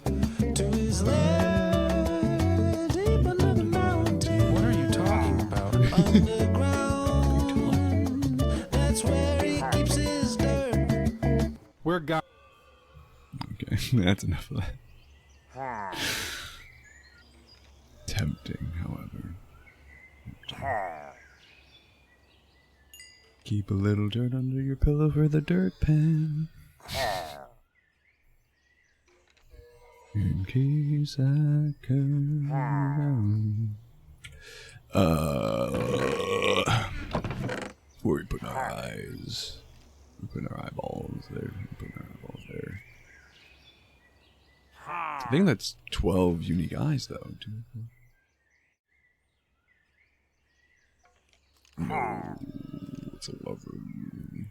to his lair deep under the mountain. What are you talking about? Underground, that's where he keeps his dirt. We're guys. Okay, that's enough of that. Tempting, however. Keep a little dirt under your pillow for the dirt pan. In case I come around. Where we putting our eyes? We're putting our eyeballs there. We're putting our eyeballs there. I think that's 12 unique eyes, though. No, it's a love room.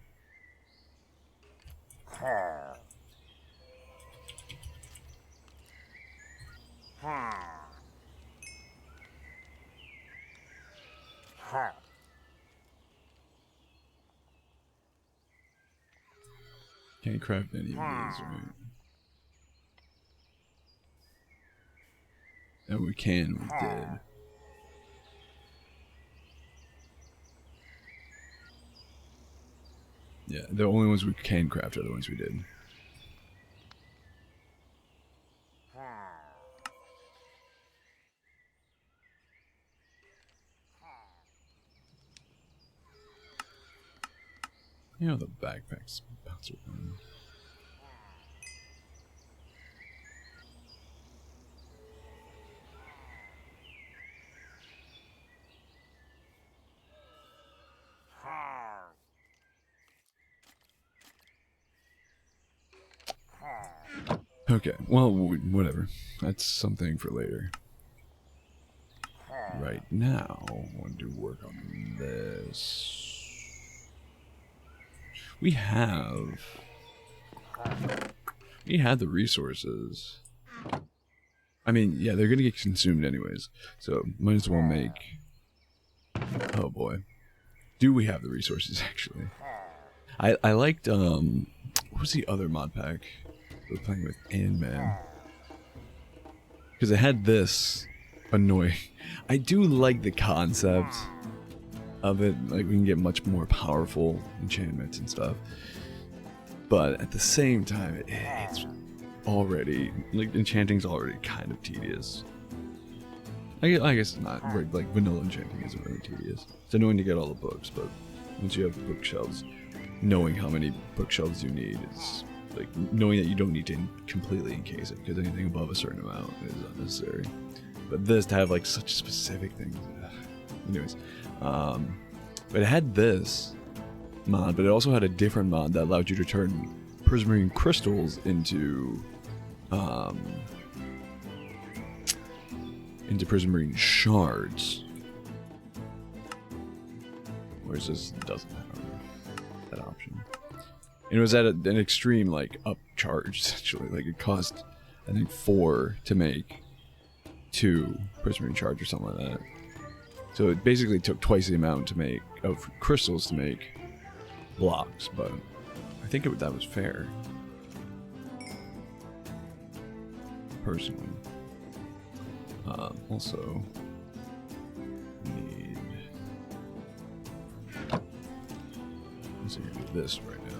Can't craft any of these, right? No, we can. We did. Yeah, the only ones we can craft are the ones we did. You know the backpacks bounce around. Okay, well, whatever. That's something for later. Right now, I want to work on this. We had the resources. I mean, yeah, they're gonna get consumed anyways, so might as well make. Oh boy, do we have the resources actually? I liked what was the other mod pack we were playing with Ant-Man, because it had this annoying. I do like the concept of it, like we can get much more powerful enchantments and stuff, but at the same time it's already, like, enchanting's already kind of tedious. I guess it's not, right, like vanilla enchanting isn't really tedious. It's annoying to get all the books, but once you have bookshelves, knowing how many bookshelves you need is like knowing that you don't need to completely encase it, because anything above a certain amount is unnecessary. But this, to have like such specific things, anyways. But it had this mod, but it also had a different mod that allowed you to turn prismarine crystals into prismarine shards, whereas this doesn't have that option. And it was at an extreme, like, upcharge, essentially. Like, it cost, I think, 4 to make 2 prismarine shards or something like that. So it basically took twice the amount to make of crystals to make blocks, but I think that was fair, personally. Also need, let's see, do this right now.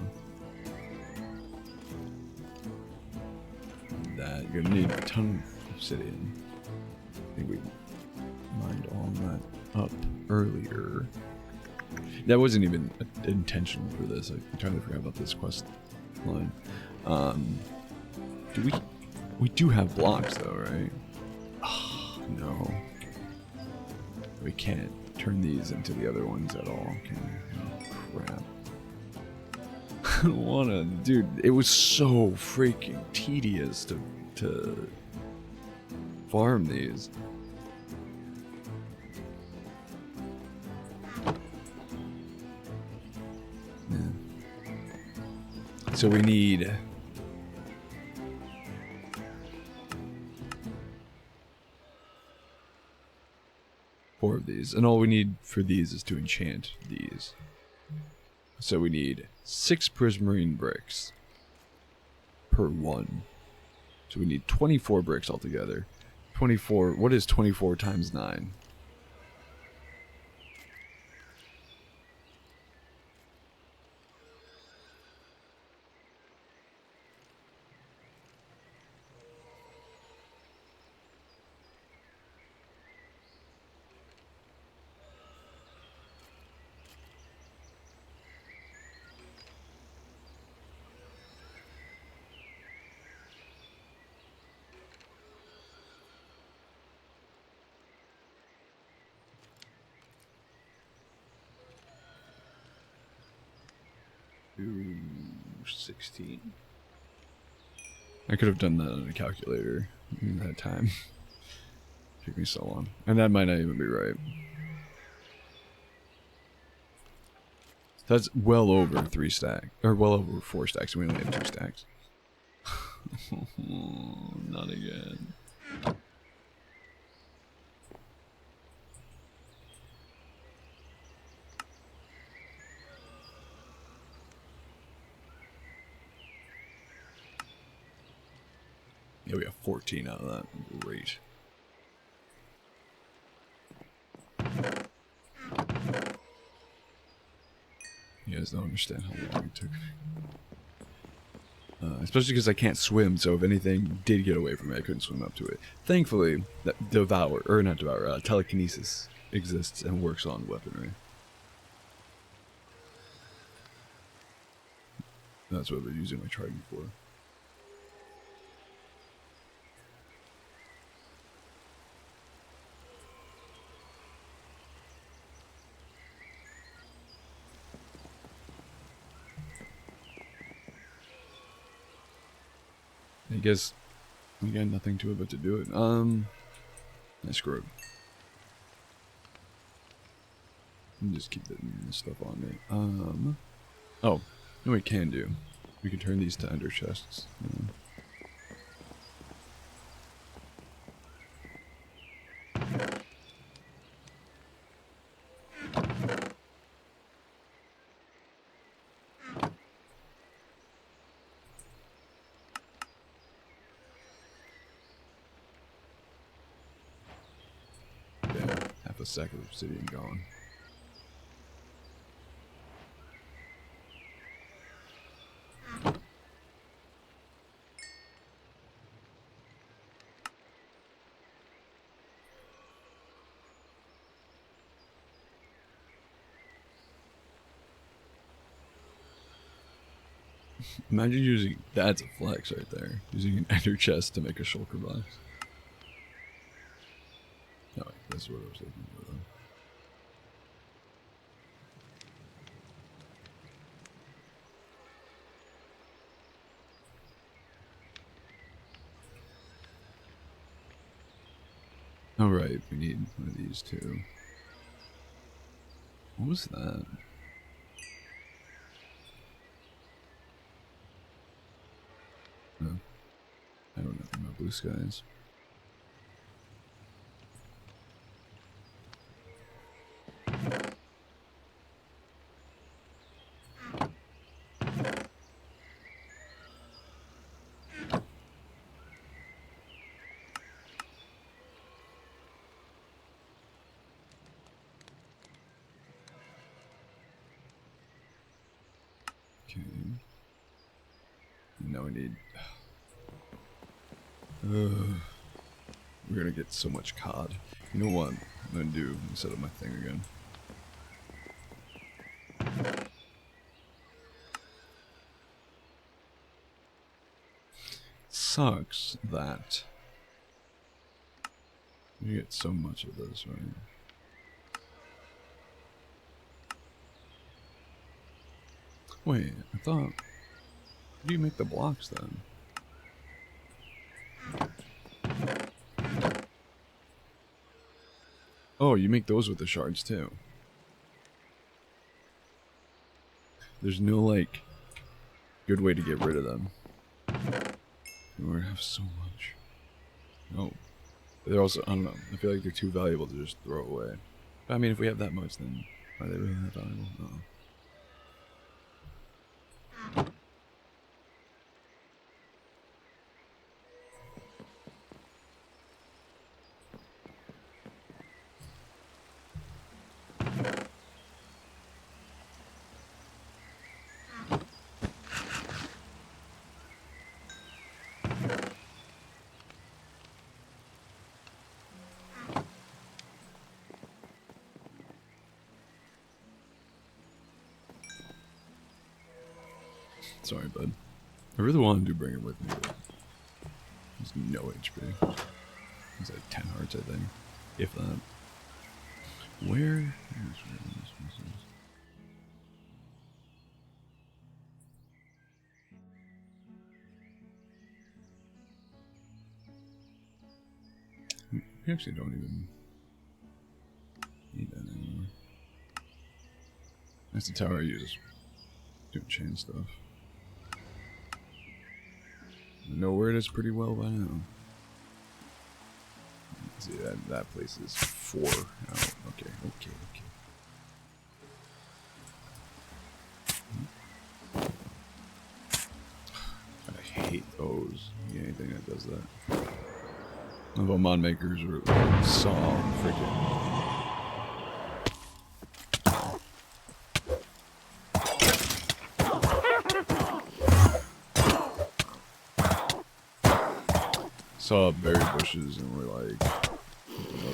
That you're gonna need a ton of obsidian. I think we mined all that up earlier. That wasn't even intentional for this. I entirely forgot about this quest line. We do have blocks though, right? Oh, no. We can't turn these into the other ones at all, can we? Oh, crap. I don't wanna, dude, it was so freaking tedious to farm these. So we need 4 of these, and all we need for these is to enchant these. So we need 6 prismarine bricks per one. So we need 24 bricks altogether. 24, what is 24 times 9? Ooh, 16. I could have done that on a calculator in that time. Took me so long. And that might not even be right. That's well over 3 stacks. Or well over 4 stacks. We only have 2 stacks. Not again. Yeah, we have 14 out of that. Great. You guys don't understand how long it took. Especially because I can't swim, so if anything did get away from me, I couldn't swim up to it. Thankfully, that telekinesis exists and works on weaponry. That's what I've been using my trident for. I guess we got nothing to it but to do it. I screw it. Just keep the stuff on me. Oh, no, we can do. We can turn these to ender chests. Yeah. Half a stack of obsidian gone. Imagine using, that's a flex right there, using an ender chest to make a shulker box. No, wait, that's what I was looking for though. Alright, we need one of these too. What was that? No. I don't know about blue skies. Okay. Now we need... we're gonna get so much cod. You know what I'm gonna do? I'm gonna set up my thing again. Sucks that you get so much of this, right? Wait, I thought... How do you make the blocks then? Oh, you make those with the shards too. There's no, like... Good way to get rid of them. We have so much. Oh. They're also, I don't know, I feel like they're too valuable to just throw away. But I mean, if we have that much, then are they really that valuable? No. Sorry, bud. I really wanted to bring it with me, but there's no HP. He's like 10 hearts, I think. If that. Where? We actually don't even need that anymore. That's the tower I use. Doing chain stuff. I know where it is pretty well by now. See, that place is 4. Oh, okay. I hate those. Anything that does that. Although mod makers were saw freaking. Saw berry bushes and we're like,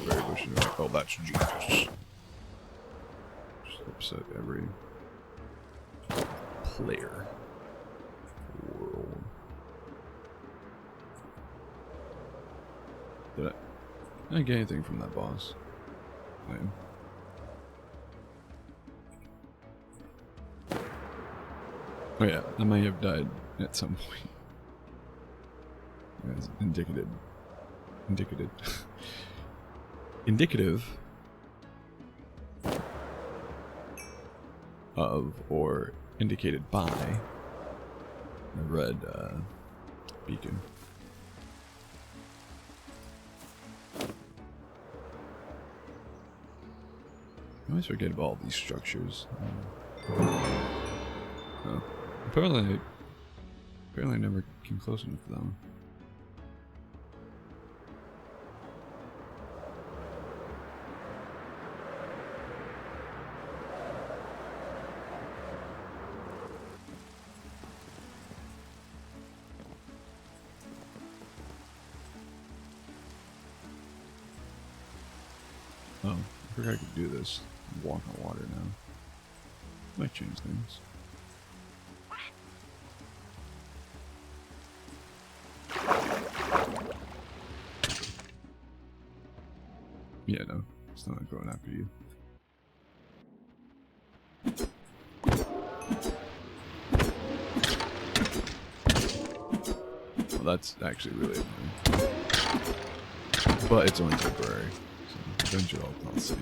berry bushes, and we're like, oh, that's Jesus. Just upset every player in the world. Did I get anything from that boss? Oh yeah, I might have died at some point. As indicative of or indicated by the red beacon. I always forget about all these structures. Oh. Apparently I never came close enough to that one. Oh, I forgot I could do this. Walk on water now. Might change things. Yeah, no. It's not going after you. Well, that's actually really annoying. But it's only temporary. So eventually I'll sink.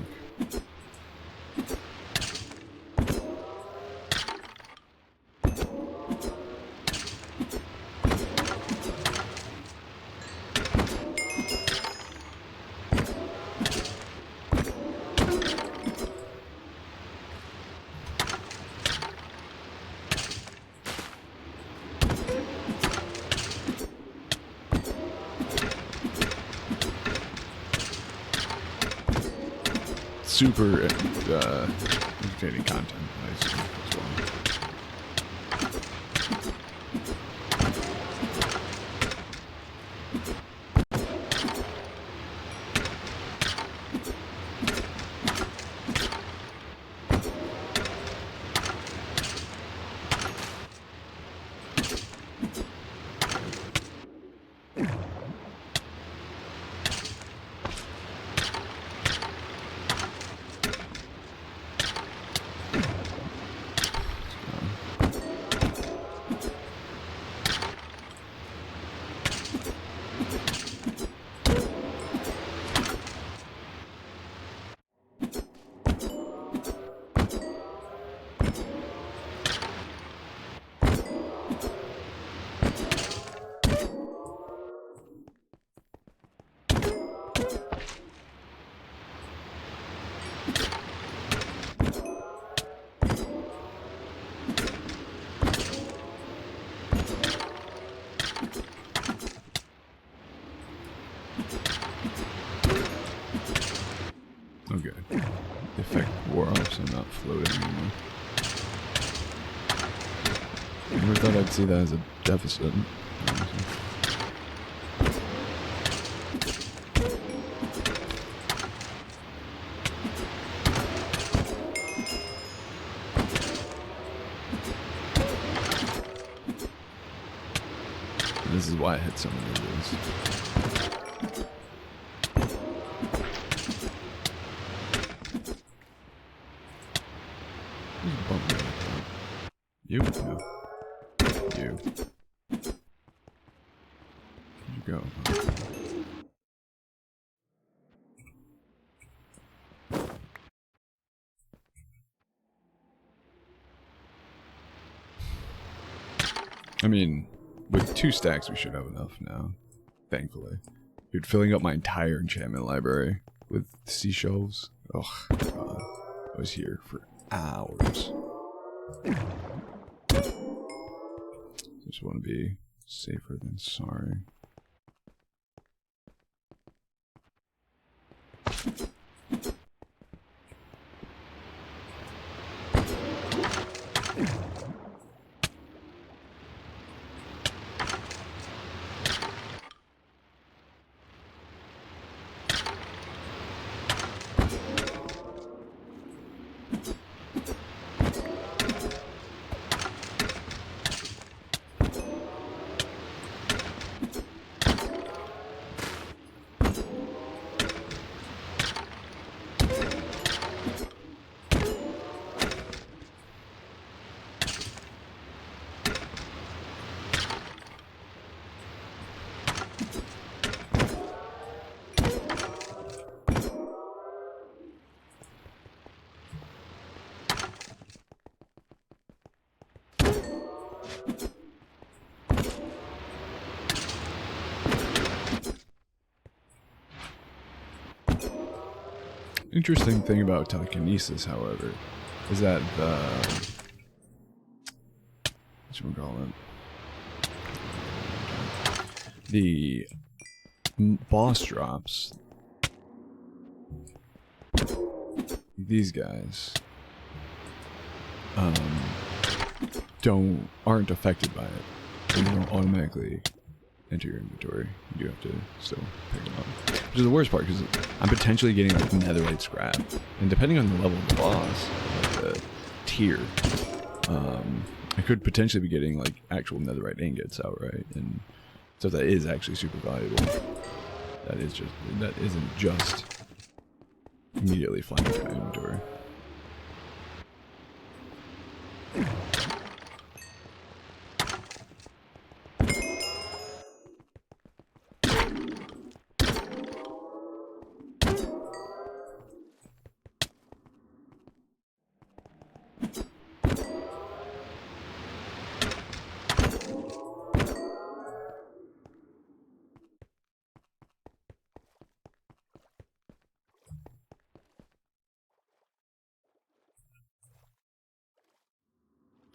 Super entertaining content, I assume, as well. Okay. The effect wore off, so I'm not floating anymore. Never thought I'd see that as a deficit. Honestly. This is why I hit so many of those. Just bump me like that. You? No. You. Where'd you go? I mean, with 2 stacks we should have enough now. Thankfully. Dude, filling up my entire enchantment library with seashells. Oh, God. I was here for hours. Just want to be safer than sorry. Interesting thing about telekinesis, however, is that the boss drops, these guys aren't affected by it. They don't automatically enter your inventory. You have to still pick them up. Which is the worst part, because I'm potentially getting like netherite scrap. And depending on the level of the boss, like the tier, I could potentially be getting like actual netherite ingots outright. And so that is actually super valuable. That isn't just immediately flying into my inventory.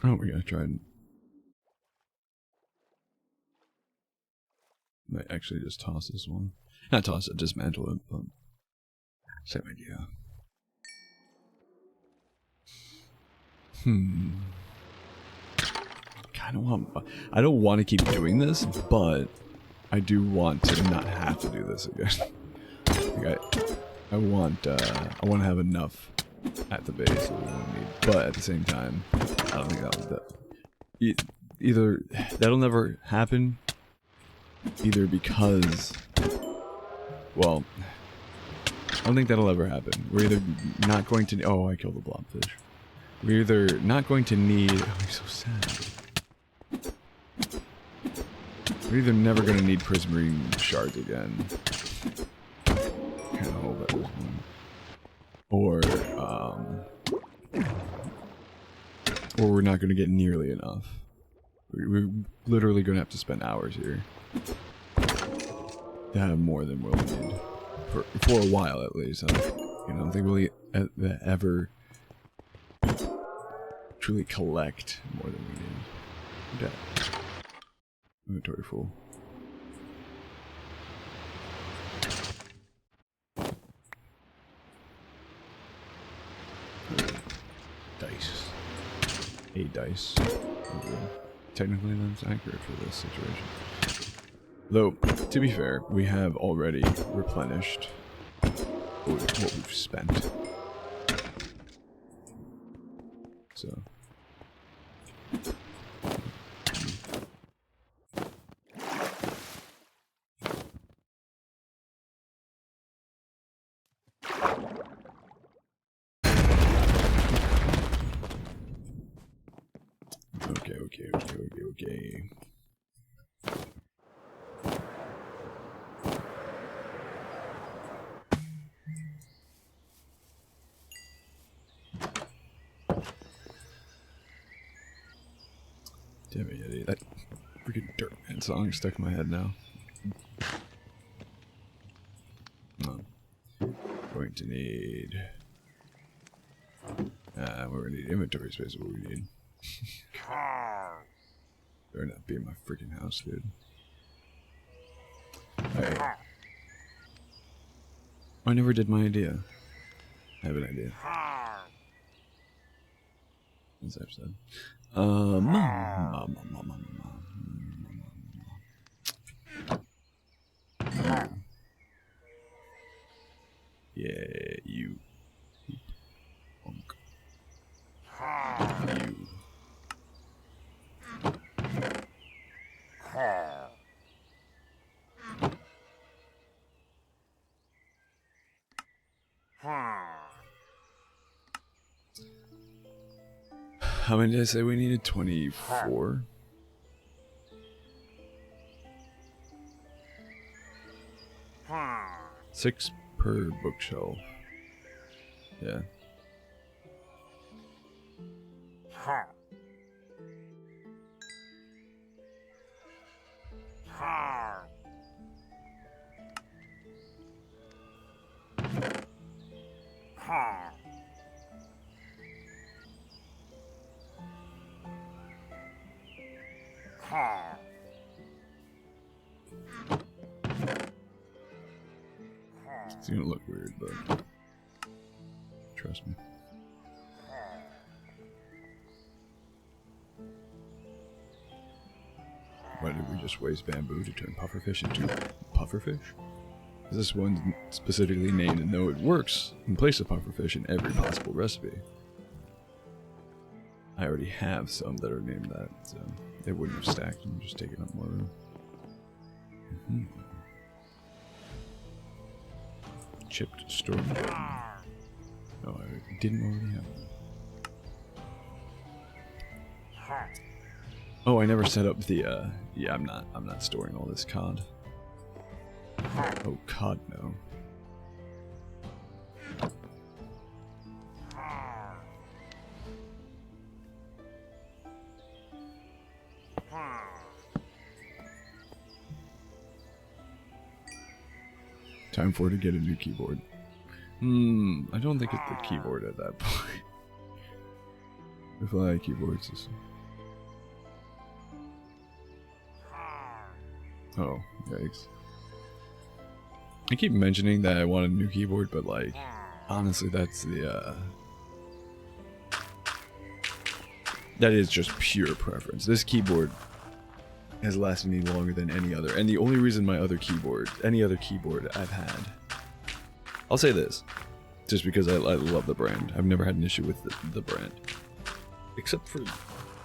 Oh, we gotta try and... Might actually just toss this one. Not toss it, dismantle it, but... Same idea. I don't want to keep doing this, but I do want to not have to do this again. Like I want to have enough at the base that we won't need, but at the same time, I don't think either that'll never happen, either because, well, I don't think that'll ever happen. We're either not going to, oh, I killed the blobfish. We're either not going to need, oh, he's so sad. We're either never going to need prismarine shards again. Kind of hope that was one. Or we're not going to get nearly enough. We're literally going to have to spend hours here to have more than we'll need. for a while at least. I don't think we'll ever truly collect more than we need. Okay. Inventory full. Dice. 8 dice. Okay. Technically that's accurate for this situation. Though, to be fair, we have already replenished what we've spent. So. Okay. Damn it, Yeti. That freaking Dirtman song stuck in my head now. Going to need... we're gonna need inventory space is what we need. Better not be in my freaking house, dude. Hey. I never did my idea. I have an idea. What's that said? Yeah, you. Punk. You. How many did I say we needed? 24? Six per bookshelf. Yeah. It's gonna look weird, but trust me. Why did we just waste bamboo to turn pufferfish into pufferfish? This one's specifically named, and though it works in place of pufferfish in every possible recipe. I already have some that are named that, so they wouldn't have stacked and just taken up more room. Chipped storm gem. Oh, I didn't already have one. Oh, I never set up the yeah, I'm not storing all this cod. Oh, cod no. Time for to get a new keyboard. I don't think it's the keyboard at that point. If I like keyboards, this... Oh, yikes. I keep mentioning that I want a new keyboard, but like, honestly, that's the, that is just pure preference. This keyboard has lasted me longer than any other, and the only reason my other keyboard, any other keyboard I've had, I'll say this, just because I love the brand. I've never had an issue with the brand, except for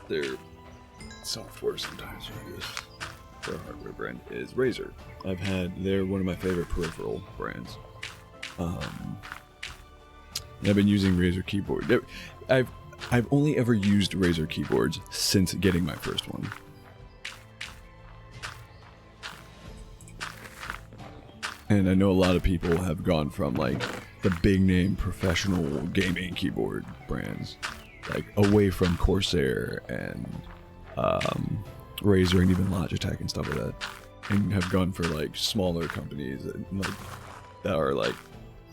their software sometimes. Their hardware brand is Razer. They're one of my favorite peripheral brands. I've been using Razer keyboard. I've only ever used Razer keyboards since getting my first one. And I know a lot of people have gone from like the big name professional gaming keyboard brands, like away from Corsair and Razer and even Logitech and stuff like that, and have gone for like smaller companies and like that are like,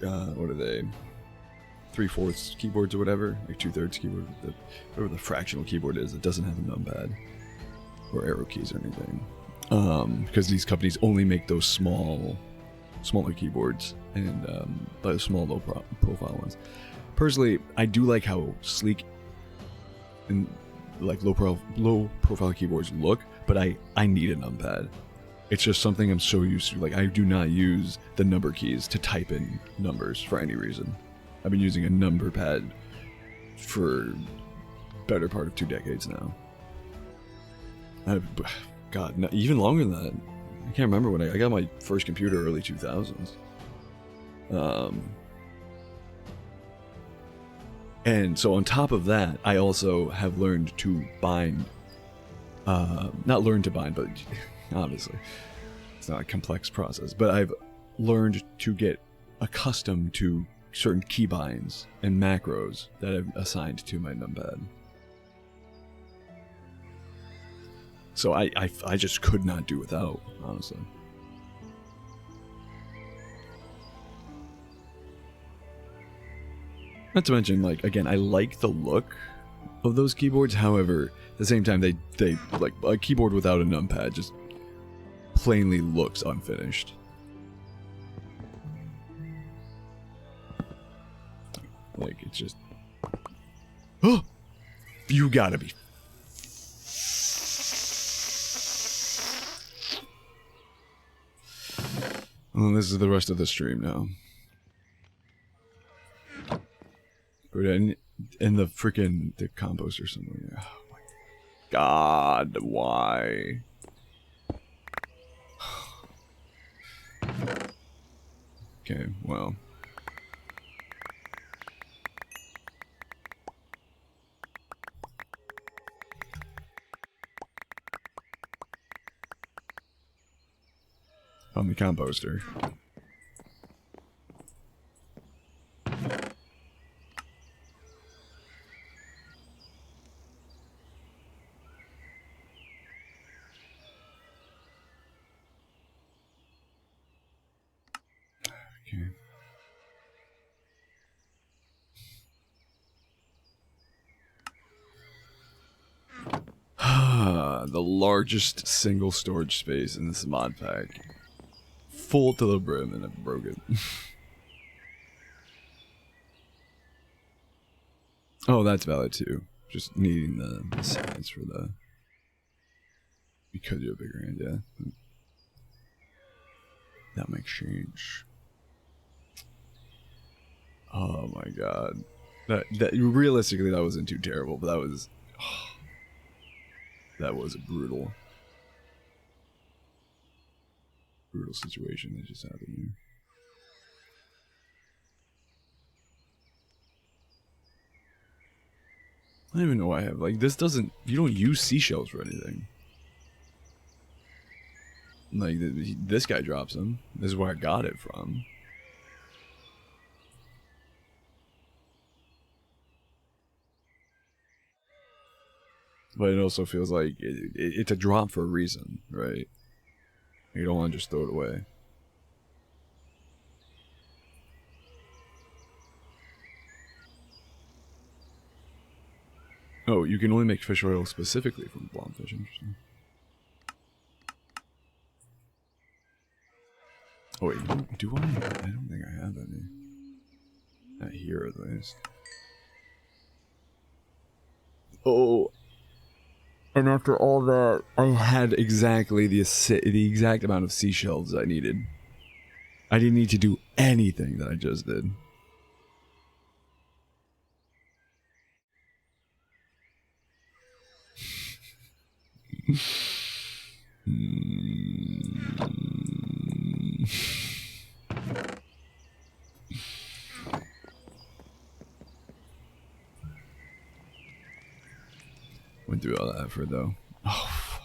what are they? 3/4 keyboards or whatever, like 2/3 keyboard, whatever the fractional keyboard is. It doesn't have a numpad or arrow keys or anything, because these companies only make those smaller keyboards and the small low profile ones. Personally, I do like how sleek and like low profile keyboards look, but I need a numpad. It's just something I'm so used to. Like, I do not use the number keys to type in numbers for any reason. I've been using a number pad for better part of 2 decades now. God, no, even longer than that. I can't remember when I got my first computer, early 2000s. And so on top of that, I also have learned to bind. Not learn to bind, but obviously it's not a complex process. But I've learned to get accustomed to certain keybinds and macros that I've assigned to my numpad. So I just could not do without, honestly. Not to mention, like, again, I like the look of those keyboards. However, at the same time, they like, a keyboard without a numpad just plainly looks unfinished. Like, it's just... Oh! You gotta be... Well, this is the rest of the stream now. Put it in the freaking the composter somewhere. Oh my God, why? Okay, well. On the composter. Okay. The largest single storage space in this mod pack. Full to the brim, and I broke it. Oh, that's valid too. Just needing the size for the... Because you have a bigger hand, yeah. That makes change. Oh my God. That realistically, that wasn't too terrible, but that was... Oh, that was a brutal situation that just happened here. I don't even know why I have, like, this doesn't, you don't use seashells for anything. Like, this guy drops them. This is where I got it from. But it also feels like it's a drop for a reason, right? You don't want to just throw it away. Oh, you can only make fish oil specifically from blobfish. Interesting. Oh wait, do I? I don't think I have any. Not here, at least. Oh. And after all that, I had exactly the exact amount of seashells I needed. I didn't need to do anything that I just did. Went through all that effort though. Oh.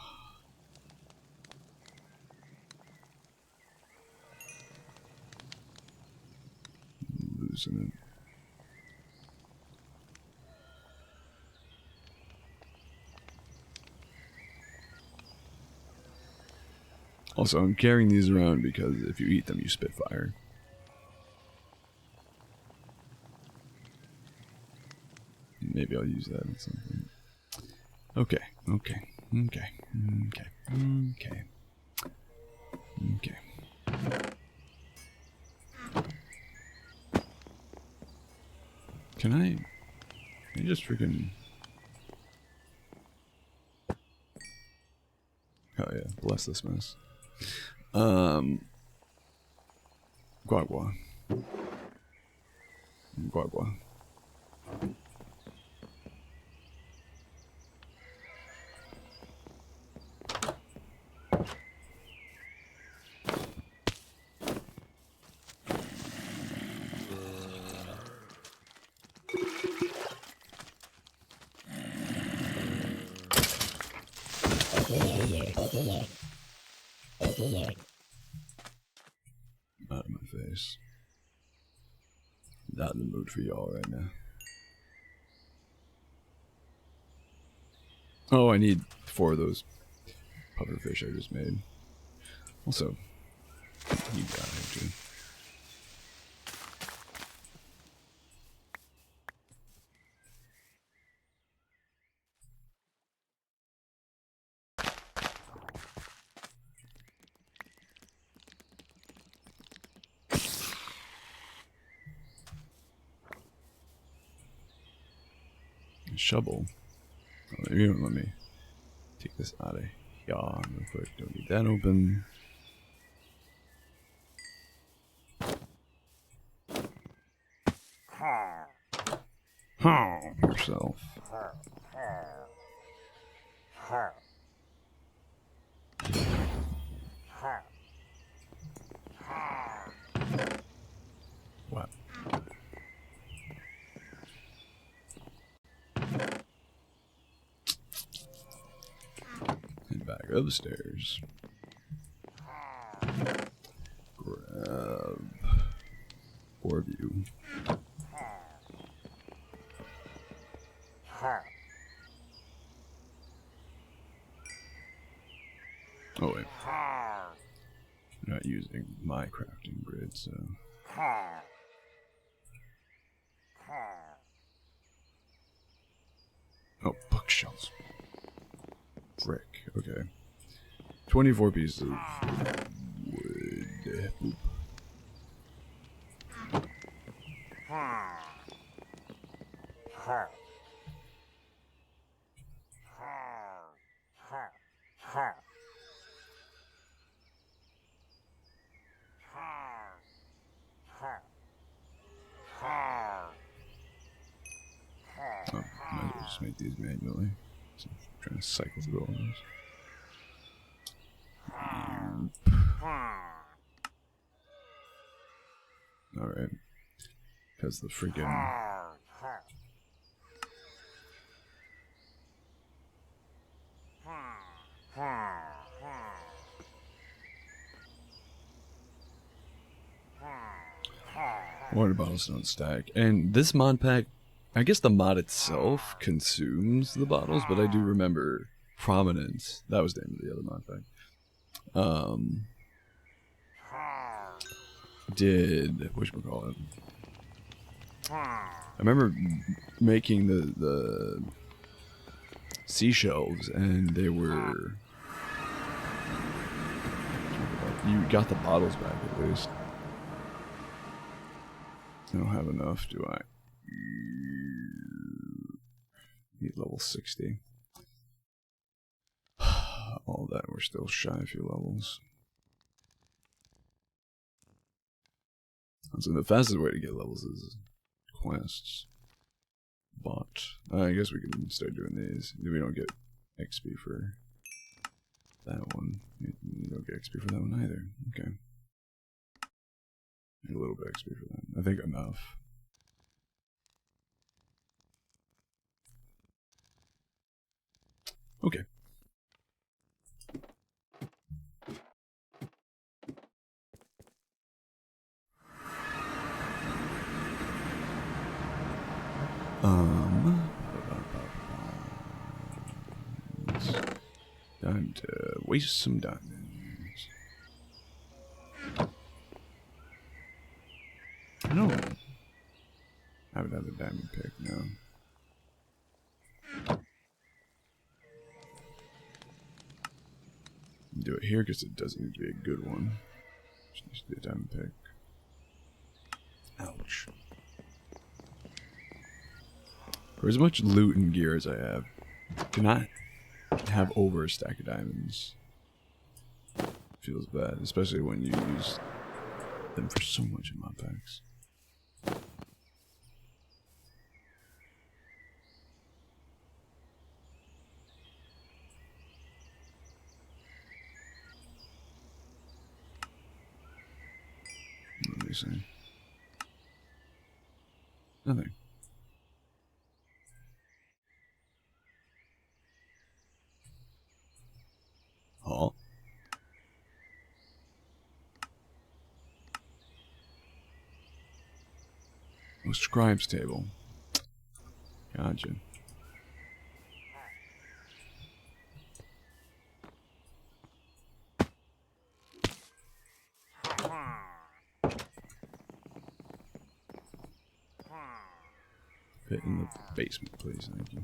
Losing it. Also, I'm carrying these around because if you eat them, you spit fire. maybe I'll use that at some point. Okay, okay, okay, okay, okay, okay. Can I just freaking... Oh yeah, bless this mess. Guagua. Guagua. Out of my face. Not in the mood for y'all right now. Oh, I need 4 of those pufferfish I just made. Also, you got it too. Shovel. Oh, maybe you don't let me take this out of here real quick. Don't need that open. Yourself. What? And back upstairs. Grab 4 of you. Oh wait. I'm not using my crafting grid, so... Oh, bookshelves. Frick. Okay. 24 pieces of wood. Boop. Oh, might as well just make these manually. So I'm trying to cycle through all those. Alright. Because the freaking... water bottles don't stack. And this mod pack, I guess the mod itself consumes the bottles, but I do remember Prominence. That was the name of the other mod pack. Did whatchamacallit? I remember making the seashells, and they were... You got the bottles back at least. I don't have enough, do I? Need level 60. All that, we're still shy a few levels. So the fastest way to get levels is quests. But I guess we can start doing these. We don't get XP for that one. We don't get XP for that one either. Okay. A little bit XP for that. I think enough. Okay. It's time to waste some diamonds. I don't have another diamond pick now. do it here because it doesn't need to be a good one. Just needs to be a diamond pick. Ouch. For as much loot and gear as I have, do not have over a stack of diamonds. Feels bad, especially when you use them for so much in mod packs. What do you say? Nothing. Oh. Oh, scribe's table. Gotcha. Fit in the basement, please. Thank you.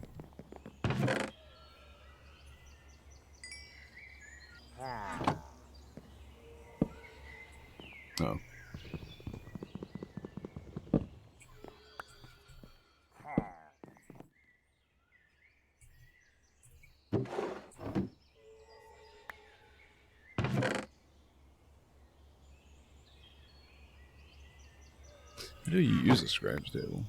Oh. How do you use a scribe's table?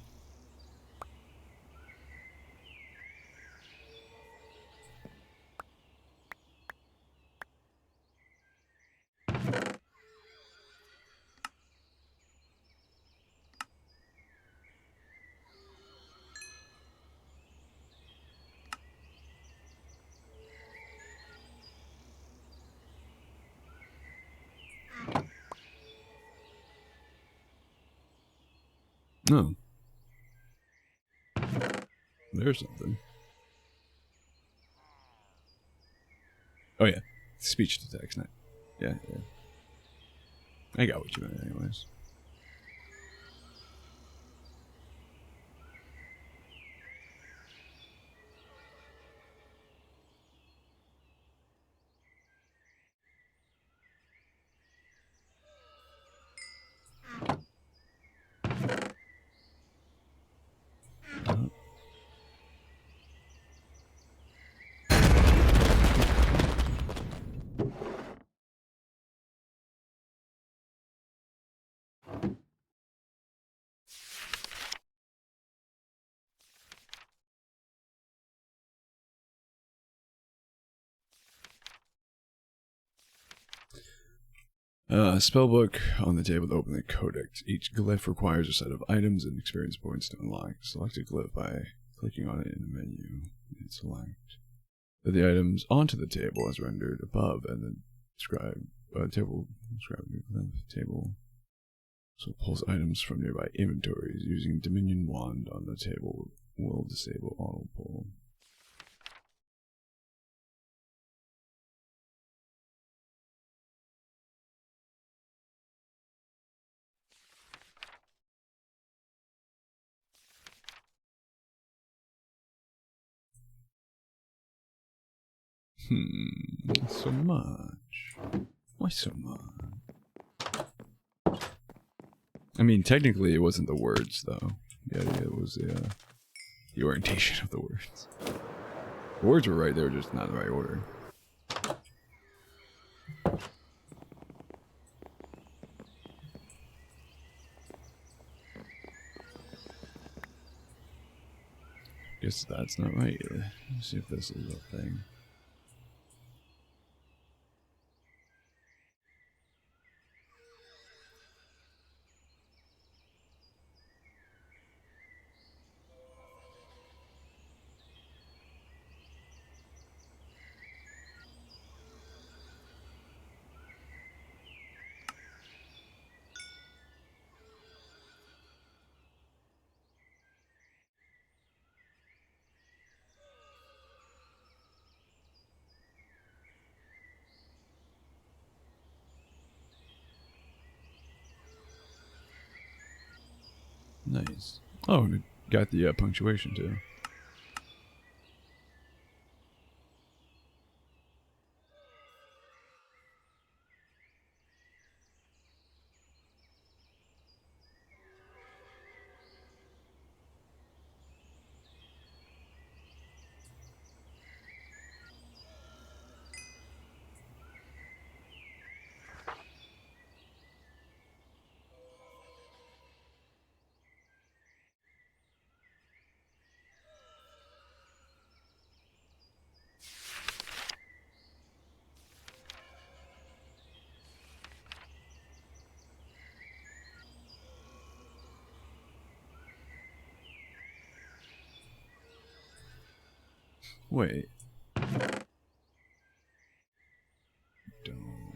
No. There's something. Oh yeah, speech to text. Yeah. I got what you meant, anyways. Spellbook on the table to open the codex. Each glyph requires a set of items and experience points to unlock. Select a glyph by clicking on it in the menu and select. Put the items onto the table as rendered above, and then table so pulls items from nearby inventories. Using Dominion Wand on the table will disable auto pull. So much. Why so much? I mean, technically it wasn't the words, though. The idea was the orientation of the words. The words were right, they were just not in the right order. Guess that's not right either. Let's see if this is a thing. Nice. Oh, and it got the punctuation too. Wait. Don't.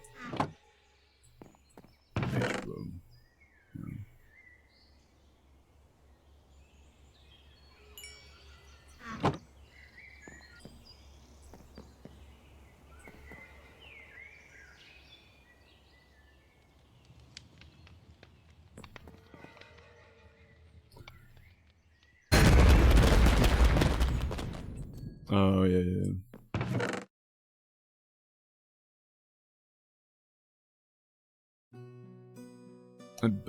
Nature globe. No. Oh, yeah, yeah.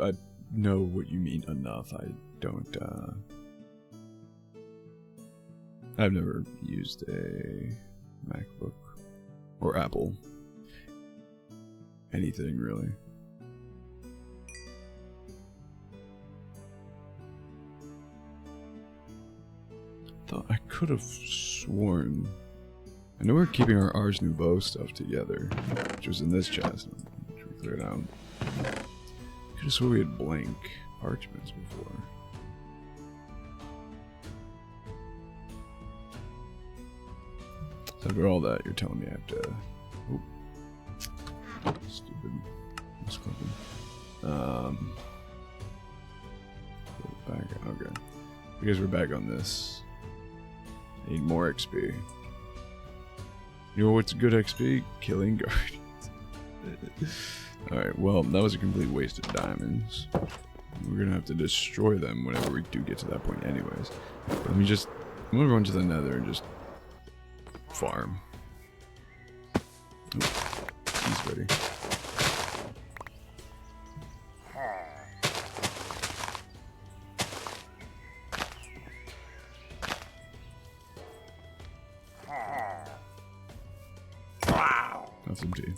I know what you mean enough. I don't, I've never used a MacBook or Apple. Anything, really. Thought I could have sworn. I know we're keeping our Ars Nouveau stuff together, which was in this chest, which we cleared out. Could have swore we had blank parchments before. So after all that, you're telling me I have to. Oop. Stupid misclipping. Back. Okay. Because we're back on this. I need more XP. You know what's good XP? Killing guardians. Alright, well, that was a complete waste of diamonds. We're gonna have to destroy them whenever we do get to that point anyways. But let me just... I'm gonna run to the nether and just... farm. Oop, he's ready. That's empty.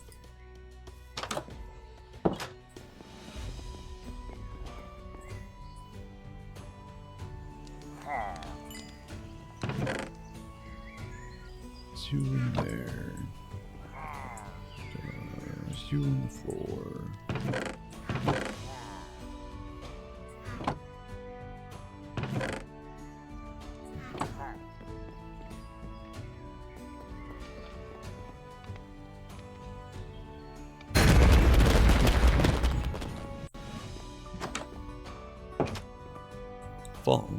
There's you in there. There's you on the floor. Fall.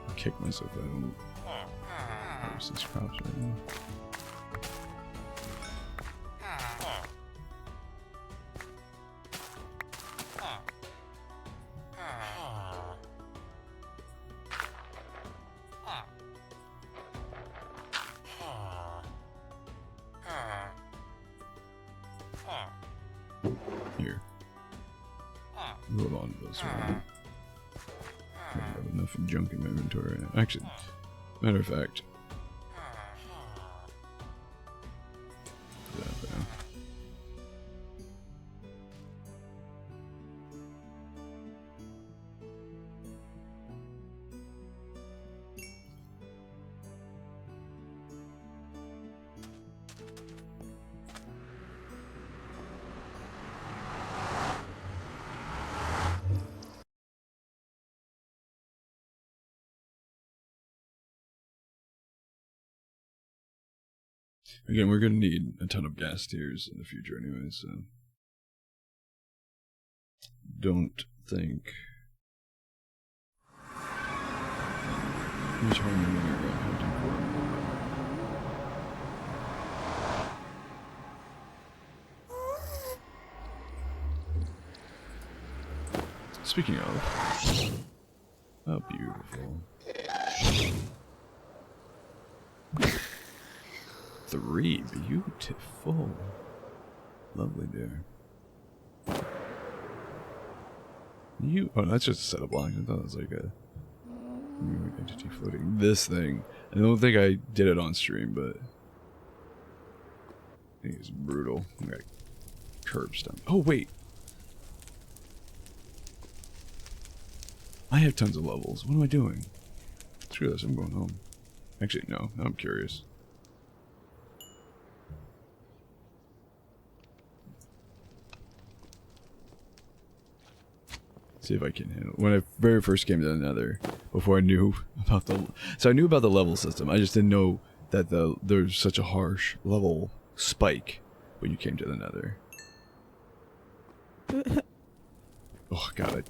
I kick myself I don't harvest these crops right now. Here. You hold on to those. Right? I have enough junk in my inventory right now. Actually, matter of fact. That now. Again, we're going to need a ton of gas tiers in the future anyway, so don't think. Which one are you going hunting for? Speaking of, how beautiful. 3, beautiful. Lovely there. Oh, that's just a set of blocks. I thought it was like a new entity floating. This thing. I don't think I did it on stream, but I think it's brutal. I got curb stomp. Oh, wait. I have tons of levels. What am I doing? Screw this. I'm going home. Actually, no. Now I'm curious. See if I can handle it. When I very first came to the Nether, before I knew about the... So I knew about the level system. I just didn't know that there's such a harsh level spike when you came to the Nether. Oh god,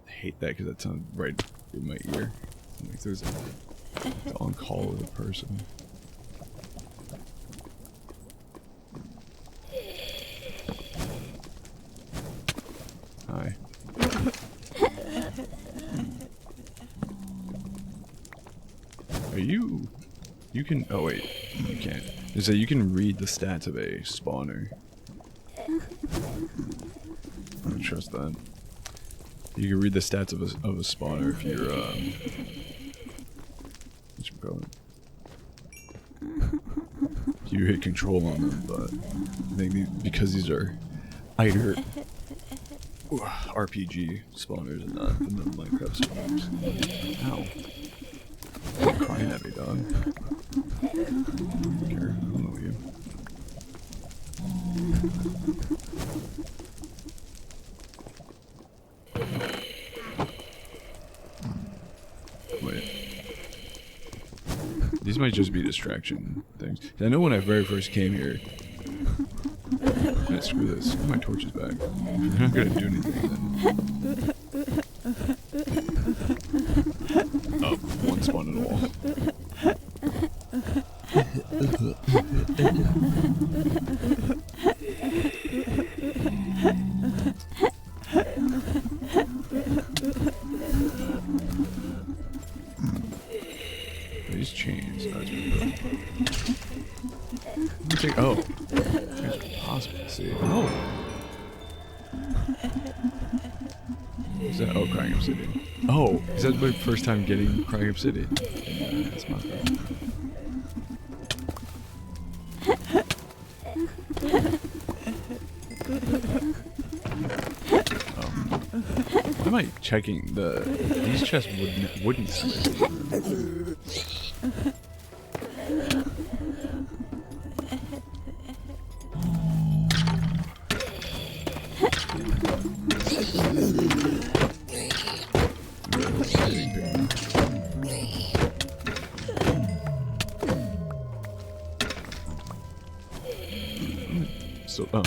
I hate that because that sounds right in my ear. Like there's a on call with a person. Hi. Are you... You can... Oh wait, you can't. They say you can read the stats of a spawner. I don't trust that. You can read the stats of a spawner if you're, what you call it? If you hit control on them, but I think because these are either RPG spawners and not the Minecraft spawners. Ow. You're crying at me, dog. I don't care. I don't know you. Wait. These might just be distraction things. I know when I very first came here. Screw this. My torch is back. You're not gonna do anything then. Oh, one spawn at all. These chains. That's really good. Oh. It's possible to see. Oh. Is that? Oh, Crying Obsidian. Oh, is that my first time getting Crying Obsidian? Yeah, that's my bad. Why am I checking these chests wouldn't So, oh.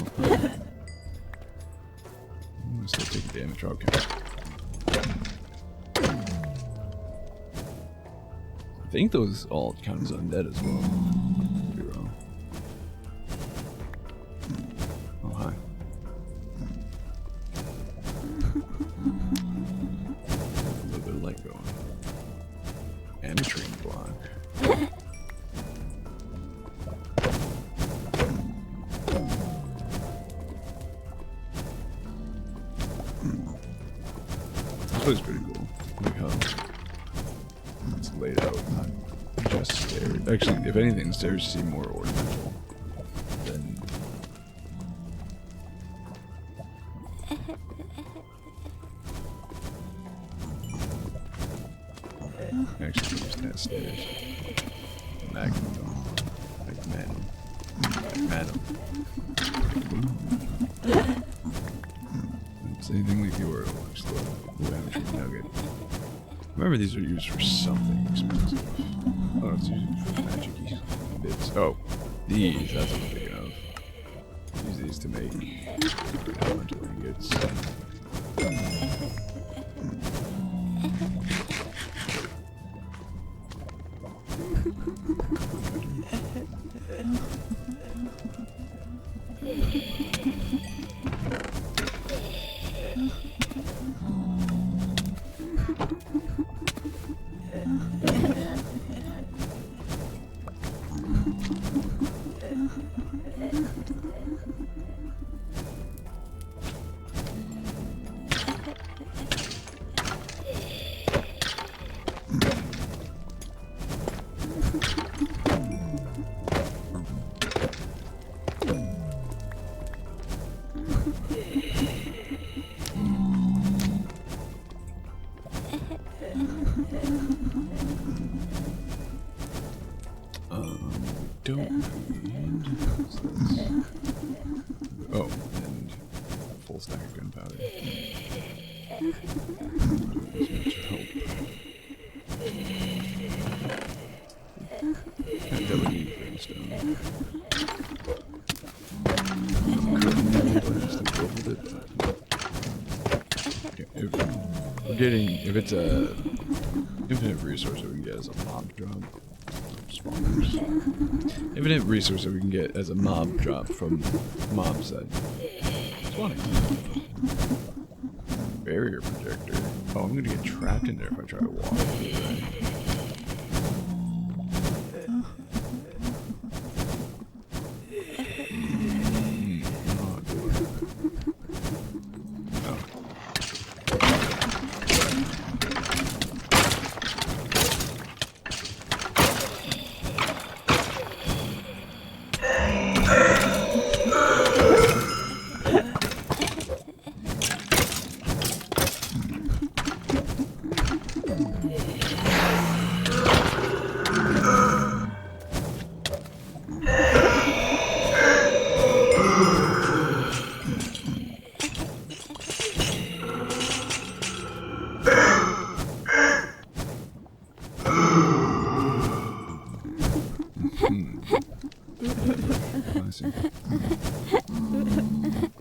I'm still taking damage, okay. I think those all count as undead as well. Could be wrong. Oh, hi. A little bit of light going. And a tree block. This place is pretty cool. Look how it's laid out, not just stairs. Actually, if anything, the stairs seem more ornamental than. Actually, just that stairs. Magnum. Like Madam. It's anything like the Oracle, just the amateur nugget. Remember, these are used for something expensive. Oh, it's used for magic bits. Oh, these, that's what I'm thinking of. Use these to make elemental ingots. Don't need. Oh, and a full stack of gunpowder. If it's a infinite resource that we can get as a mob drop, spawners. Infinite resource that we can get as a mob drop from mob side. Spawning. Barrier projector. Oh, I'm gonna get trapped in there if I try to walk through it.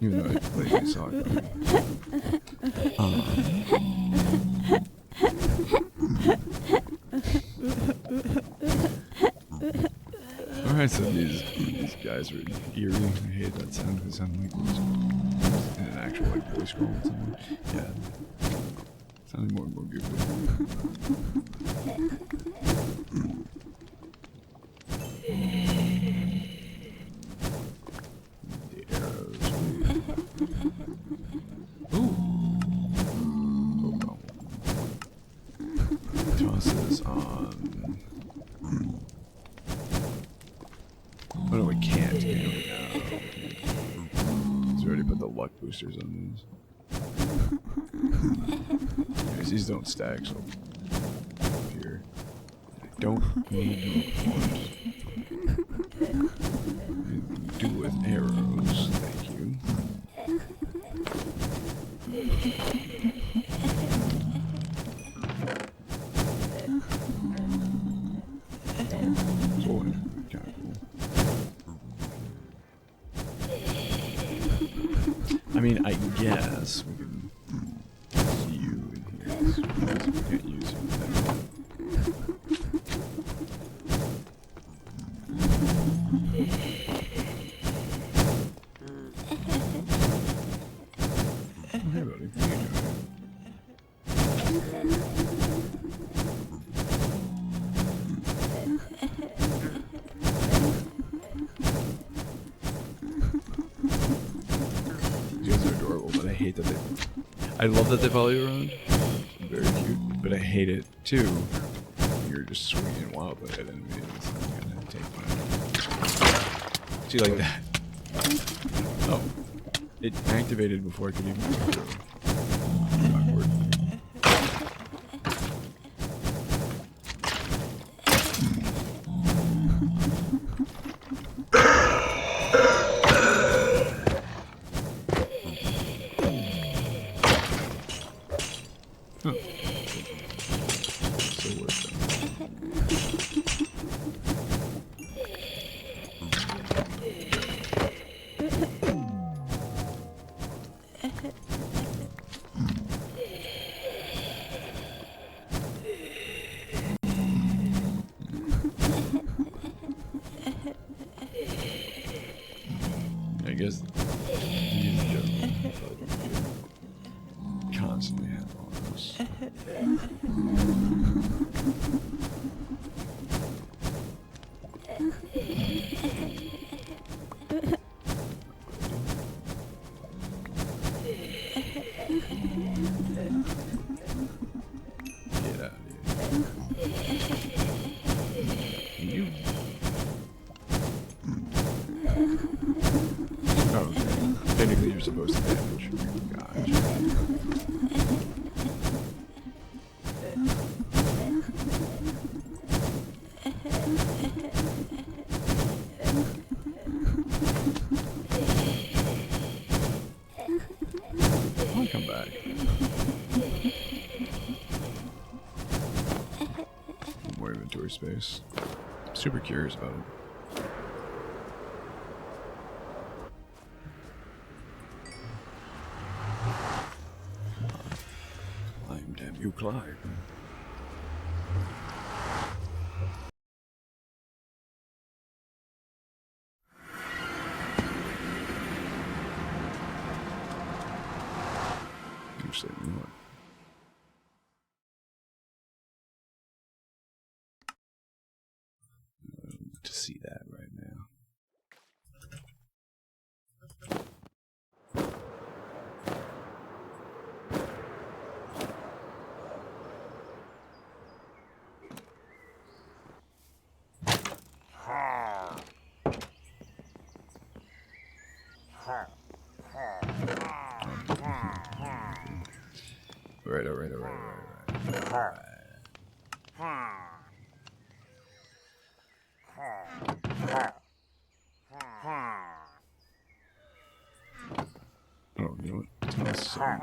Even though I played soccer. Alright, so these guys are eerie. I hate that sound because it sounded like an actual like voice call or something. Yeah. Sounding more and more goofy. The arrows. Ooh. Oh no. Tosses on. Oh no, we can't. He's already put the luck boosters on these. Anyways, these don't stack, so up here. I don't need no forms. Do with arrows, thank you. Boy, kind of cool. I mean, I guess we can see you in here. So we can't use you there. Oh, hey, buddy. What are you doing? These guys are adorable, but I hate that they... I love that they follow you around. Very cute, but I hate it too. You're just swinging wildly at enemies and kind of take one. See, like that. Oh. It activated before I could even go through. Awkward. Huh. Still works though. I guess these gentlemen constantly have all this. Get out of here. You. Oh, okay. Technically, you're supposed to damage. Gotcha. I'll come back. hyperspace. I'm super curious about it. Climb, damn you, climb. Actually, you know what? To see that right now. Alright. Oh, you know what? It's my son.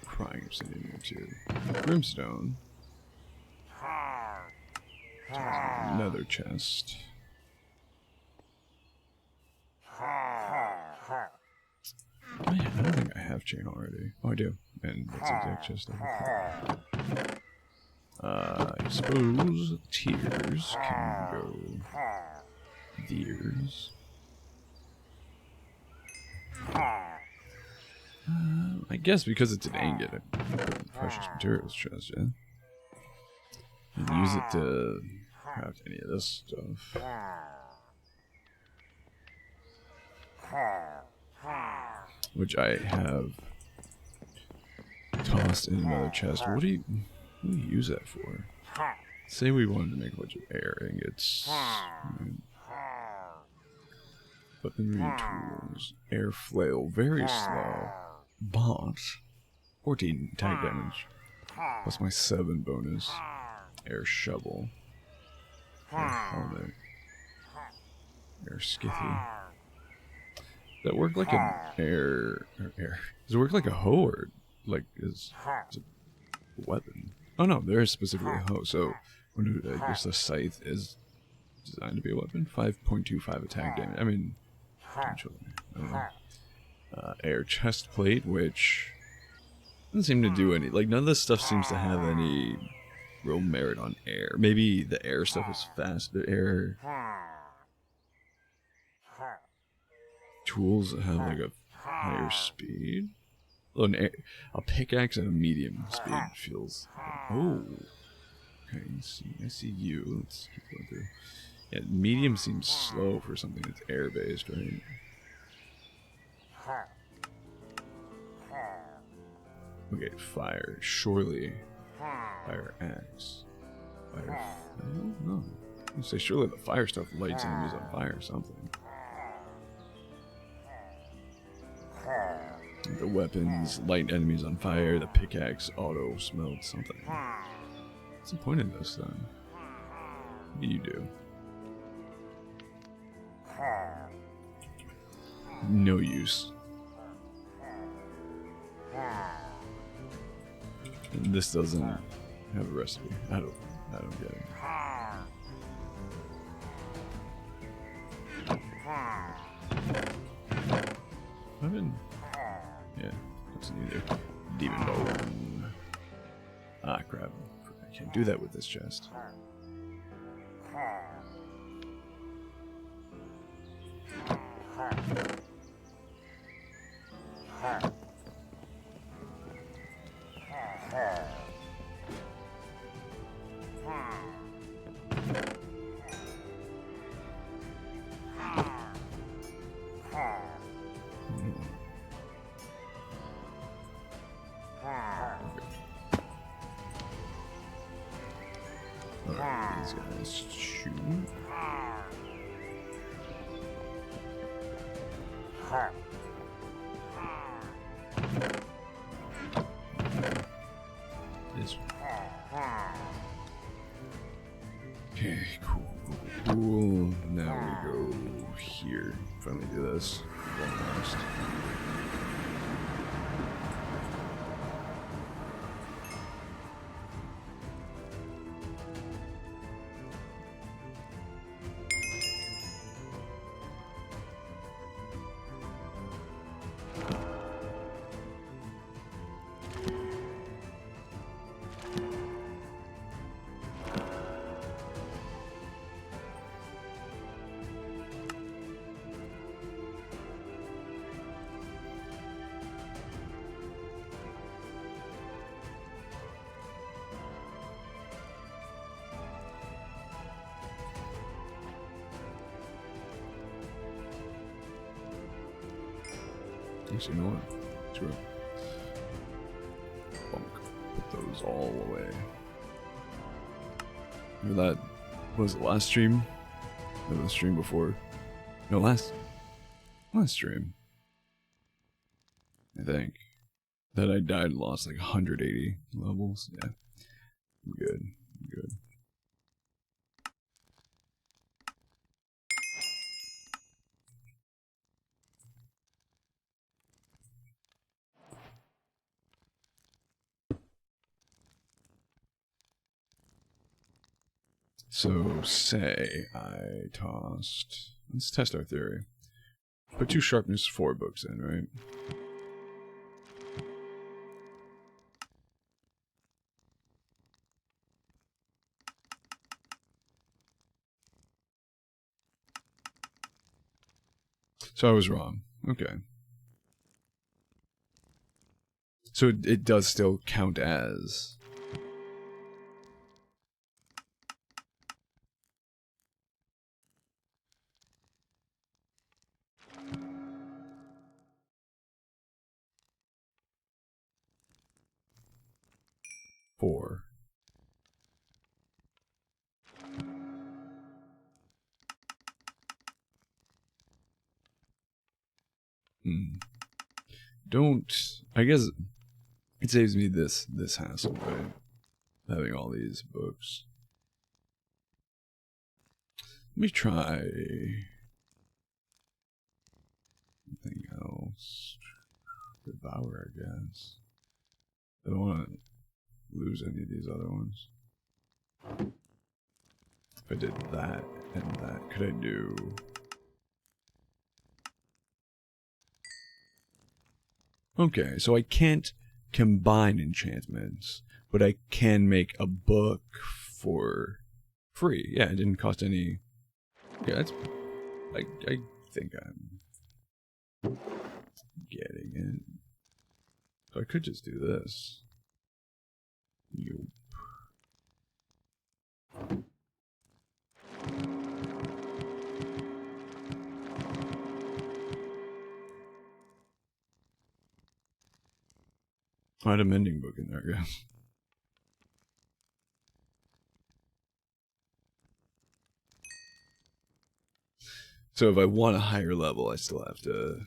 Crying or sitting here too. Brimstone. Another chest. Oh, yeah, I don't think I have chain already. Oh, I do. And that's the exact chest I suppose tears can go there's. I guess because it's an ingot, I put in the precious materials chest, yeah. You can use it to craft any of this stuff. Which I have tossed in another chest. What do you use that for? Say we wanted to make a bunch of air ingots. Right. Weaponry tools. Air flail. Very slow. Boss. 14 attack damage. Plus my 7 bonus. Air shovel. Air helmet. Air skithy. Does that work like an air? Does it work like a hoe or like is it a weapon? Oh no, there is specifically a hoe. So I guess the scythe is designed to be a weapon. 5.25 attack damage. I mean, potentially. I don't know. Air chest plate, which doesn't seem to do any. Like none of this stuff seems to have any real merit on air. Maybe the air stuff is faster. Air tools that have like a higher speed. Oh, a pickaxe at a medium speed feels. Oh, okay. I see you. Let's keep going through. Yeah, medium seems slow for something that's air based, right? Okay, fire. Surely, fire axe. Fire. I don't know. I say surely the fire stuff lights enemies on fire or something. The weapons light enemies on fire. The pickaxe auto smelt something. What's the point of this then? What do you do? No use. And this doesn't have a recipe. I don't get it. Yeah, doesn't either. Demon bone. Ah, crap. I can't do that with this chest. Alright, these guys shoot. This one. Okay, cool. Now we go here. Finally do this. One last. Actually, you know what? Screw it. Bunk. Put those all away. Remember that? What was it, last stream? No, the stream before. No, last stream. I think. That I died and lost like 180 levels. Yeah. I'm good. I'm good. So, say I tossed... Let's test our theory. Put 2 sharpness 4 books in, right? So I was wrong. Okay. So it does still count as... Four. Don't... I guess it saves me this hassle, right? Having all these books. Let me try... something else. Devour, I guess. I don't want to lose any of these other ones. If I did that and that, could I do... Okay, so I can't combine enchantments, but I can make a book for free. Yeah, it didn't cost any... Yeah, that's... I think I'm getting it. So I could just do this. You. I had a mending book in there, guys. So if I want a higher level, I still have to...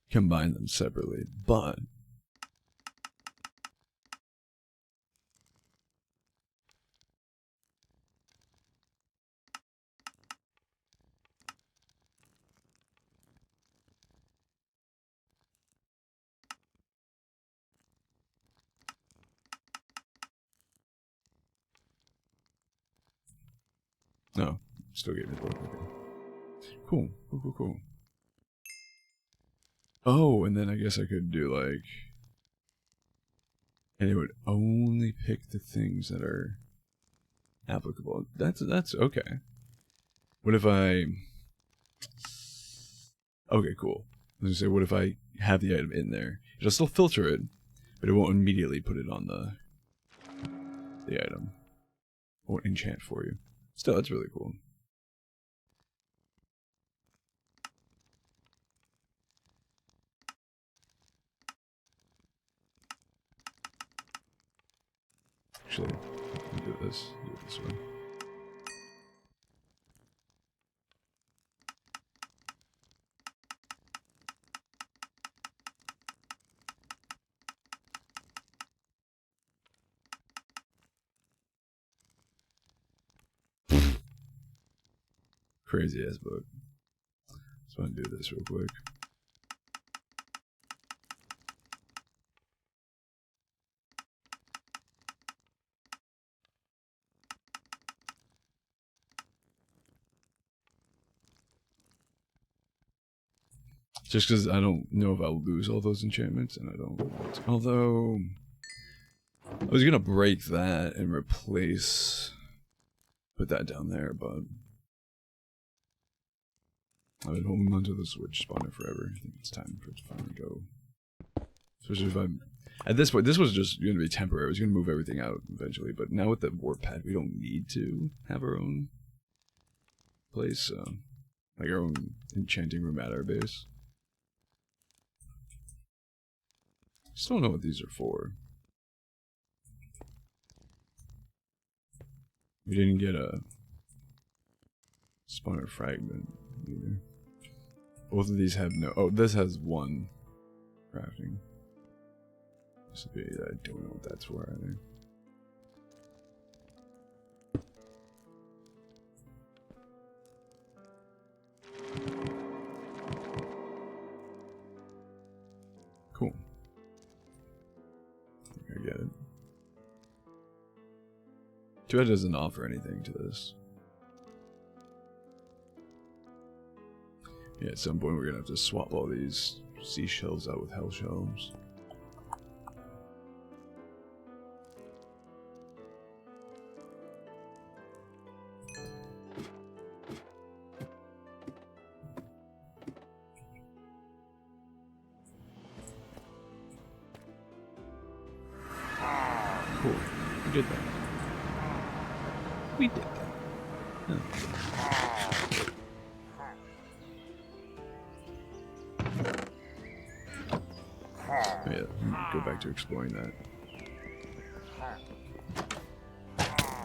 combine them separately, but... No, still gave me the book. Okay. Cool, cool, cool, cool. Oh, and then I guess I could do like... And it would only pick the things that are applicable. That's okay. What if I... Okay, cool. I was gonna say, what if I have the item in there? It'll still filter it, but it won't immediately put it on the item. It won't enchant for you. Still, that's really cool. Actually, do this way. Crazy ass book. Just want to do this real quick. Just because I don't know if I'll lose all those enchantments, and I don't want to. Although, I was going to break that and replace... Put that down there, but... I've been holding onto the switch spawner forever. I think it's time for it to finally go. Especially if I'm... At this point, this was just going to be temporary. I was going to move everything out eventually, but now with the warp pad, we don't need to have our own place, like our own enchanting room at our base. Still don't know what these are for. We didn't get a spawner fragment either. Both of these have no. Oh, this has one crafting. This would be. I don't know what that's for either. Cool. I get it. Too bad it doesn't offer anything to this. Yeah, at some point we're gonna have to swap all these seashells out with hell shells. Cool. We did that. We did that. Huh. Oh, yeah, go back to exploring that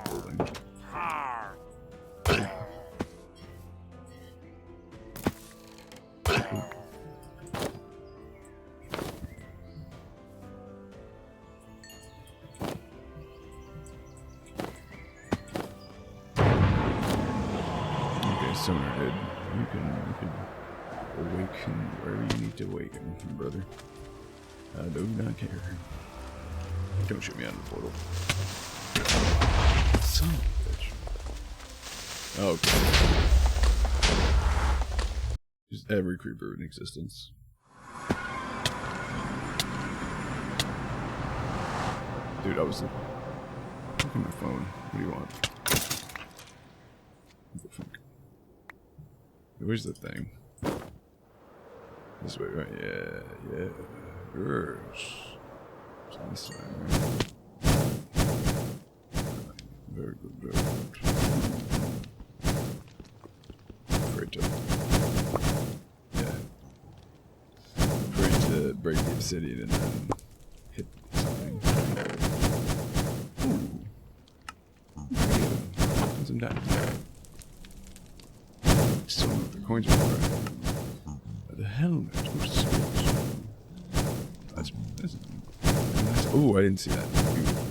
building. Okay, Sonar Head. You can awaken wherever you need to awaken, brother. I do not care. Don't shoot me out of the portal. Son of a bitch. Oh, okay. Just every creeper in existence. Dude, I was looking at my phone. What do you want? What the fuck? Where's the thing? This way, right? Yeah, yeah. So this side, right? Very good, very good. Afraid to, yeah. Afraid to break the obsidian and then hit something. Ooh. Some diamonds. Still know what the coins are for. The helmet. That's nice. Oh, I didn't see that. Beautiful.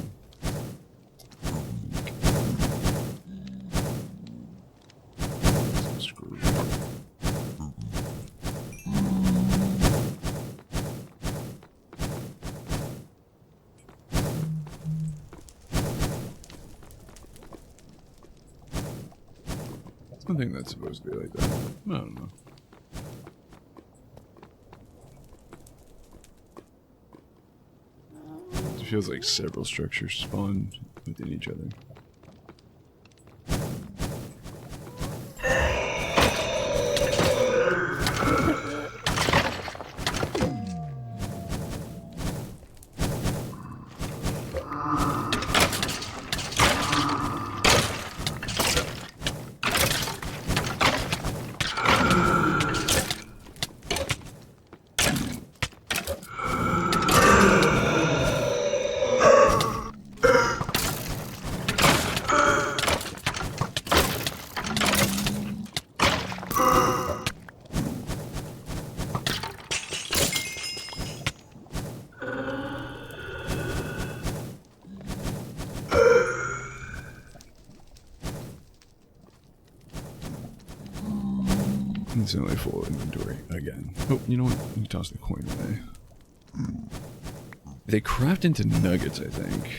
Screw. I think that's supposed to be like that. I don't know. It feels like several structures spawn within each other. Instantly full inventory again. Oh, you know what? Let me toss the coin away. They craft into nuggets, I think.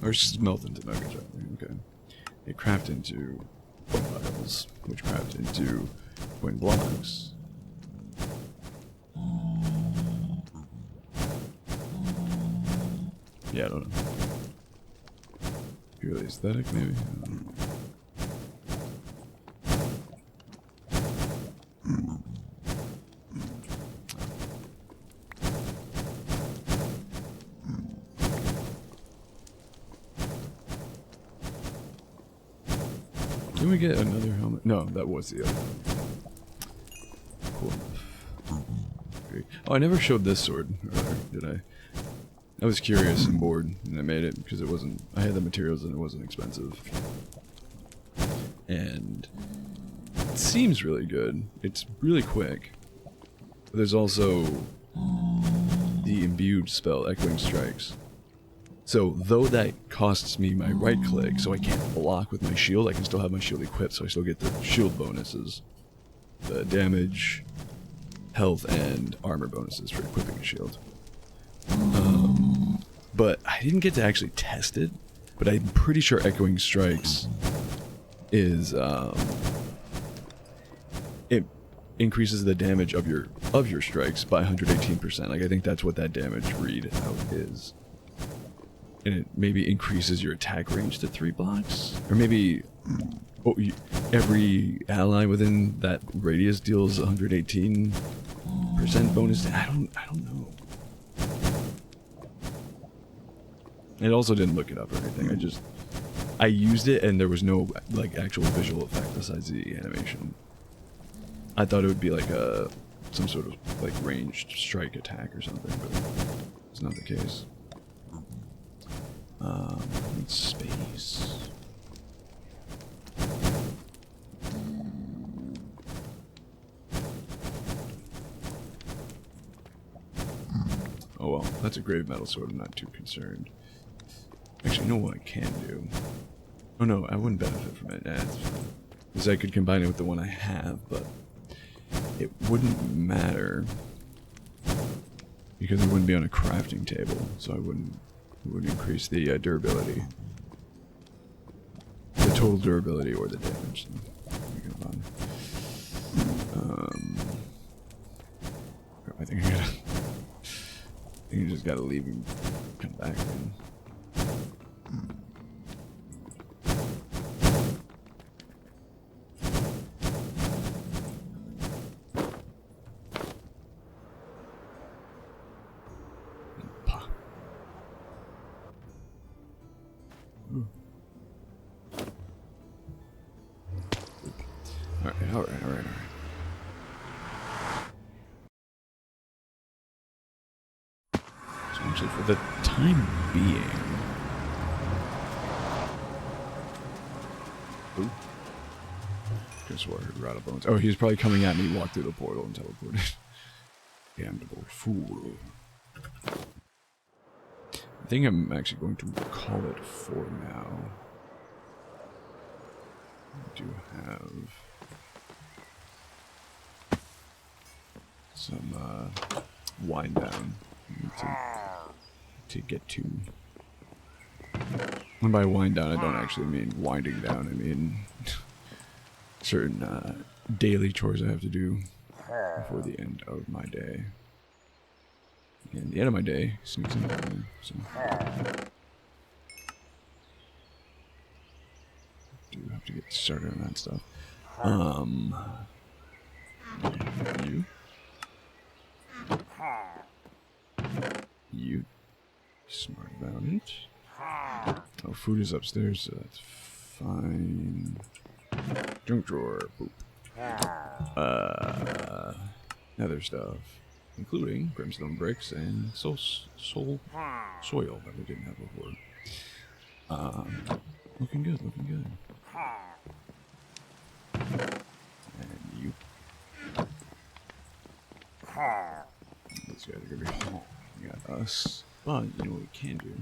Or smelt into nuggets, I think. Okay. They craft into vials, which craft into coin blocks. Yeah, I don't know. Purely aesthetic, maybe? I don't know. Can we get another helmet? No, that was the other one. Cool enough. Great. Oh, I never showed this sword earlier, did I? I was curious and bored, and I made it because it wasn't... I had the materials and it wasn't expensive. And it seems really good. It's really quick. But there's also the imbued spell, Echoing Strikes. So, though that costs me my right click, so I can't block with my shield, I can still have my shield equipped, so I still get the shield bonuses. The damage, health, and armor bonuses for equipping a shield. But I didn't get to actually test it, but I'm pretty sure Echoing Strikes is, it increases the damage of your strikes by 118%. Like, I think that's what that damage read out is. And it maybe increases your attack range to 3 blocks? Or maybe every ally within that radius deals 118% bonus. I don't know. It also didn't look it up or anything. I used it and there was no like actual visual effect besides the animation. I thought it would be like some sort of like ranged strike attack or something, but it's not the case. Space. Oh well, that's a grave metal sword. I'm not too concerned. Actually, you know what I can do? Oh no, I wouldn't benefit from it. Because I could combine it with the one I have, but it wouldn't matter because it wouldn't be on a crafting table, so it would increase the durability, the total durability or the damage. I think you just gotta leave and come back in. Alright. So actually, for the time being... Ooh. Guess what? I heard rattle bones. Oh, he was probably coming at me, walked through the portal and teleported. Damnable fool. I think I'm actually going to call it for now. I do have some wind down to get to. And by wind down, I don't actually mean winding down. I mean certain daily chores I have to do before the end of my day. And the end of my day sneaks in front of me, so. Do have to get started on that stuff. You smart about it. Oh, food is upstairs, so that's fine. Junk drawer, boop. Other stuff, including brimstone bricks and soil that we didn't have before. Looking good, looking good. And you. These guys are gonna be. We got us, but you know what we can do.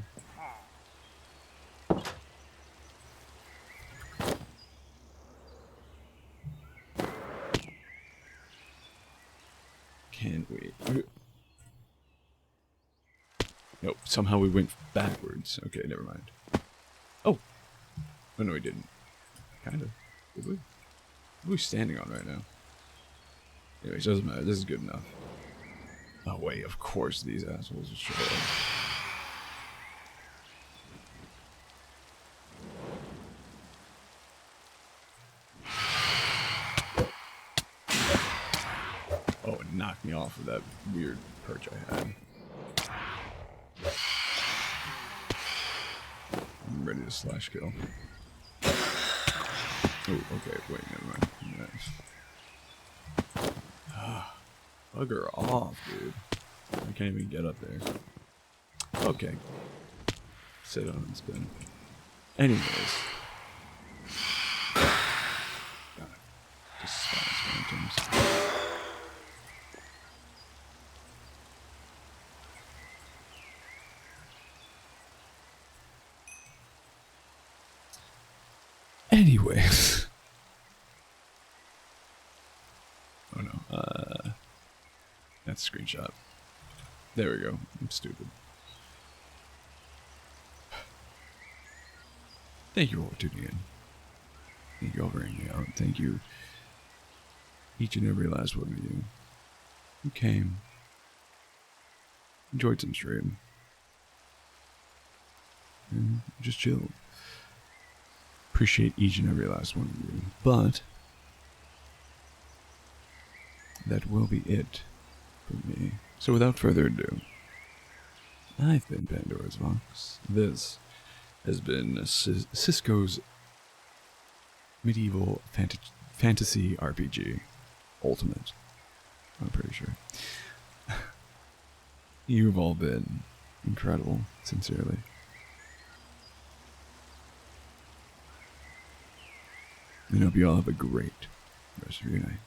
Can we? Nope, somehow we went backwards. Okay, never mind. Oh! Oh no, we didn't. Kinda. Did we? What are we standing on right now? Anyways, doesn't matter. This is good enough. Oh wait, of course these assholes will show up. Oh, it knocked me off of that weird perch I had. I'm ready to slash kill. Oh, okay, wait, never mind. Bugger off, dude. I can't even get up there. Okay. Sit on and spin. Anyways. God, despise phantoms. Anyways. Oh no. That's a screenshot. There we go. I'm stupid. Thank you all for tuning in. Thank you all for hanging out. Thank you, each and every last one of you who came, enjoyed some stream, and just chilled. Appreciate each and every last one of you. But that will be it for me. So without further ado, I've been Pandora's Vox. This has been Cisco's medieval fantasy RPG Ultimate. I'm pretty sure. You've all been incredible, sincerely. And I hope you all have a great rest of your night.